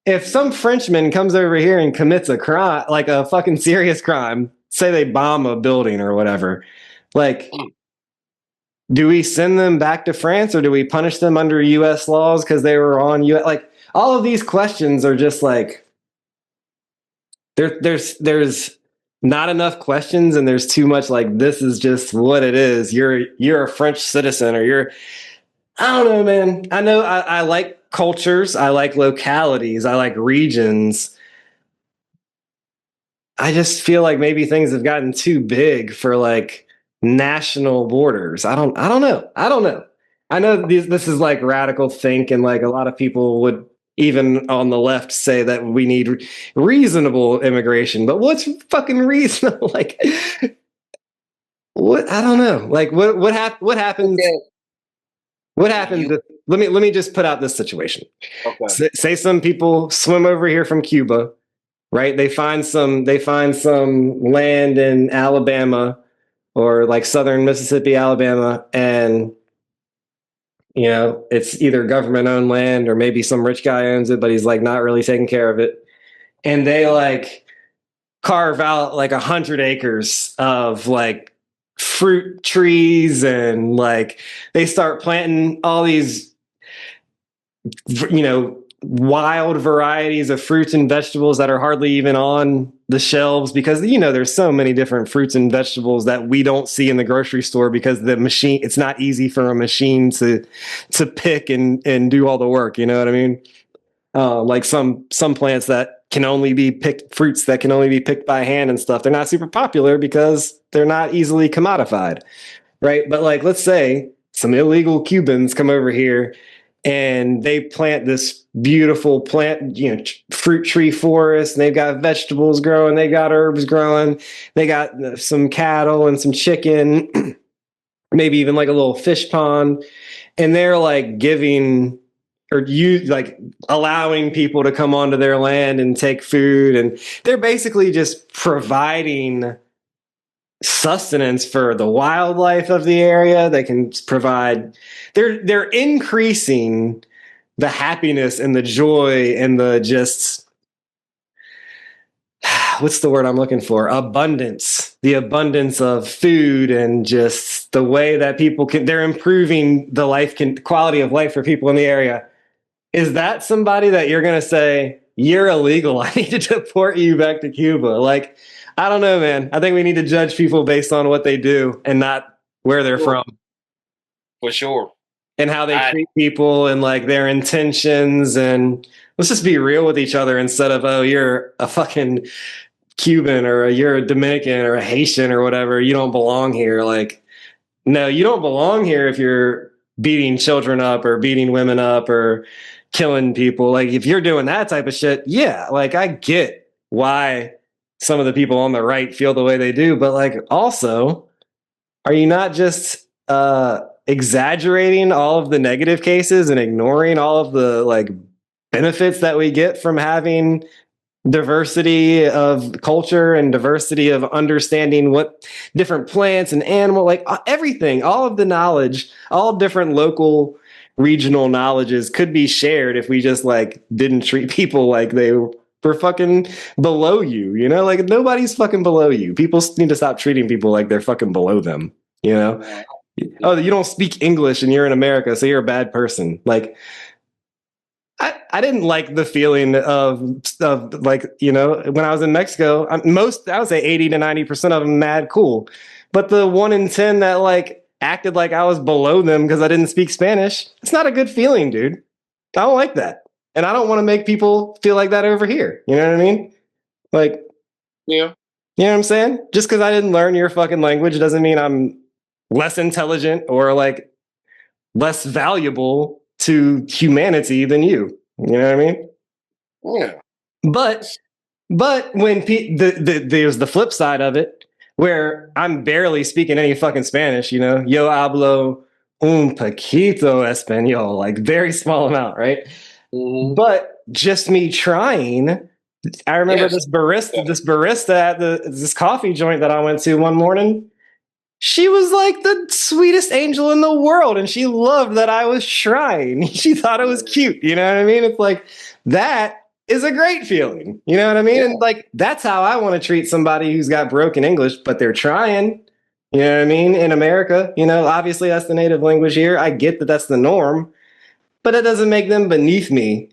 If some Frenchman comes over here and commits a crime, like a fucking serious crime, say they bomb a building or whatever, like, do we send them back to France or do we punish them under US laws because they were on US? Like, all of these questions are just like, there's not enough questions and there's too much like, this is just what it is. You're a French citizen or you're, I don't know, man. I know I like cultures. I like localities. I like regions. I just feel like maybe things have gotten too big for like national borders. I don't know. I know this is like radical think, and like a lot of people would even on the left say that we need reasonable immigration. But what's fucking reasonable? Like, what? I don't know. Like, what happens? What happens? Let me just put out this situation. Okay. Say some people swim over here from Cuba, right? They find some land in Alabama or like southern Mississippi, Alabama, and you know, it's either government owned land or maybe some rich guy owns it, but he's like not really taking care of it. And they like carve out like 100 acres of like fruit trees, and like they start planting all these, you know, wild varieties of fruits and vegetables that are hardly even on the shelves, because you know there's so many different fruits and vegetables that we don't see in the grocery store because the machine, it's not easy for a machine to pick and do all the work, you know what I mean? Like some plants that can only be picked, fruits that can only be picked by hand and stuff, they're not super popular because they're not easily commodified, right? But like, let's say some illegal Cubans come over here and they plant this beautiful plant, you know, fruit tree forest, and they've got vegetables growing, they got herbs growing, they got some cattle and some chicken, maybe even like a little fish pond, and they're like giving or you like allowing people to come onto their land and take food, and they're basically just providing sustenance for the wildlife of the area. They can provide, they're increasing the happiness and the joy and the just, what's the word I'm looking for? Abundance, the abundance of food, and just the way that people can, they're improving the quality of life for people in the area. Is that somebody that you're going to say, you're illegal, I need to deport you back to Cuba? Like, I don't know, man. I think we need to judge people based on what they do and not where they're from. For sure. And how they treat people and like their intentions. And let's just be real with each other instead of, oh, you're a fucking Cuban or you're a Dominican or a Haitian or whatever. You don't belong here. Like, no, you don't belong here if you're beating children up or beating women up or killing people. Like, if you're doing that type of shit, yeah, like I get why some of the people on the right feel the way they do, but like, also, are you not just exaggerating all of the negative cases and ignoring all of the like benefits that we get from having diversity of culture and diversity of understanding what different plants and animal, like everything, all of the knowledge, all different local regional knowledges could be shared if we just like didn't treat people like they were fucking below you, you know? Like, nobody's fucking below you. People need to stop treating people like they're fucking below them, you know? Oh, you don't speak English and you're in America, so you're a bad person. Like, I didn't like the feeling of like, you know, when I was in Mexico, I would say 80 to 90% of them mad cool. But the 1 in 10 that like acted like I was below them because I didn't speak Spanish, it's not a good feeling, dude. I don't like that. And I don't want to make people feel like that over here. You know what I mean? Like, yeah. You know what I'm saying? Just because I didn't learn your fucking language doesn't mean I'm less intelligent or like less valuable to humanity than you. You know what I mean? Yeah. But when there's the flip side of it, where I'm barely speaking any fucking Spanish, you know, yo hablo un poquito español, like very small amount, right? Mm-hmm. But just me trying I remember Yes. this barista at this coffee joint that I went to one morning. She was like the sweetest angel in the world, and she loved that I was trying. She thought it was cute. You know what I mean? It's like that is a great feeling. You know what I mean? Yeah. And like that's how I want to treat somebody who's got broken English, but they're trying. You know what I mean? In America, obviously that's the native language here. I get that that's the norm, but it doesn't make them beneath me.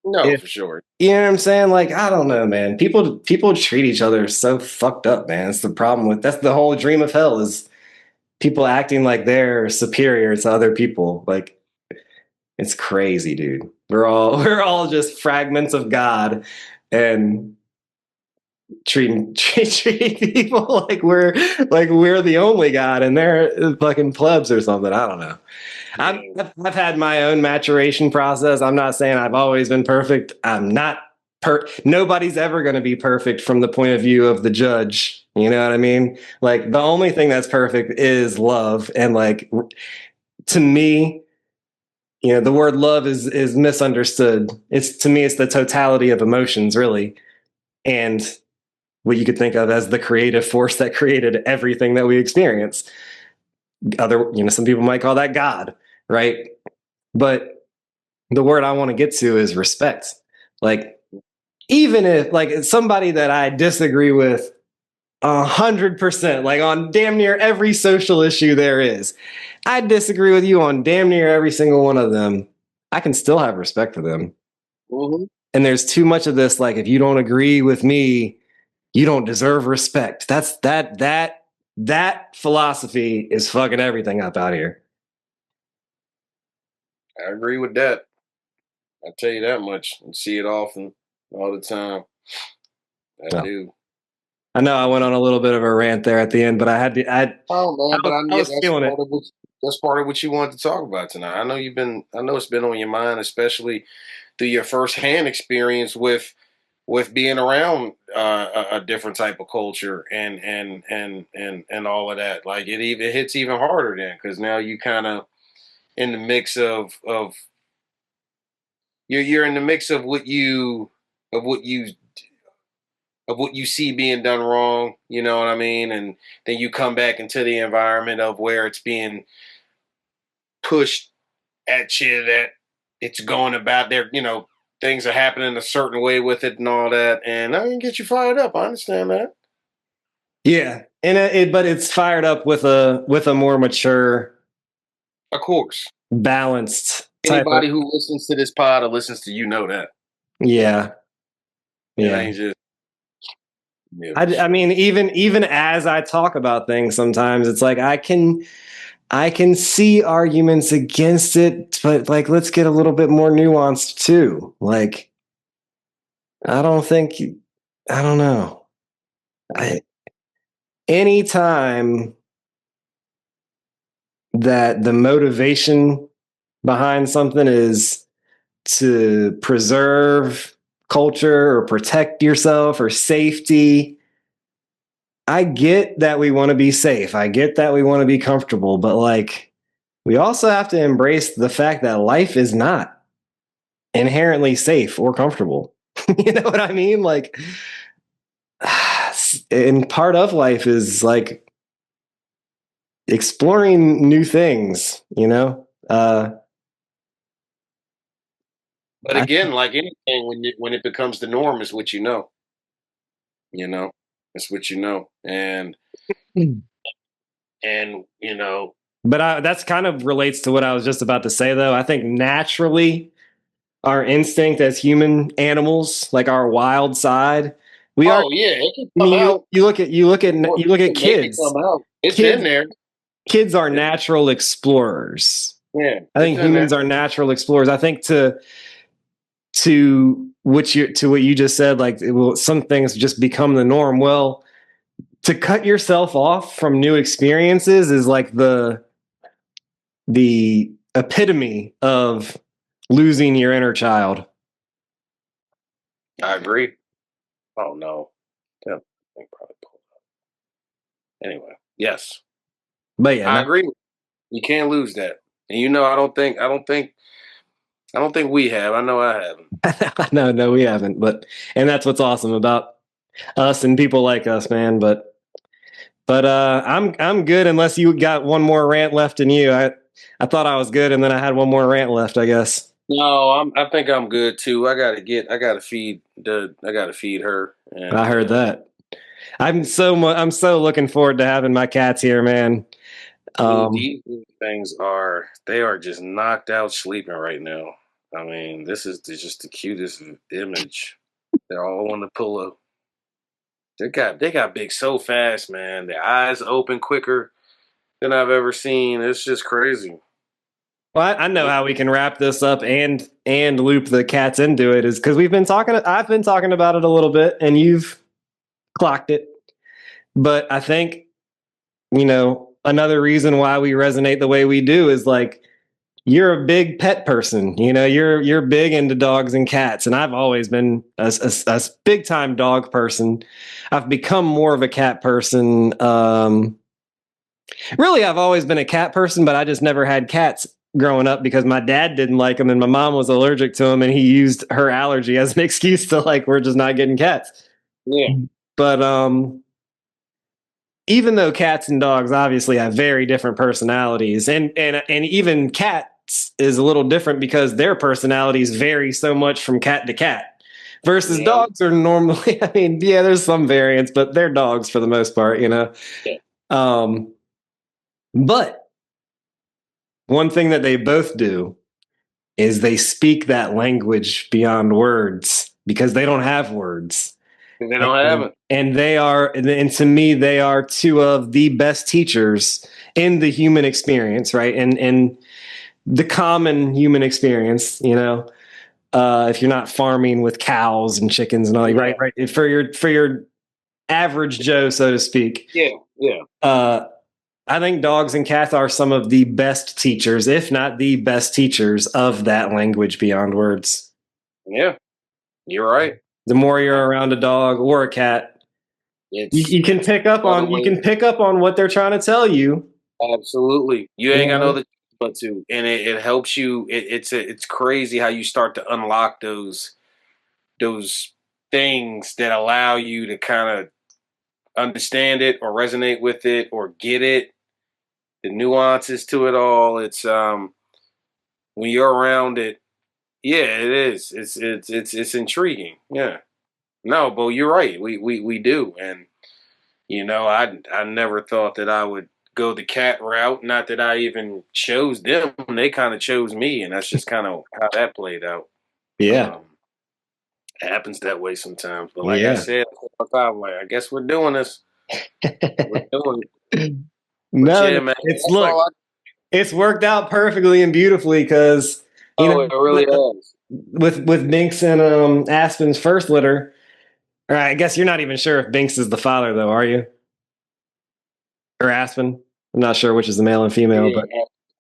No, If for sure. you know what I'm saying? Like, I don't know, man. People treat each other so fucked up, man. It's the problem with that's the whole dream of hell is people acting like they're superior to other people. Like, it's crazy, dude. We're all just fragments of God and treating people like we're the only God and they're fucking plebs or something. I don't know. I've, Yeah. I've had my own maturation process. I'm not saying I've always been perfect. I'm not nobody's ever going to be perfect from the point of view of the judge. You know what I mean? Like the only thing that's perfect is love. And like to me, the word love is misunderstood. It's to me, it's the totality of emotions, really. And what you could think of as the creative force that created everything that we experience. Some people might call that God, right? But the word I want to get to is respect. Like, even if like somebody that I disagree with 100%, like on damn near every social issue there is, I disagree with you on damn near every single one of them. I can still have respect for them. Mm-hmm. And there's too much of this, like, if you don't agree with me, you don't deserve respect. That philosophy is fucking everything up out here. I agree with that. I tell you that much. I see it often, all the time. I No. do. I know I went on a little bit of a rant there at the end, but I had to. Oh man, but I yeah, was feeling it. that's part of what you wanted to talk about tonight. I know it's been on your mind, especially through your firsthand experience with being around a different type of culture and all of that. Like it hits even harder then because now you kind of in the mix of you're in the mix of what you of what you see being done wrong, you know what I mean? And then you come back into the environment of where it's being pushed at you that it's going about there, things are happening a certain way with it and all that. And I can get you fired up. I understand that. Yeah, and but it's fired up with a more mature, Of course. balanced type of. Anybody who listens to this pod or listens to you know that. Yeah, It yeah. ain't just yeah, for I sure. mean, even as I talk about things, sometimes it's like I can see arguments against it, but like let's get a little bit more nuanced too. Like I don't think I don't know. I, anytime that the motivation behind something is to preserve culture or protect yourself or safety, I get that we want to be safe. I get that we want to be comfortable, but like we also have to embrace the fact that life is not inherently safe or comfortable. You know what I mean? Like, and part of life is like exploring new things, you know? But I, again, like anything, when it becomes the norm, is what you know. You know, it's what you know, and but that's kind of relates to what I was just about to say, though. I think naturally, our instinct as human animals, like our wild side, we are. oh yeah, it can I come mean, out. you look at Can make it kids. come out. It's in Kids there. kids are natural explorers. Yeah, I it's think in there. humans are natural explorers. I think to what you just said, like some things just become the norm. Well, to cut yourself off from new experiences is like the epitome of losing your inner child. I agree. Oh no, that thing probably pulled up. Anyway, yes, But yeah, I no, agree. You can't lose that. And I don't think I don't think we have. I know I haven't. No, we haven't. And that's what's awesome about us and people like us, man. But I'm good unless you got one more rant left in you. I thought I was good, and then I had one more rant left, I guess. No, I think I'm good too. I gotta feed her, I and heard that. I'm so looking forward to having my cats here, man. dude, Um, these things are just knocked out sleeping right now. I mean, this is just the cutest image. They're all on the pillow. They got big so fast, man. Their eyes open quicker than I've ever seen. It's just crazy. well, I know how we can wrap this up and loop the cats into it is because we've been talking. I've been talking about it a little bit, and you've clocked it. But I think another reason why we resonate the way we do is like you're a big pet person. You're big into dogs and cats, and I've always been a big time dog person. I've become more of a cat person. Really, I've always been a cat person, but I just never had cats growing up because my dad didn't like them and my mom was allergic to them, and he used her allergy as an excuse to like we're just not getting cats. Yeah, But even though cats and dogs obviously have very different personalities, and even cats is a little different because their personalities vary so much from cat to cat. Versus yeah, dogs are normally, I mean, yeah, there's some variance, but they're dogs for the most part. yeah, Um, but one thing that they both do is they speak that language beyond words because they don't have words. they don't have it. And and to me, they are two of the best teachers in the human experience, right? And the common human experience, if you're not farming with cows and chickens and all, Yeah, right, for your average Joe, so to speak. yeah, yeah, I think dogs and cats are some of the best teachers, if not the best teachers of that language beyond words. yeah. You're right. The more you're around a dog or a cat, It's you can pick up on totally what they're trying to tell you. absolutely. You You ain't got no know? other but to, and it helps you. It's crazy how you start to unlock those things that allow you to kind of understand it or resonate with it or get it, the nuances to it all. It's when you're around it, yeah, it is. It's intriguing. Yeah. No, but you're right. We do. And I never thought that I would go the cat route. Not that I even chose them. They kind of chose me, and that's just kind of how that played out. Yeah. Um, it happens that way sometimes. But like I Yeah. said, I guess we're doing this. We're doing it. But No, yeah, man, it's that's look, all I. it's worked out perfectly and beautifully because Oh, it really has. with Binks and Aspen's first litter. Or I guess you're not even sure if Binks is the father, though, are you? Or Aspen? I'm not sure which is the male and female, Yeah.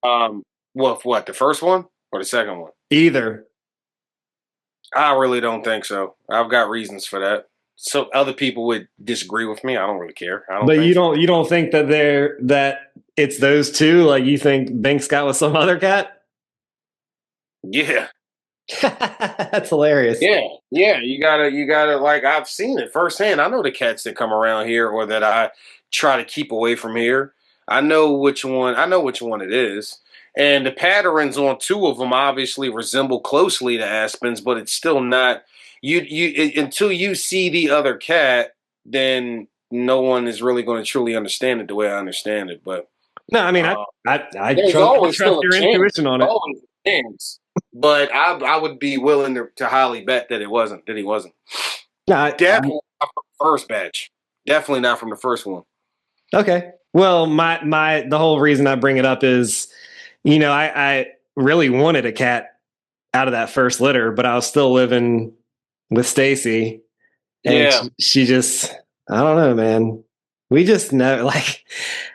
but What the first one or the second one? either. I really don't think so. I've got reasons for that. So other people would disagree with me. I don't really care. I don't But think so. you don't think that it's those two? Like you think Binks got with some other cat? Yeah, That's hilarious. yeah, yeah. You gotta. Like I've seen it firsthand. I know the cats that come around here or that I try to keep away from here. I know which one. I know which one it is. And the patterns on two of them obviously resemble closely to Aspen's, but it's still not. Until you see the other cat, then no one is really going to truly understand it the way I understand it. But No, I mean uh, there's I always trust still a your chance. intuition on it. Always a chance. But I would be willing to highly bet that he wasn't. No, Definitely not from the first batch. Definitely not from the first one. okay. Well, the whole reason I bring it up is, I really wanted a cat out of that first litter, but I was still living with Stacy, and Yeah. she just, I don't know, man. We just know, like,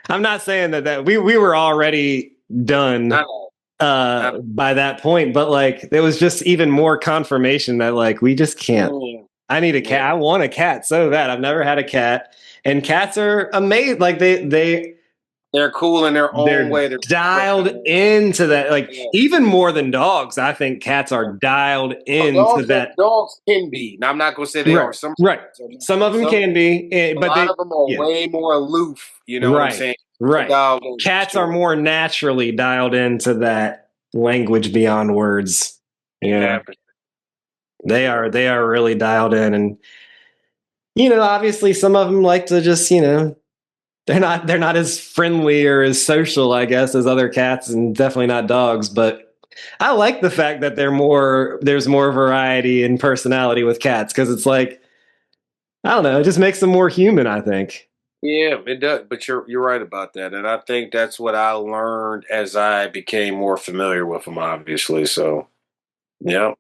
I'm not saying that we were already done Not, not, by that point, but like there was just even more confirmation that like we just can't. I need a cat. yeah. I want a cat so bad. I've never had a cat, and cats are amazing. Like they They're cool in their own They're way. They're dialed into that. Like, yeah. even more than dogs, I think cats are dialed into Dogs, that. dogs can be. Now, I'm not going to say they Right, are. Some right. are not. Some of them Some, can be, a but lot they, of them are yeah, way more aloof. You know what I'm right, saying? right. Dialed in, for Cats are sure. more naturally dialed into that language beyond words. You know, Yeah, they are really dialed in, and obviously some of them like to just, they're not as friendly or as social, I guess, as other cats, and definitely not dogs. But I like the fact that there's more variety and personality with cats, because it's like, I don't know, it just makes them more human, I think. yeah, it does. But you're right about that, and I think that's what I learned as I became more familiar with them. Obviously, so yeah.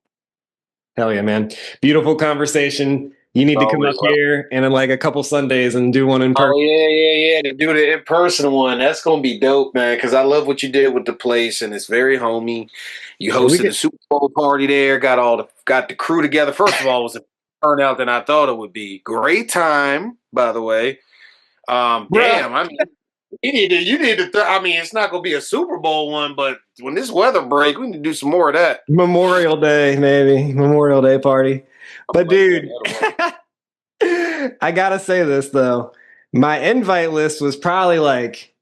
Hell yeah, man. Beautiful conversation. You need to come Always up here and in like a couple Sundays and do one in person. Oh yeah. To do the in person one, that's gonna be dope, man. Because I love what you did with the place, and it's very homey. You Yeah, we hosted the could, Super Bowl party there, got the crew together. First of all, it was a turnout than I thought it would be. Great time, by the way. bruh. Damn, I mean, I mean, it's not gonna be a Super Bowl one, but when this weather break, we need to do some more of that. Memorial Day, maybe Memorial Day party. But Like that. dude, I gotta say this though. My invite list was probably like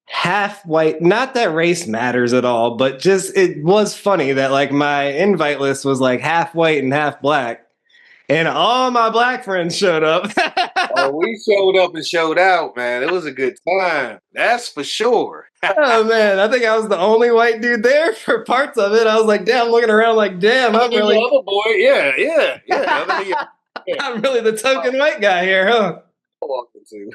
half white. Not that race matters at all, but just it was funny that like my invite list was like half white and half black, and all my black friends showed up. Oh, we showed up and showed out, man. It was a good time. That's for sure. Oh man, I think I was the only white dude there for parts of it. I was like, damn, looking around like, damn, Other than your other boy, yeah. Other than your, yeah, I'm really the token white guy here, huh? I walked into.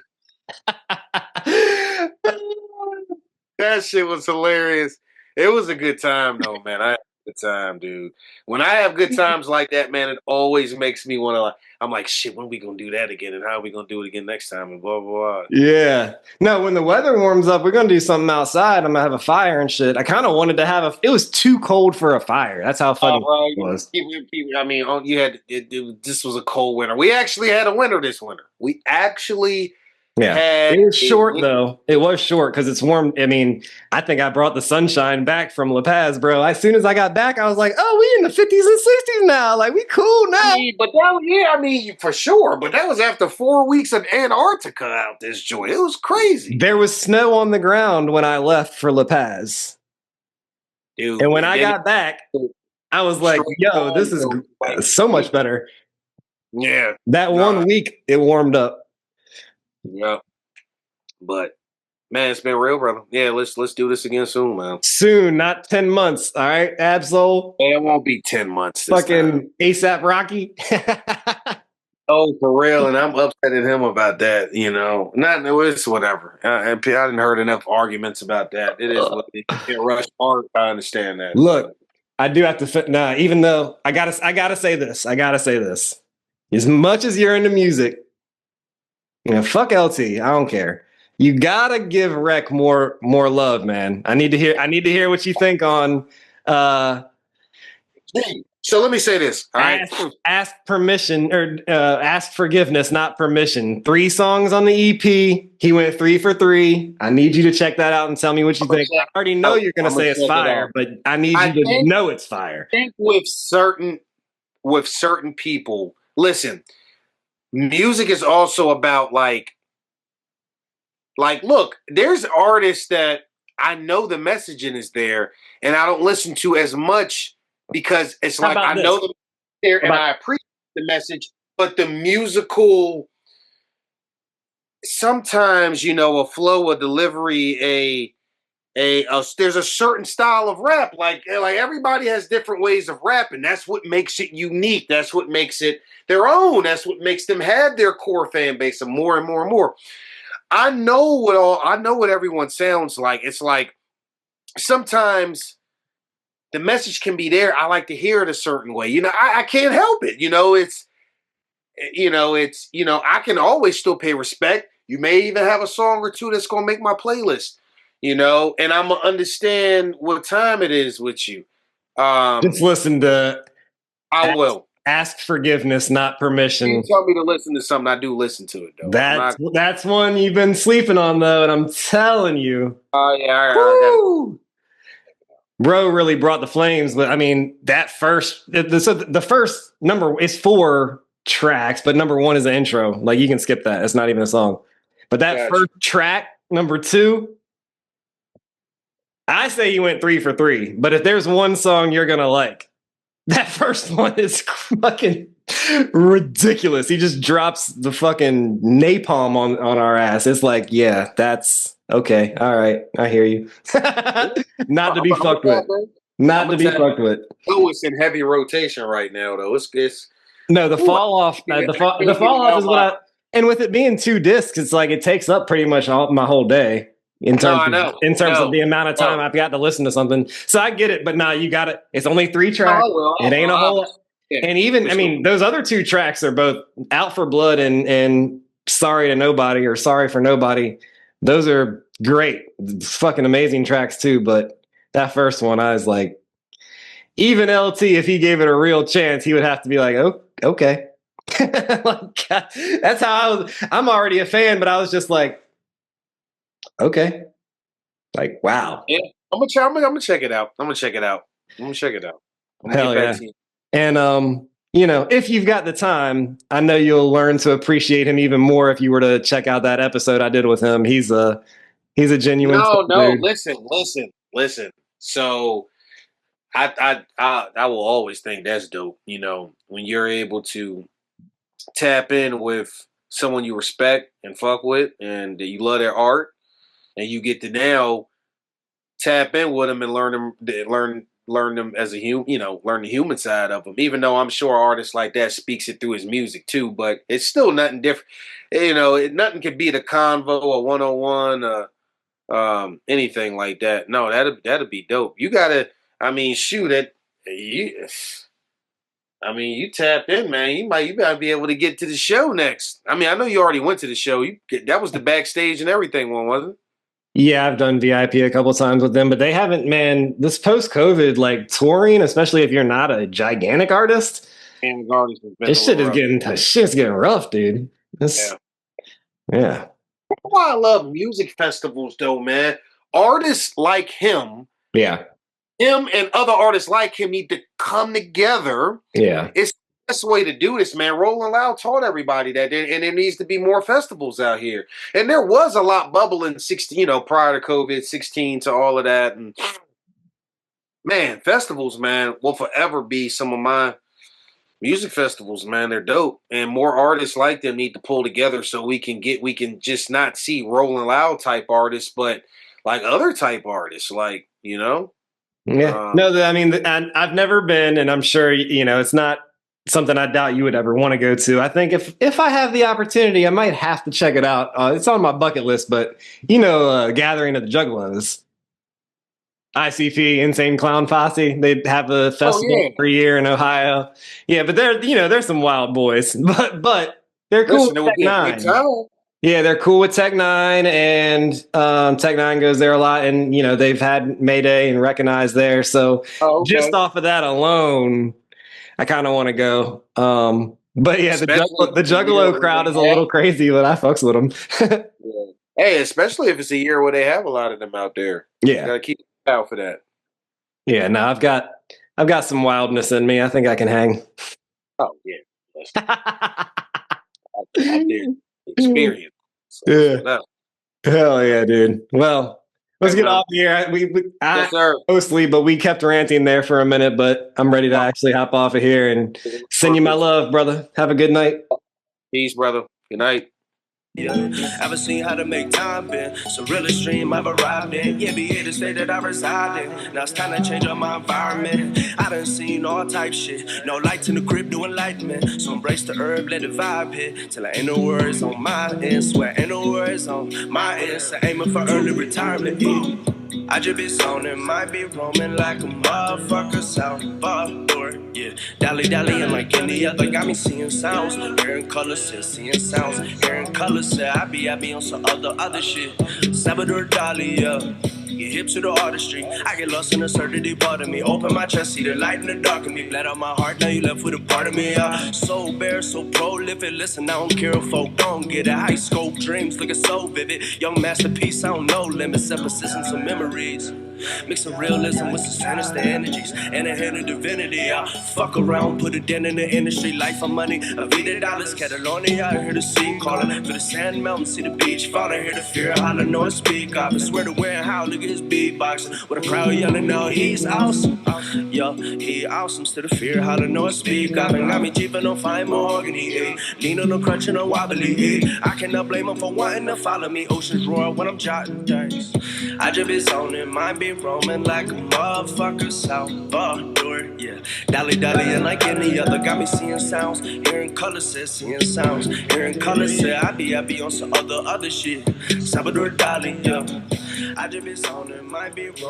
That shit was hilarious. It was a good time though, man. I had a good time, dude. When I have good times like that, man, it always makes me want to. Like, I'm like, shit. When are we gonna do that again? And how are we gonna do it again next time? And blah blah blah. Yeah. No, when the weather warms up, we're gonna do something outside. I'm gonna have a fire and shit. I kind of wanted to have it was too cold for a fire. That's how Oh, fucking bro, it was. I mean, you had this was a cold winter. We actually had a winter this winter. We actually Yeah. had It was a short winter. though. It was short because it's warm. I mean, I think I brought the sunshine back from La Paz, bro. As soon as I got back, I was like, oh, we in the 50s and 60s now. Like, we cool I now. mean, but that, yeah, I mean, for sure. But that was after 4 weeks of Antarctica out this joint. It was crazy, There was snow on the ground when I left for La Paz. dude. And when And I then got back, I was like, straight yo, home, this is though, like, so much better. yeah, That nah, 1 week, it warmed up. yeah. But man, it's been real, brother. Yeah, let's do this again soon, man. Soon, not 10 months. All right, Absol, It won't be 10 months this time. fucking ASAP Rocky. Oh, for real, and I'm upset at him about that. Not it's whatever. I didn't heard enough arguments about that. It is what it is. You can't rush art. I understand that. Look, I do have to fit. Nah, even though I gotta say this. I gotta say this. As much as you're into music, fuck LT. I don't care. You gotta give Rec more love, man. I need to hear what you think on So let me say this. All right. ask permission or ask forgiveness, not permission. 3 songs on the EP. He went 3 for 3. I need you to check that out and tell me what you think. I already know you're gonna say it's fire, but I need you to know it's fire. I think with certain people, listen, music is also about look, there's artists that I know the messaging is there, and I don't listen to as much because it's How like about I this? know the there and I appreciate the message, but the musical sometimes a flow, a delivery, there's a certain style of rap. Like everybody has different ways of rapping. That's what makes it unique. That's what makes it their own. That's what makes them have their core fan base and more and more and more. I know what everyone sounds like. It's like sometimes the message can be there. I like to hear it a certain way. I can't help it. I can always still pay respect. You may even have a song or two that's gonna make my playlist, and I'm gonna understand what time it is with you. Just listen to I will. ask forgiveness, not permission. You tell me to listen to something, I do listen to it though. That's one you've been sleeping on though, and I'm telling you. Oh yeah, I got it. Bro really brought the flames, but I mean that the first number is 4 tracks, but number 1 is the intro. Like you can skip that; it's not even a song. But that first track, number 2, I say you went 3 for 3. But if there's one song you're gonna like, that first one is fucking ridiculous. He just drops the fucking napalm on our ass. It's like, yeah, that's okay. All right, I hear you. Not to be fucked with. Not to be fucked with. Oh, it's in heavy rotation right now, though. It's no, the fall off. The fall off is what I. And with it being 2 discs, it's like it takes up pretty much my whole day in terms of the amount of time I've got to listen to something. So I get it, but nah, you got it. It's only 3 tracks. It ain't a whole. And even, I mean, those other 2 tracks are both Out for Blood and Sorry to Nobody or Sorry for Nobody. Those are great, fucking amazing tracks too. But that first one, I was like, even LT, if he gave it a real chance, he would have to be like, oh, okay. Like, that's how I was. I'm already a fan, but I was just like, okay. Like, wow. Yeah, I'm gonna check it out. I'm gonna check it out. Hell yeah. And you know, if you've got the time, I know you'll learn to appreciate him even more if you were to check out that episode I did with him. He's a genuine. No. Listen. So I will always think that's dope. You know, when you're able to tap in with someone you respect and fuck with, and you love their art, and you get to now tap in with them and learn them as a human, you know, learn the human side of them. Even though I'm sure artists like that speaks it through his music too, but it's still nothing different. You know, nothing could beat a convo, a 101, anything like that. No, that'd be dope. You gotta, I mean, shoot it. You tapped in, man. You gotta be able to get to the show next. I mean, I know you already went to the show. That was the backstage and everything one, wasn't it? Yeah, I've done VIP a couple of times with them, but they haven't, man, this post-COVID, like touring, especially if you're not a gigantic artist, this shit is getting rough, dude. Yeah. That's why I love music festivals though, man. Artists like him. Yeah. Him and other artists like him need to come together. Yeah. It's the best way to do this, man. Rolling Loud taught everybody that, and there needs to be more festivals out here. And there was a lot bubbling 16, prior to COVID, 16 to all of that. And man, festivals, man, will forever be some of my music festivals, man. They're dope. And more artists like them need to pull together so we can just not see Rolling Loud type artists, but like other type artists, like, Yeah. No, I mean, I've never been, and I'm sure, it's not something I doubt you would ever want to go to. I think if I have the opportunity, I might have to check it out. It's on my bucket list, but, Gathering of the Juggalos, ICP, Insane Clown Posse, they have a festival every year in Ohio. Yeah, but they're some wild boys, but they're cool with Tech Nine. Yeah, they're cool with Tech Nine, and Tech Nine goes there a lot, and they've had Mayday and Wrekonize there. So just off of that alone, I kind of want to go. But yeah, the Juggalo crowd is a little crazy, but I fucks with them. Yeah. Hey, especially if it's a year where they have a lot of them out there. Yeah, you gotta keep out for that. Yeah, no, I've got some wildness in me. I think I can hang. Oh yeah, I did experience. So, yeah. Hell yeah, dude. Well, let's get off here. Yes, sir. Mostly, but we kept ranting there for a minute, but I'm ready to actually hop off of here and send you my love, brother. Have a good night. Peace, brother. Good night. Yeah, ever seen how to make time been? So real extreme I've arrived in. Yeah, be here to say that I reside in. Now it's time to change up my environment. I done seen all type shit. No lights in the crib, no enlightenment. So embrace the herb, let the vibe hit. Till I ain't no words on my end. Swear ain't no words on my end. So aiming for early retirement. I just be zoning, might be roaming like a motherfucker Salvador. Yeah, dallying like any other, got me seeing sounds, hearing colors, seeing sounds, hearing colors. I be on some other shit. Salvador Dali, yeah. Get hip to the artistry. I get lost in the absurdity part of me. Open my chest, see the light in the dark of me. Bled out my heart, now you left with a part of me. So bare, so prolific. Listen, I don't care if folk don't get it. High scope dreams looking so vivid. Young masterpiece, I don't know limits. Persistence of memories. Mixing realism with some sinister energies and a hint of divinity. I fuck around, put a dent in the industry. Life for money, a vida dollars, Catalonia. I hear the sea calling for the sand mountain, see the beach falling. Hear the fear holler, no one speak up. I swear to where and how, look at his beatboxing with a crowd yelling, no, he's awesome. Yo, he awesome, still the fear holler, no one speak up. And got me cheaping on fine mahogany, eh? Lean on the crunch and a wobbly, eh? I cannot blame him for wanting to follow me. Oceans roar when I'm jotting things. I just be zoning, mind be roaming like a motherfucker Salvador, yeah. Dolly like any other, got me seeing sounds, hearing colors, said seeing sounds, hearing colors, said I be on some other shit. Salvador Dali, yeah. I just be zoning, mind be roaming.